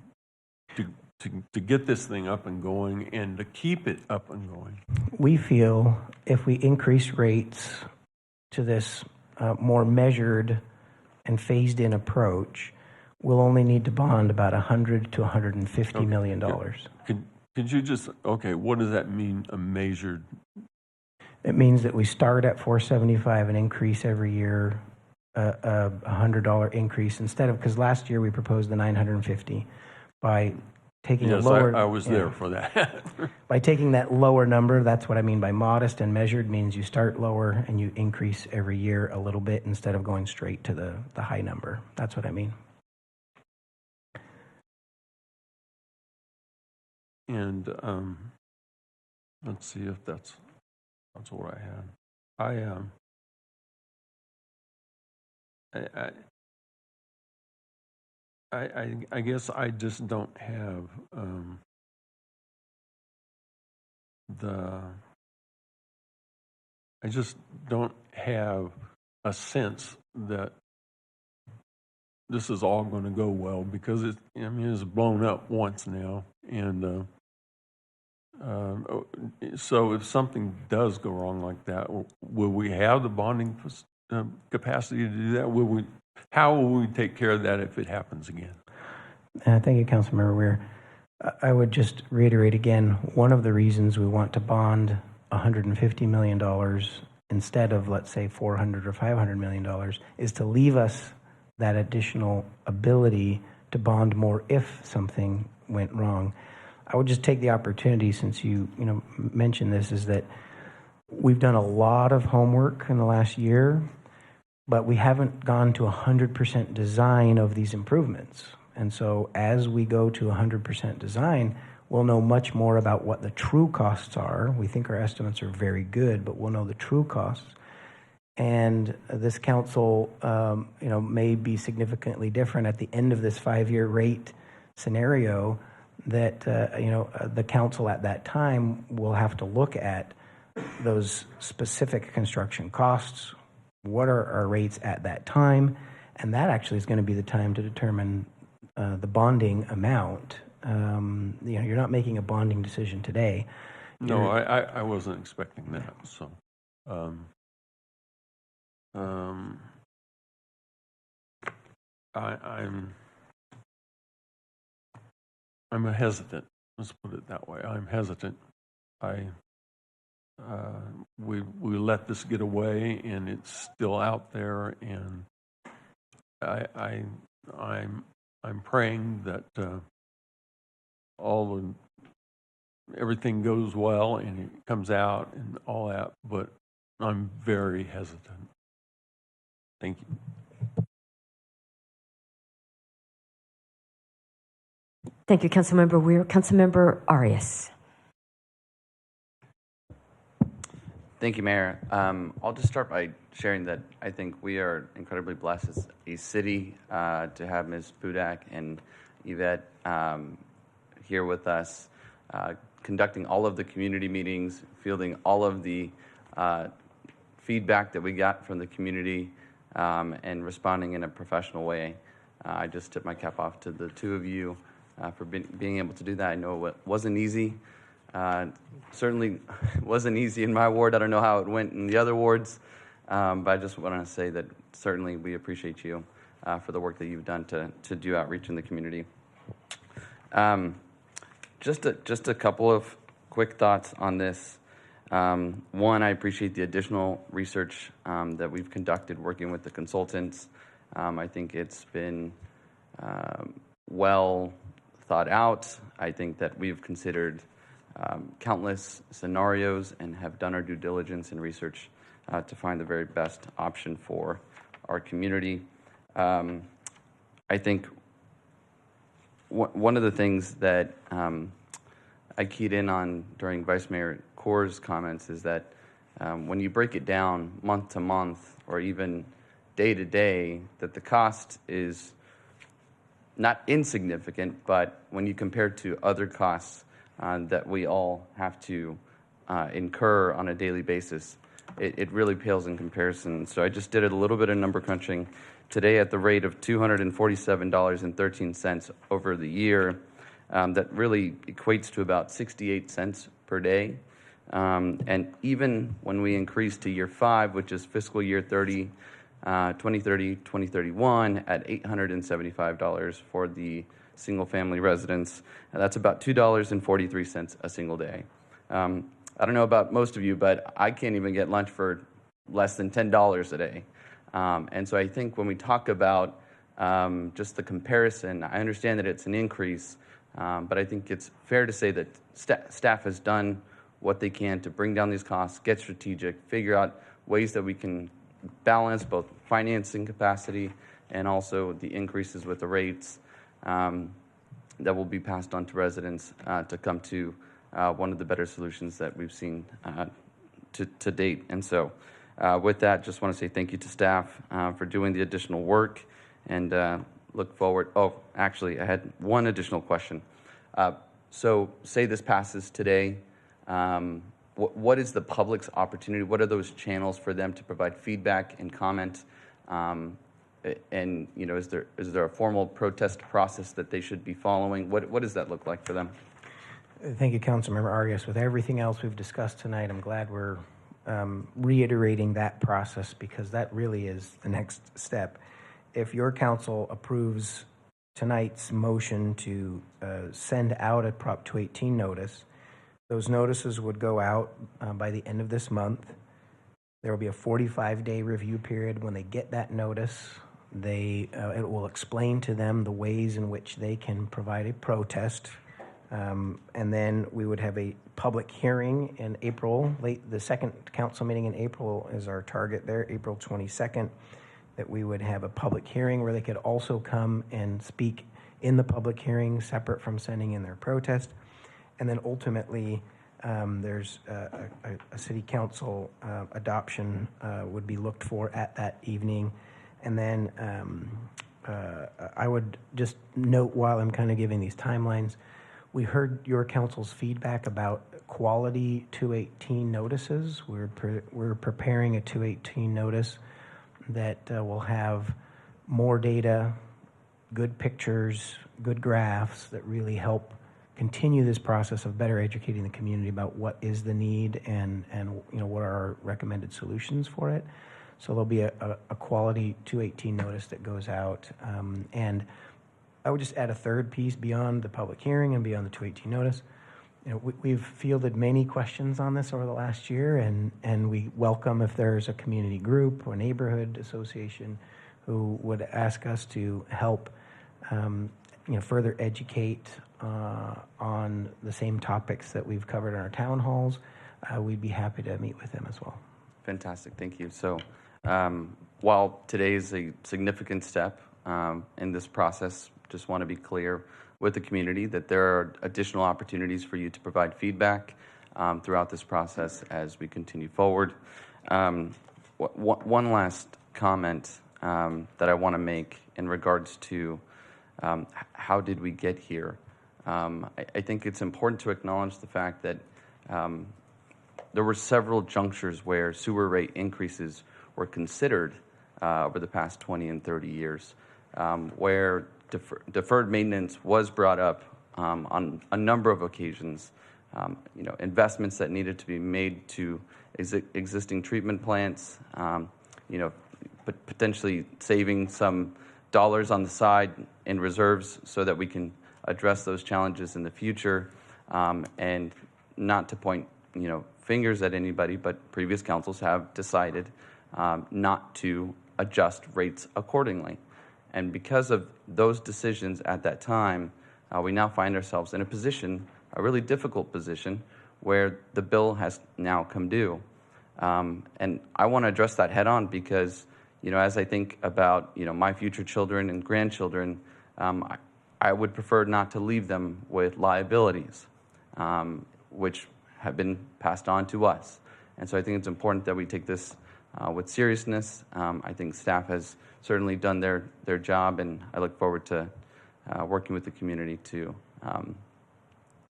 to get this thing up and going and to keep it up and going? We feel if we increase rates to this more measured and phased in approach, we'll only need to bond about $100 to $150 million. Could you just, what does that mean, a measured? It means that we start at 475 and increase every year a $100 increase instead of, because last year we proposed the 950 by taking a lower. I was there for that. By taking that lower number, that's what I mean by modest, and measured means you start lower and you increase every year a little bit instead of going straight to the high number. That's what I mean. And let's see if that's what I had. I guess I just don't have I just don't have a sense that this is all going to go well, because it's blown up once now, and so if something does go wrong like that, will we have the bonding capacity to do that? How will we take care of that if it happens again? Thank you, Councilmember Weir. I would just reiterate again, one of the reasons we want to bond $150 million instead of, let's say, $400 or $500 million is to leave us that additional ability to bond more if something went wrong. I would just take the opportunity, since you mentioned this, is that we've done a lot of homework in the last year, but we haven't gone to 100% design of these improvements. And so as we go to 100% design, we'll know much more about what the true costs are. We think our estimates are very good, but we'll know the true costs. And this council, may be significantly different at the end of this 5-year rate scenario. That the council at that time will have to look at those specific construction costs. What are our rates at that time? And that actually is going to be the time to determine the bonding amount. You're not making a bonding decision today. No, I wasn't expecting that. So, I'm hesitant. Let's put it that way. I'm hesitant. We let this get away, and it's still out there, and I'm praying that everything goes well and it comes out and all that. But I'm very hesitant. Thank you. Thank you, Councilmember Weir. Councilmember Arias. Thank you, Mayor. I'll just start by sharing that I think we are incredibly blessed as a city to have Ms. Budak and Yvette here with us, conducting all of the community meetings, fielding all of the feedback that we got from the community, and responding in a professional way. I just tip my cap off to the two of you for being able to do that. I know it wasn't easy. Certainly wasn't easy in my ward. I don't know how it went in the other wards, but I just want to say that certainly we appreciate you for the work that you've done to do outreach in the community. Just a couple of quick thoughts on this. One, I appreciate the additional research that we've conducted working with the consultants. I think it's been well thought out. I think that we've considered countless scenarios and have done our due diligence and research to find the very best option for our community. I think one of the things that I keyed in on during Vice Mayor Corr's comments is that when you break it down month to month or even day to day, that the cost is not insignificant, but when you compare to other costs that we all have to incur on a daily basis, it really pales in comparison. So I just did a little bit of number crunching today at the rate of $247.13 over the year. That really equates to about 68 cents per day. And even when we increase to year 5, which is fiscal year 2030-2031, at $875 for the single-family residence, and that's about $2.43 a single day. I don't know about most of you, but I can't even get lunch for less than $10 a day. And so I think when we talk about just the comparison, I understand that it's an increase, but I think it's fair to say that staff has done what they can to bring down these costs, get strategic, figure out ways that we can balance both financing capacity and also the increases with the rates that will be passed on to residents to come to one of the better solutions that we've seen to date. And so with that, just want to say thank you to staff for doing the additional work and look forward. Oh, actually, I had one additional question. So say this passes today, what is the public's opportunity? What are those channels for them to provide feedback and comment? And you know, is there a formal protest process that they should be following? What does that look like for them? Thank you, Councilmember Arias. With everything else we've discussed tonight, I'm glad we're reiterating that process because that really is the next step. If your council approves tonight's motion to send out a Prop 218 notice, those notices would go out by the end of this month. There will be a 45-day review period. When they get that notice, it will explain to them the ways in which they can provide a protest. And then we would have a public hearing in April. The second council meeting in April is our target there, April 22nd, that we would have a public hearing where they could also come and speak in the public hearing separate from sending in their protest. And then ultimately, there's a city council adoption would be looked for at that evening. And then I would just note while I'm kind of giving these timelines, we heard your council's feedback about quality 218 notices. We're preparing a 218 notice that will have more data, good pictures, good graphs that really help continue this process of better educating the community about what is the need and you know what are our recommended solutions for it. So there'll be a quality 218 notice that goes out, and I would just add a third piece beyond the public hearing and beyond the 218 notice. You know, we've fielded many questions on this over the last year, and we welcome if there's a community group or neighborhood association who would ask us to help further educate on the same topics that we've covered in our town halls. We'd be happy to meet with them as well. Fantastic, thank you. So while today is a significant step in this process, just want to be clear with the community that there are additional opportunities for you to provide feedback throughout this process as we continue forward. One last comment that I want to make in regards to how did we get here? I think it's important to acknowledge the fact that there were several junctures where sewer rate increases were considered over the past 20 and 30 years, where deferred maintenance was brought up on a number of occasions. Investments that needed to be made to existing treatment plants, potentially saving some dollars on the side in reserves so that we can address those challenges in the future, and not to point fingers at anybody, but previous councils have decided not to adjust rates accordingly. And because of those decisions at that time, we now find ourselves in a really difficult position, where the bill has now come due. And I want to address that head on because, as I think about, my future children and grandchildren, I would prefer not to leave them with liabilities, which have been passed on to us. And so I think it's important that we take this with seriousness. I think staff has certainly done their job, and I look forward to working with the community to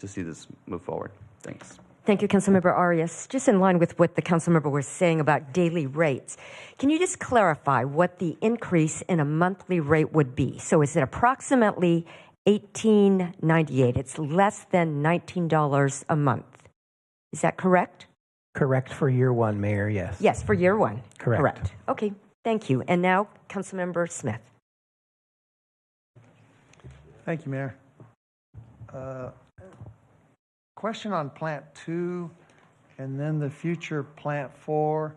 see this move forward. Thanks. Thank you, Councilmember Arias. Just in line with what the councilmember was saying about daily rates, can you just clarify what the increase in a monthly rate would be? So is it approximately $18.98? It's less than $19 a month. Is that correct? Correct for year one, Mayor, yes. Yes, for year one. Correct. Okay, thank you. And now, Councilmember Smith. Thank you, Mayor. Question on Plant 2 and then the future Plant 4.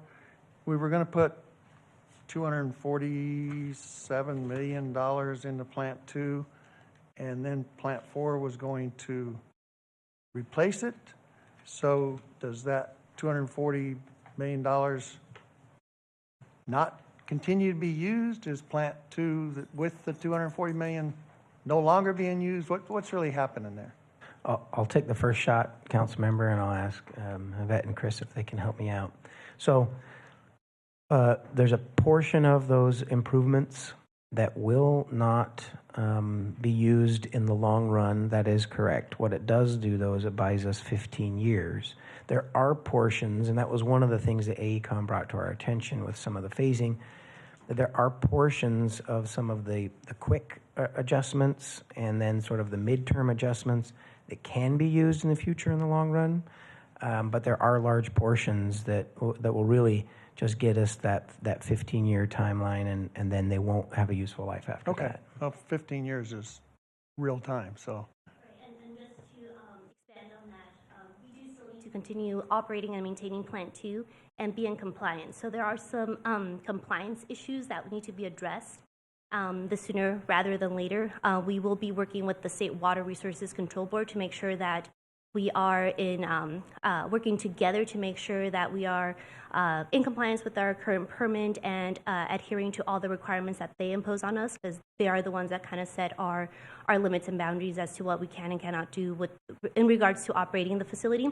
We were going to put $247 million into Plant 2, and then Plant 4 was going to replace it. So does that $240 million not continue to be used? Is Plant 2 with the $240 million no longer being used? What's really happening there? I'll take the first shot, council member, and I'll ask Yvette and Chris if they can help me out. So there's a portion of those improvements that will not be used in the long run. That is correct. What it does do, though, is it buys us 15 years. There are portions, and that was one of the things that AECOM brought to our attention with some of the phasing, that there are portions of some of the quick adjustments and then sort of the midterm adjustments that can be used in the future in the long run. But there are large portions that will really just get us that 15-year timeline, and then they won't have a useful life after that. Okay. Well, 15 years is real time, so. And just to expand on that, we do still need to continue operating and maintaining Plant 2 and be in compliance. So there are some compliance issues that need to be addressed the sooner rather than later. We will be working with the State Water Resources Control Board to make sure that we are working together to make sure that we are in compliance with our current permit and adhering to all the requirements that they impose on us, because they are the ones that kind of set our limits and boundaries as to what we can and cannot do in regards to operating the facility.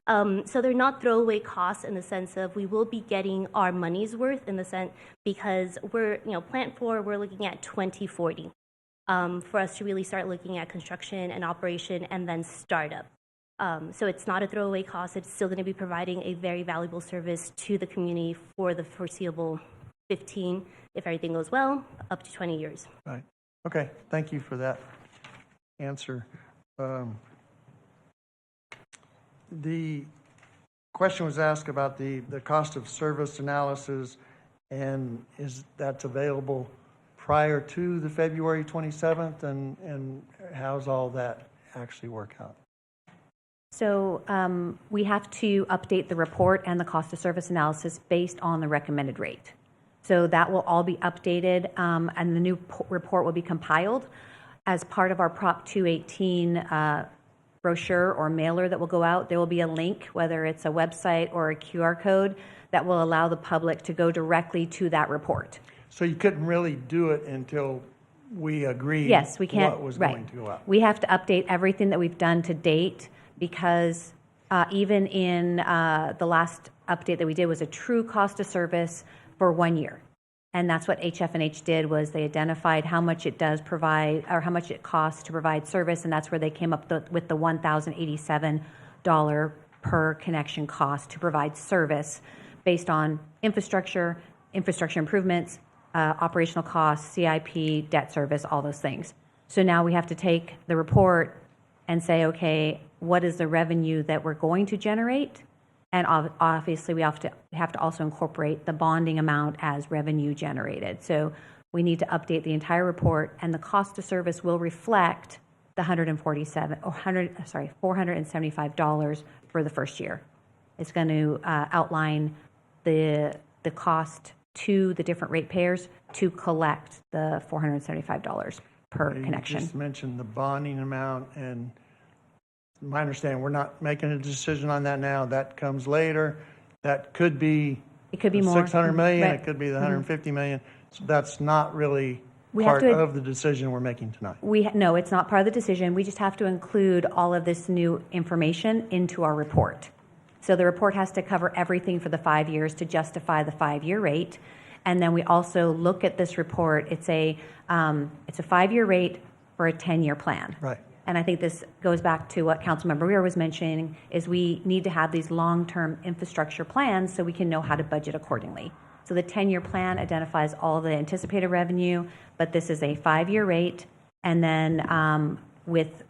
So they're not throwaway costs in the sense of we will be getting our money's worth in the sense, because Plant 4, we're looking at 2040 for us to really start looking at construction and operation and then startup. So it's not a throwaway cost. It's still going to be providing a very valuable service to the community for the foreseeable 15, if everything goes well, up to 20 years. Right. Okay. Thank you for that answer. The question was asked about the cost of service analysis, and that's available prior to the February 27th, and how's all that actually work out? So we have to update the report and the cost of service analysis based on the recommended rate. So that will all be updated, and the new report will be compiled as part of our Prop 218 brochure or mailer that will go out. There will be a link, whether it's a website or a QR code, that will allow the public to go directly to that report. So you couldn't really do it until we agreed Yes, we can't. what was right. going to go out. We have to update everything that we've done to date, because even in the last update that we did was a true cost of service for 1 year. And that's what HF&H did, was they identified how much it does provide, or how much it costs to provide service, and that's where they came up with the $1,087 per connection cost to provide service based on infrastructure improvements, operational costs, CIP, debt service, all those things. So now we have to take the report and say, okay, what is the revenue that we're going to generate? And obviously, we have to also incorporate the bonding amount as revenue generated. So we need to update the entire report, and the cost of service will reflect the $475 for the first year. It's going to outline the cost to the different ratepayers to collect the $475 per connection. You just mentioned the bonding amount, and my understanding, we're not making a decision on that now. That comes later. That could be, it could be more. $600 million. Right. It could be the $150 million. So that's not really We part have to- of the decision we're making tonight. No, it's not part of the decision. We just have to include all of this new information into our report. So the report has to cover everything for the 5 years to justify the 5-year rate. And then we also look at this report. It's a 5-year rate for a 10-year plan. Right. and I think this goes back to what Councilmember Weir was mentioning, is we need to have these long-term infrastructure plans so we can know how to budget accordingly. So the 10-year plan identifies all the anticipated revenue, but this is a 5-year rate, and then with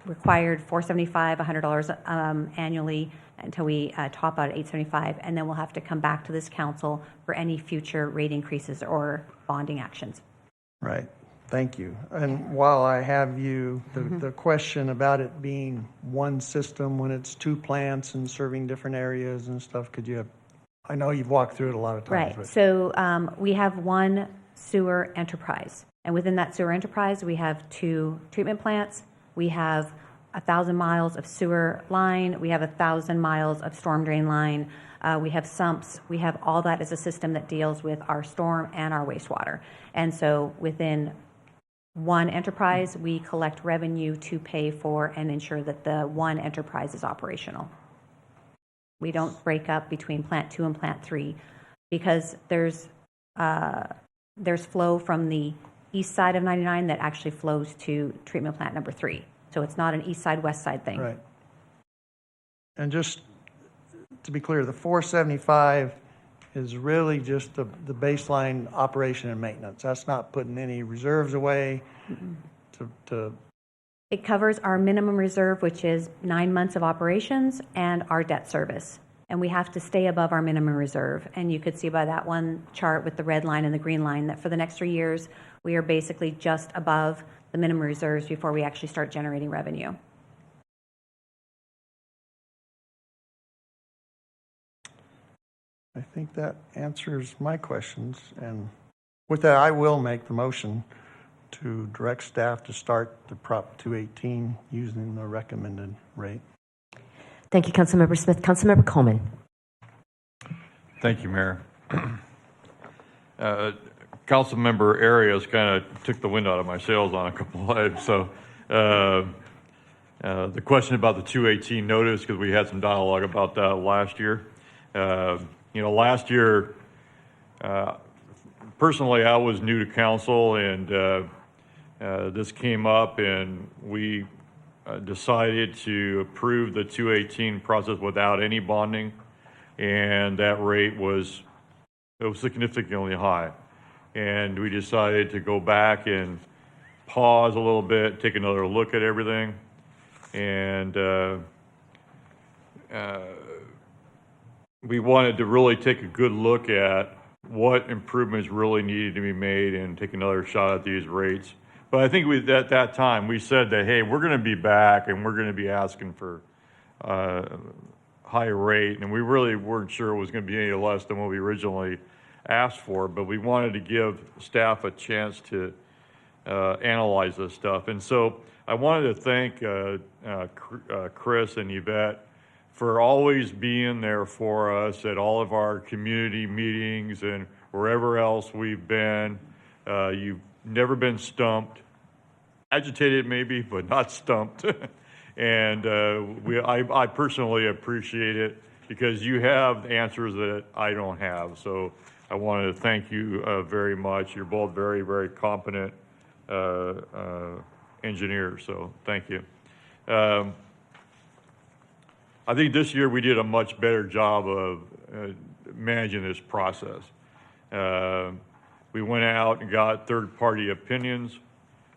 required $475, $100 annually until we top out at $875, and then we'll have to come back to this council for any future rate increases or bonding actions. Right. Thank you. And while I have you, the question about it being one system when it's 2 plants and serving different areas and stuff, could you have, I know you've walked through it a lot of times. Right. But. So we have one sewer enterprise, and within that sewer enterprise, we have 2 treatment plants. We have 1,000 miles of sewer line. We have 1,000 miles of storm drain line. We have sumps. We have all that as a system that deals with our storm and our wastewater. And so within one enterprise, we collect revenue to pay for and ensure that the one enterprise is operational. We don't break up between plant 2 and plant 3 because there's flow from the east side of 99 that actually flows to treatment plant number 3. So it's not an east side, west side thing. Right. And just to be clear, the 475 is really just the baseline operation and maintenance. That's not putting any reserves away to It covers our minimum reserve, which is 9 months of operations, and our debt service. And we have to stay above our minimum reserve. And you could see by that one chart with the red line and the green line that for the next 3 years, we are basically just above the minimum reserves before we actually start generating revenue. I think that answers my questions. And with that, I will make the motion to direct staff to start the Prop 218 using the recommended rate. Thank you, Councilmember Smith. Councilmember Coleman. Thank you, Mayor. Councilmember Arias kind of took the wind out of my sails on a couple of items. So the question about the 218 notice, because we had some dialogue about that last year. Last year, personally, I was new to council, and this came up, and we decided to approve the 218 process without any bonding, and that rate was significantly high. And we decided to go back and pause a little bit, take another look at everything, and we wanted to really take a good look at what improvements really needed to be made and take another shot at these rates. But I think at that time, we said that, hey, we're going to be back and we're going to be asking for high rate. And we really weren't sure it was going to be any less than what we originally asked for. But we wanted to give staff a chance to analyze this stuff. And so I wanted to thank Chris and Yvette for always being there for us at all of our community meetings and wherever else we've been. You've never been stumped. Agitated maybe, but not stumped. And I personally appreciate it because you have answers that I don't have. So I wanted to thank you very much. You're both very, very competent engineers, so thank you. I think this year we did a much better job of managing this process. We went out and got third-party opinions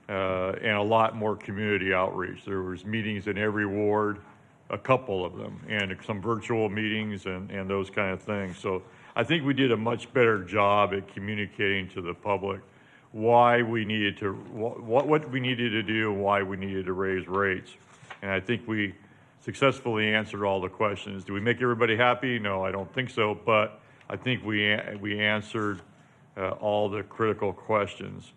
and a lot more community outreach. There was meetings in every ward, a couple of them, and some virtual meetings and those kind of things. So I think we did a much better job at communicating to the public why we needed to, what we needed to do and why we needed to raise rates. And I think we successfully answered all the questions. Do we make everybody happy? No, I don't think so, but I think we answered all the critical questions.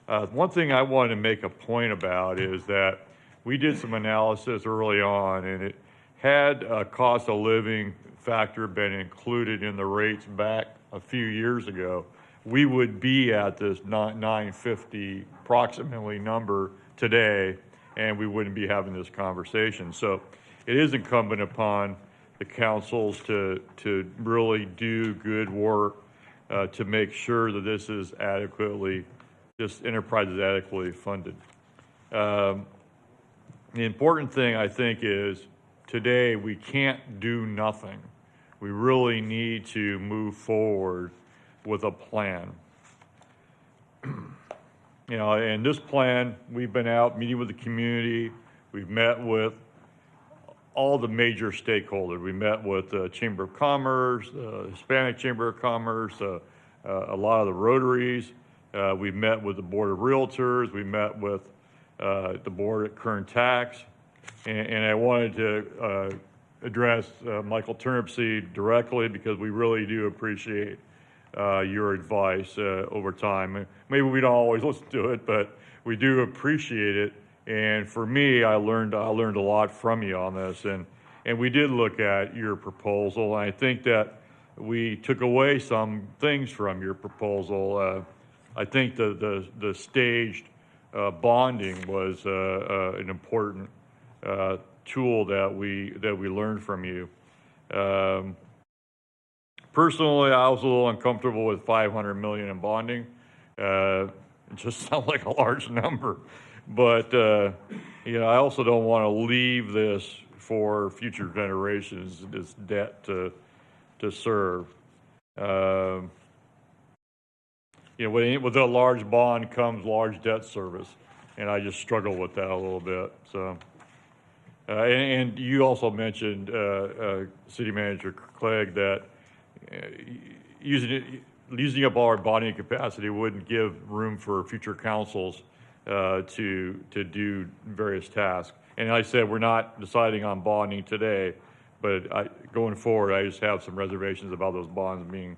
One thing I wanted to make a point about is that we did some analysis early on, and it had a cost of living factor been included in the rates back a few years ago, we would be at this 950 approximately number today, and we wouldn't be having this conversation. So it is incumbent upon the councils to really do good work to make sure that this is adequately, this enterprise is adequately funded. The important thing, I think, is today we can't do nothing. We really need to move forward with a plan. And this plan, we've been out meeting with the community. We've met with all the major stakeholders. We met with the Chamber of Commerce, the Hispanic Chamber of Commerce, a lot of the Rotaries. We met with the Board of Realtors. We met with the board at Kern Tax. And I wanted to address Michael Turnipseed directly because we really do appreciate your advice over time. Maybe we don't always listen to it, but we do appreciate it. And for me, I learned a lot from you on this. And we did look at your proposal. And I think that we took away some things from your proposal. I think the staged bonding was an important tool that we learned from you. Personally, I was a little uncomfortable with $500 million in bonding. It just sounds like a large number, but I also don't want to leave this for future generations, this debt to serve. With a large bond comes large debt service, and I just struggle with that a little bit. So, and you also mentioned, City Manager Clegg, that using up all our bonding capacity wouldn't give room for future councils to do various tasks. And I said we're not deciding on bonding today, but going forward, I just have some reservations about those bonds being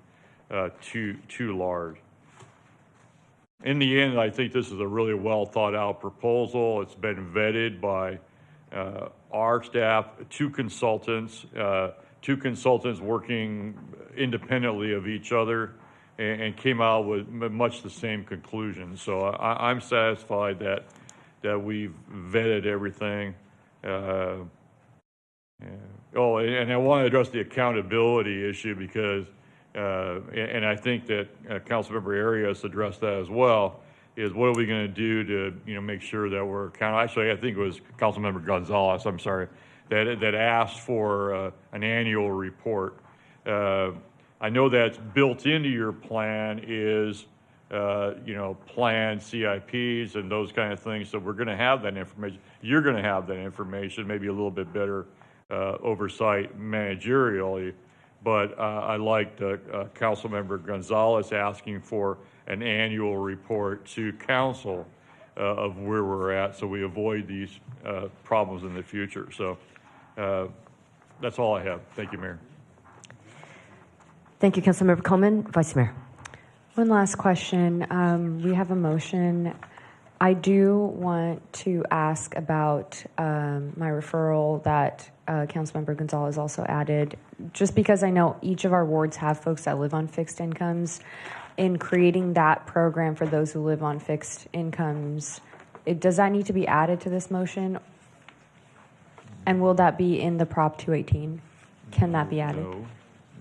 too large. In the end, I think this is a really well thought out proposal. It's been vetted by our staff, two consultants working independently of each other, and came out with much the same conclusion. So I'm satisfied that we've vetted everything. And I want to address the accountability issue because, and I think that Councilmember Arias addressed that as well, is what are we going to do to make sure that we're accountable? Actually, I think it was Councilmember Gonzalez, I'm sorry, that asked for an annual report. I know that's built into your plan is, planned CIPs and those kind of things. So we're going to have that information. You're going to have that information, maybe a little bit better oversight managerially. But I liked Councilmember Gonzalez asking for an annual report to council of where we're at, so we avoid these problems in the future. So that's all I have. Thank you, Mayor. Thank you, Councilmember Coleman. Vice Mayor. One last question. We have a motion. I do want to ask about my referral that Councilmember Gonzalez also added, just because I know each of our wards have folks that live on fixed incomes. In creating that program for those who live on fixed incomes, does that need to be added to this motion? And will that be in the Prop 218? Can that be added?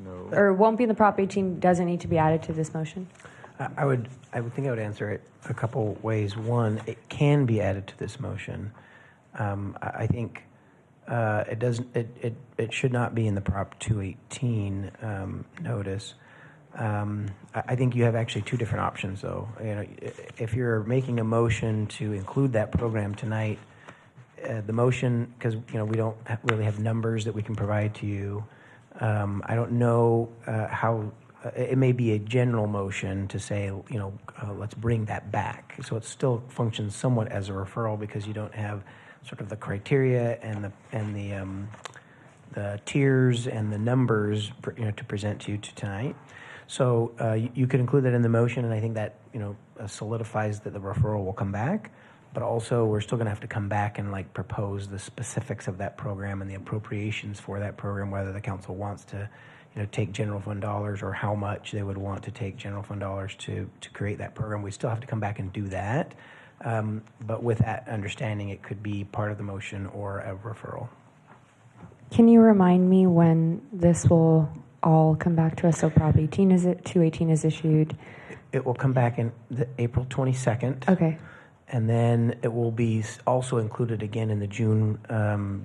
No. Or won't be in the Prop 18? Doesn't need to be added to this motion? I would think I would answer it a couple ways. One, it can be added to this motion. I think it doesn't. It should not be in the Prop 218 notice. I think you have actually two different options, though. If you're making a motion to include that program tonight, the motion, because we don't really have numbers that we can provide to you. I don't know how. It may be a general motion to say, let's bring that back. So it still functions somewhat as a referral because you don't have sort of the criteria and the tiers and the numbers, to present to you tonight. So you could include that in the motion, and I think that solidifies that the referral will come back. But also, we're still going to have to come back and propose the specifics of that program and the appropriations for that program, whether the council wants to take general fund dollars or how much they would want to take general fund dollars to create that program. We still have to come back and do that. But with that understanding, it could be part of the motion or a referral. Can you remind me when this will all come back to us? So Prop 218 is issued? It will come back in April 22nd. Okay. And then it will be also included again in the June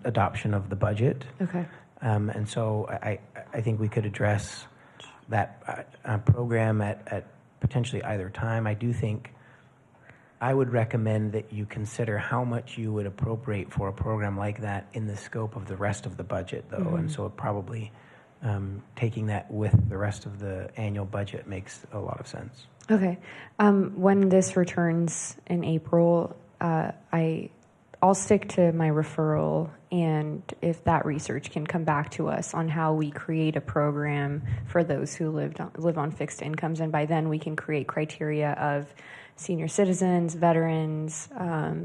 adoption of the budget. Okay. And so I think we could address that program at potentially either time. I do think I would recommend that you consider how much you would appropriate for a program like that in the scope of the rest of the budget, though. Mhm. And so it probably taking that with the rest of the annual budget makes a lot of sense. Okay. When this returns in April, I'll stick to my referral, and if that research can come back to us on how we create a program for those who live on fixed incomes, and by then we can create criteria of senior citizens, veterans,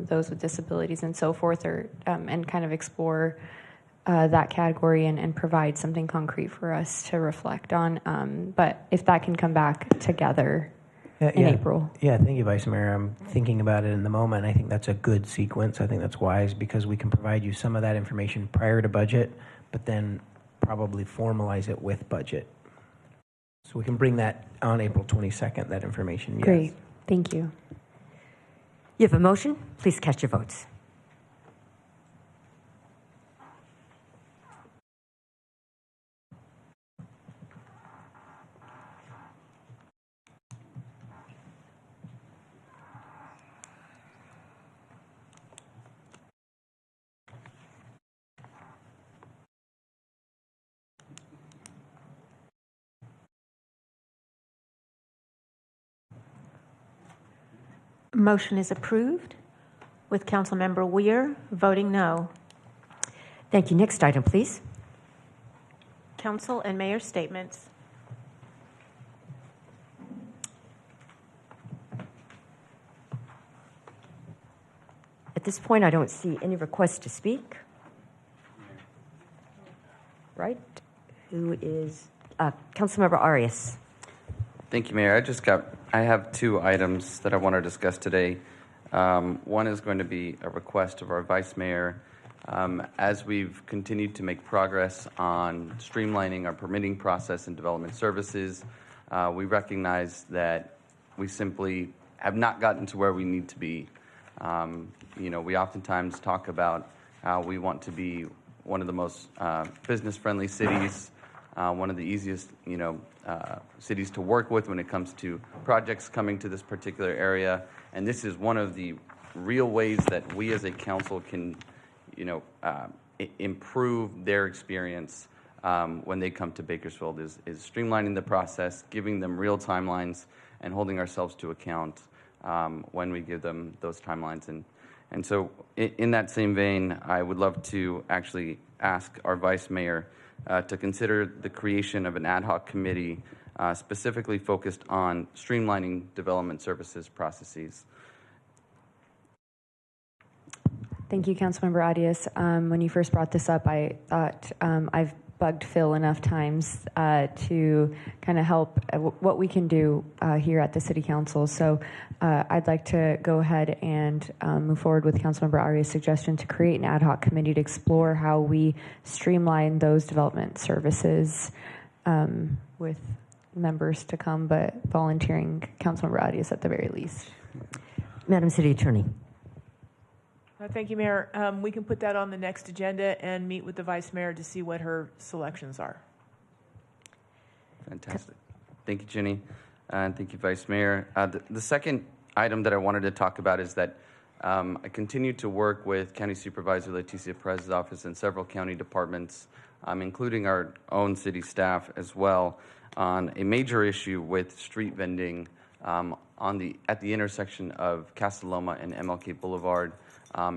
those with disabilities, and so forth, and kind of explore that category and provide something concrete for us to reflect on. But if that can come back together in April. Yeah, thank you, Vice Mayor. I'm thinking about it in the moment. I think that's a good sequence. I think that's wise because we can provide you some of that information prior to budget, but then probably formalize it with budget. So we can bring that on April 22nd, that information. Yes. Great. Thank you. You have a motion? Please cast your votes. Motion is approved with Councilmember Weir voting no. Thank you. Next item, please. Council and mayor statements. At this point, I don't see any requests to speak. Right? Who is Councilmember Arias? Thank you, Mayor. I have two items that I want to discuss today. One is going to be a request of our Vice Mayor. As we've continued to make progress on streamlining our permitting process and development services, we recognize that we simply have not gotten to where we need to be. We oftentimes talk about how we want to be one of the most business-friendly cities, one of the easiest, cities to work with when it comes to projects coming to this particular area. And this is one of the real ways that we as a council can, improve their experience when they come to Bakersfield is streamlining the process, giving them real timelines, and holding ourselves to account when we give them those timelines. And so in that same vein, I would love to actually ask our Vice Mayor to consider the creation of an ad hoc committee specifically focused on streamlining development services processes. Thank you, Councilmember Arias. When you first brought this up, I thought I've bugged Phil enough times to kind of help what we can do here at the City Council. So I'd like to go ahead and move forward with Councilmember Arias' suggestion to create an ad hoc committee to explore how we streamline those development services with members to come, but volunteering Councilmember Arias at the very least. Madam City Attorney. Thank you, Mayor. We can put that on the next agenda and meet with the Vice Mayor to see what her selections are. Fantastic. Thank you, Jenny. And thank you, Vice Mayor. The second item that I wanted to talk about is that I continue to work with County Supervisor Leticia Perez's office and several county departments, including our own city staff as well, on a major issue with street vending at the intersection of Casa Loma and MLK Boulevard.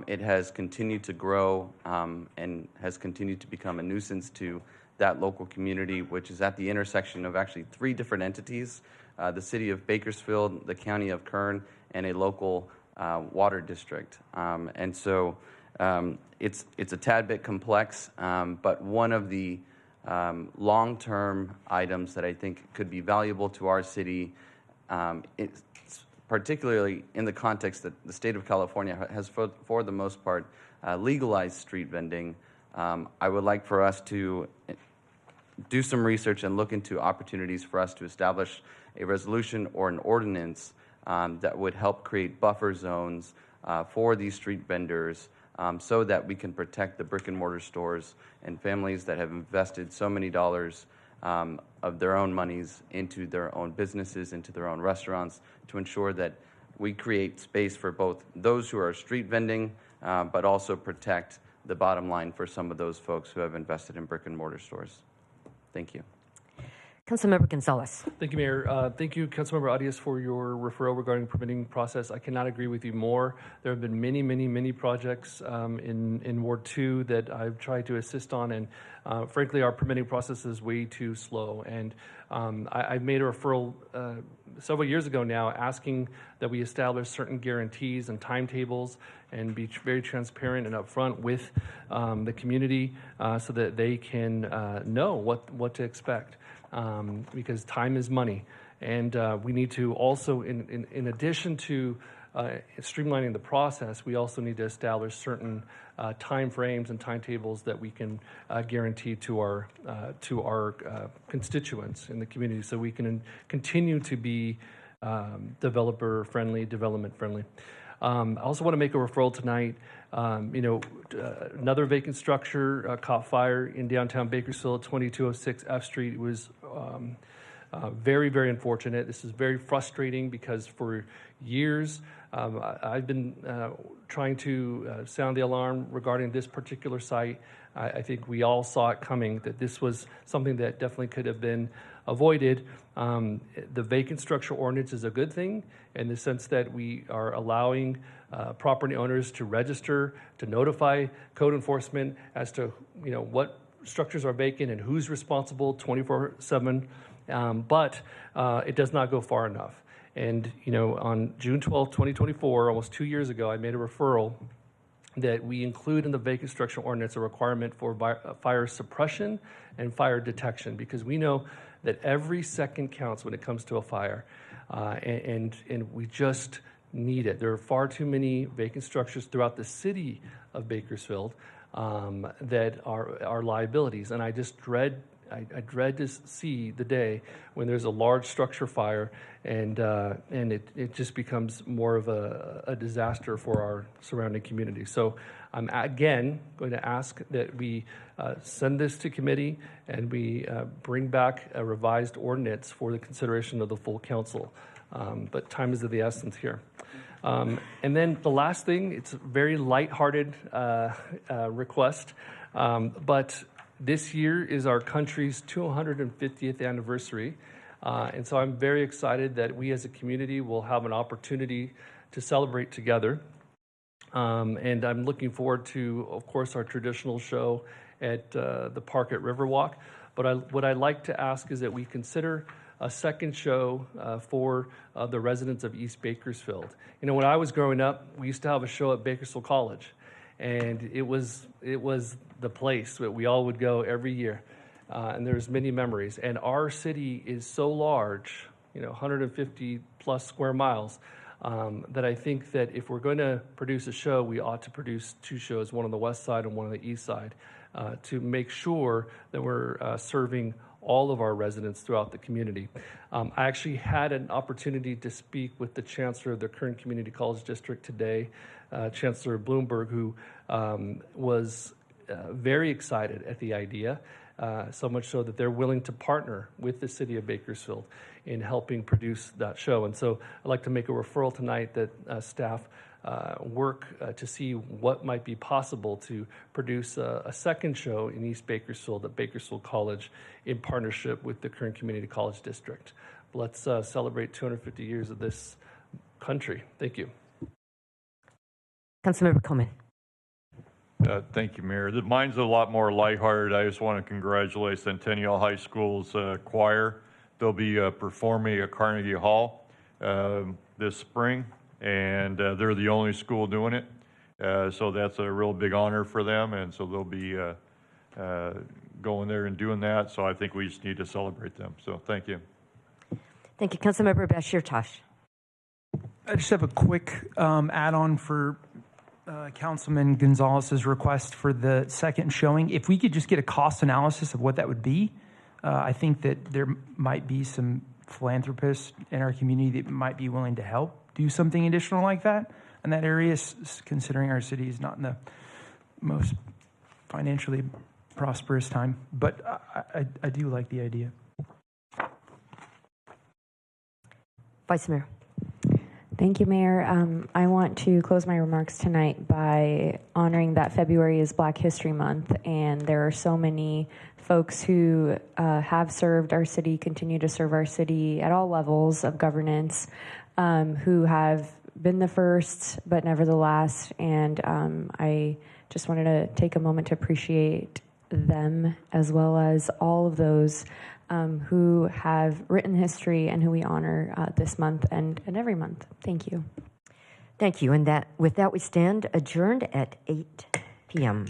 It has continued to grow and has continued to become a nuisance to that local community, which is at the intersection of actually three different entities, the city of Bakersfield, the county of Kern, and a local water district. And so it's a tad bit complex, but one of the long-term items that I think could be valuable to our city, particularly in the context that the state of California has, for the most part, legalized street vending. I would like for us to do some research and look into opportunities for us to establish a resolution or an ordinance that would help create buffer zones for these street vendors so that we can protect the brick and mortar stores and families that have invested so many dollars of their own monies into their own businesses, into their own restaurants, to ensure that we create space for both those who are street vending, but also protect the bottom line for some of those folks who have invested in brick and mortar stores. Thank you. Councilmember Gonzalez. Thank you, Mayor. Thank you, Councilmember Arias, for your referral regarding permitting process. I cannot agree with you more. There have been many projects in Ward 2 that I've tried to assist on, and frankly, our permitting process is way too slow. And I've made a referral several years ago now asking that we establish certain guarantees and timetables and be very transparent and upfront with the community so that they can know what to expect. Because time is money, and we need to also, in addition to streamlining the process, we also need to establish certain time frames and timetables that we can guarantee to our constituents in the community, so we can continue to be developer friendly, development friendly. I also want to make a referral tonight. Another vacant structure caught fire in downtown Bakersfield, 2206 F Street. It was very unfortunate. This is very frustrating because for years I've been trying to sound the alarm regarding this particular site. I think we all saw it coming, that this was something that definitely could have been avoided. The vacant structure ordinance is a good thing in the sense that we are allowing property owners to register, to notify code enforcement as to what structures are vacant and who's responsible 24/7. But it does not go far enough. And on June 12, 2024, almost 2 years ago, I made a referral that we include in the vacant structure ordinance a requirement for fire suppression and fire detection, because we know that every second counts when it comes to a fire, and we just need it. There are far too many vacant structures throughout the city of Bakersfield that are liabilities, and I dread to see the day when there's a large structure fire and it just becomes more of a disaster for our surrounding community. So I'm again going to ask that we send this to committee and we bring back a revised ordinance for the consideration of the full council. But time is of the essence here. And then the last thing, it's a very lighthearted request, but this year is our country's 250th anniversary, and so I'm very excited that we as a community will have an opportunity to celebrate together. And I'm looking forward to, of course, our traditional show at the park at Riverwalk. But what I'd like to ask is that we consider a second show for the residents of East Bakersfield. When I was growing up, we used to have a show at Bakersfield College, and it was the place that we all would go every year, and there's many memories. And our city is so large, 150 plus square miles, that I think that if we're going to produce a show, we ought to produce two shows, one on the west side and one on the east side, to make sure that we're serving all of our residents throughout the community. I actually had an opportunity to speak with the chancellor of the Kern Community College District today, Chancellor Bloomberg, who was very excited at the idea, so much so that they're willing to partner with the city of Bakersfield in helping produce that show. And so I'd like to make a referral tonight that staff work to see what might be possible to produce a second show in East Bakersfield at Bakersfield College in partnership with the Kern Community College District. Let's celebrate 250 years of this country. Thank you. Councilmember Coleman. Thank you, Mayor. Mine's a lot more lighthearted. I just want to congratulate Centennial High School's choir. They'll be performing at Carnegie Hall this spring, and they're the only school doing it. So that's a real big honor for them, and so they'll be going there and doing that. So I think we just need to celebrate them. So thank you. Thank you. Councilmember Bashir Tosh. I just have a quick add-on for Councilman Gonzalez's request for the second showing. If we could just get a cost analysis of what that would be, I think that there might be some philanthropists in our community that might be willing to help do something additional like that. in that area, considering our city is not in the most financially prosperous time. But I do like the idea. Vice Mayor. Thank you, Mayor. I want to close my remarks tonight by honoring that February is Black History Month, and there are so many folks who have served our city, continue to serve our city at all levels of governance, who have been the first, but never the last. And I just wanted to take a moment to appreciate them, as well as all of those who have written history and who we honor this month and every month. Thank you. Thank you. And with that, we stand adjourned at 8 p.m.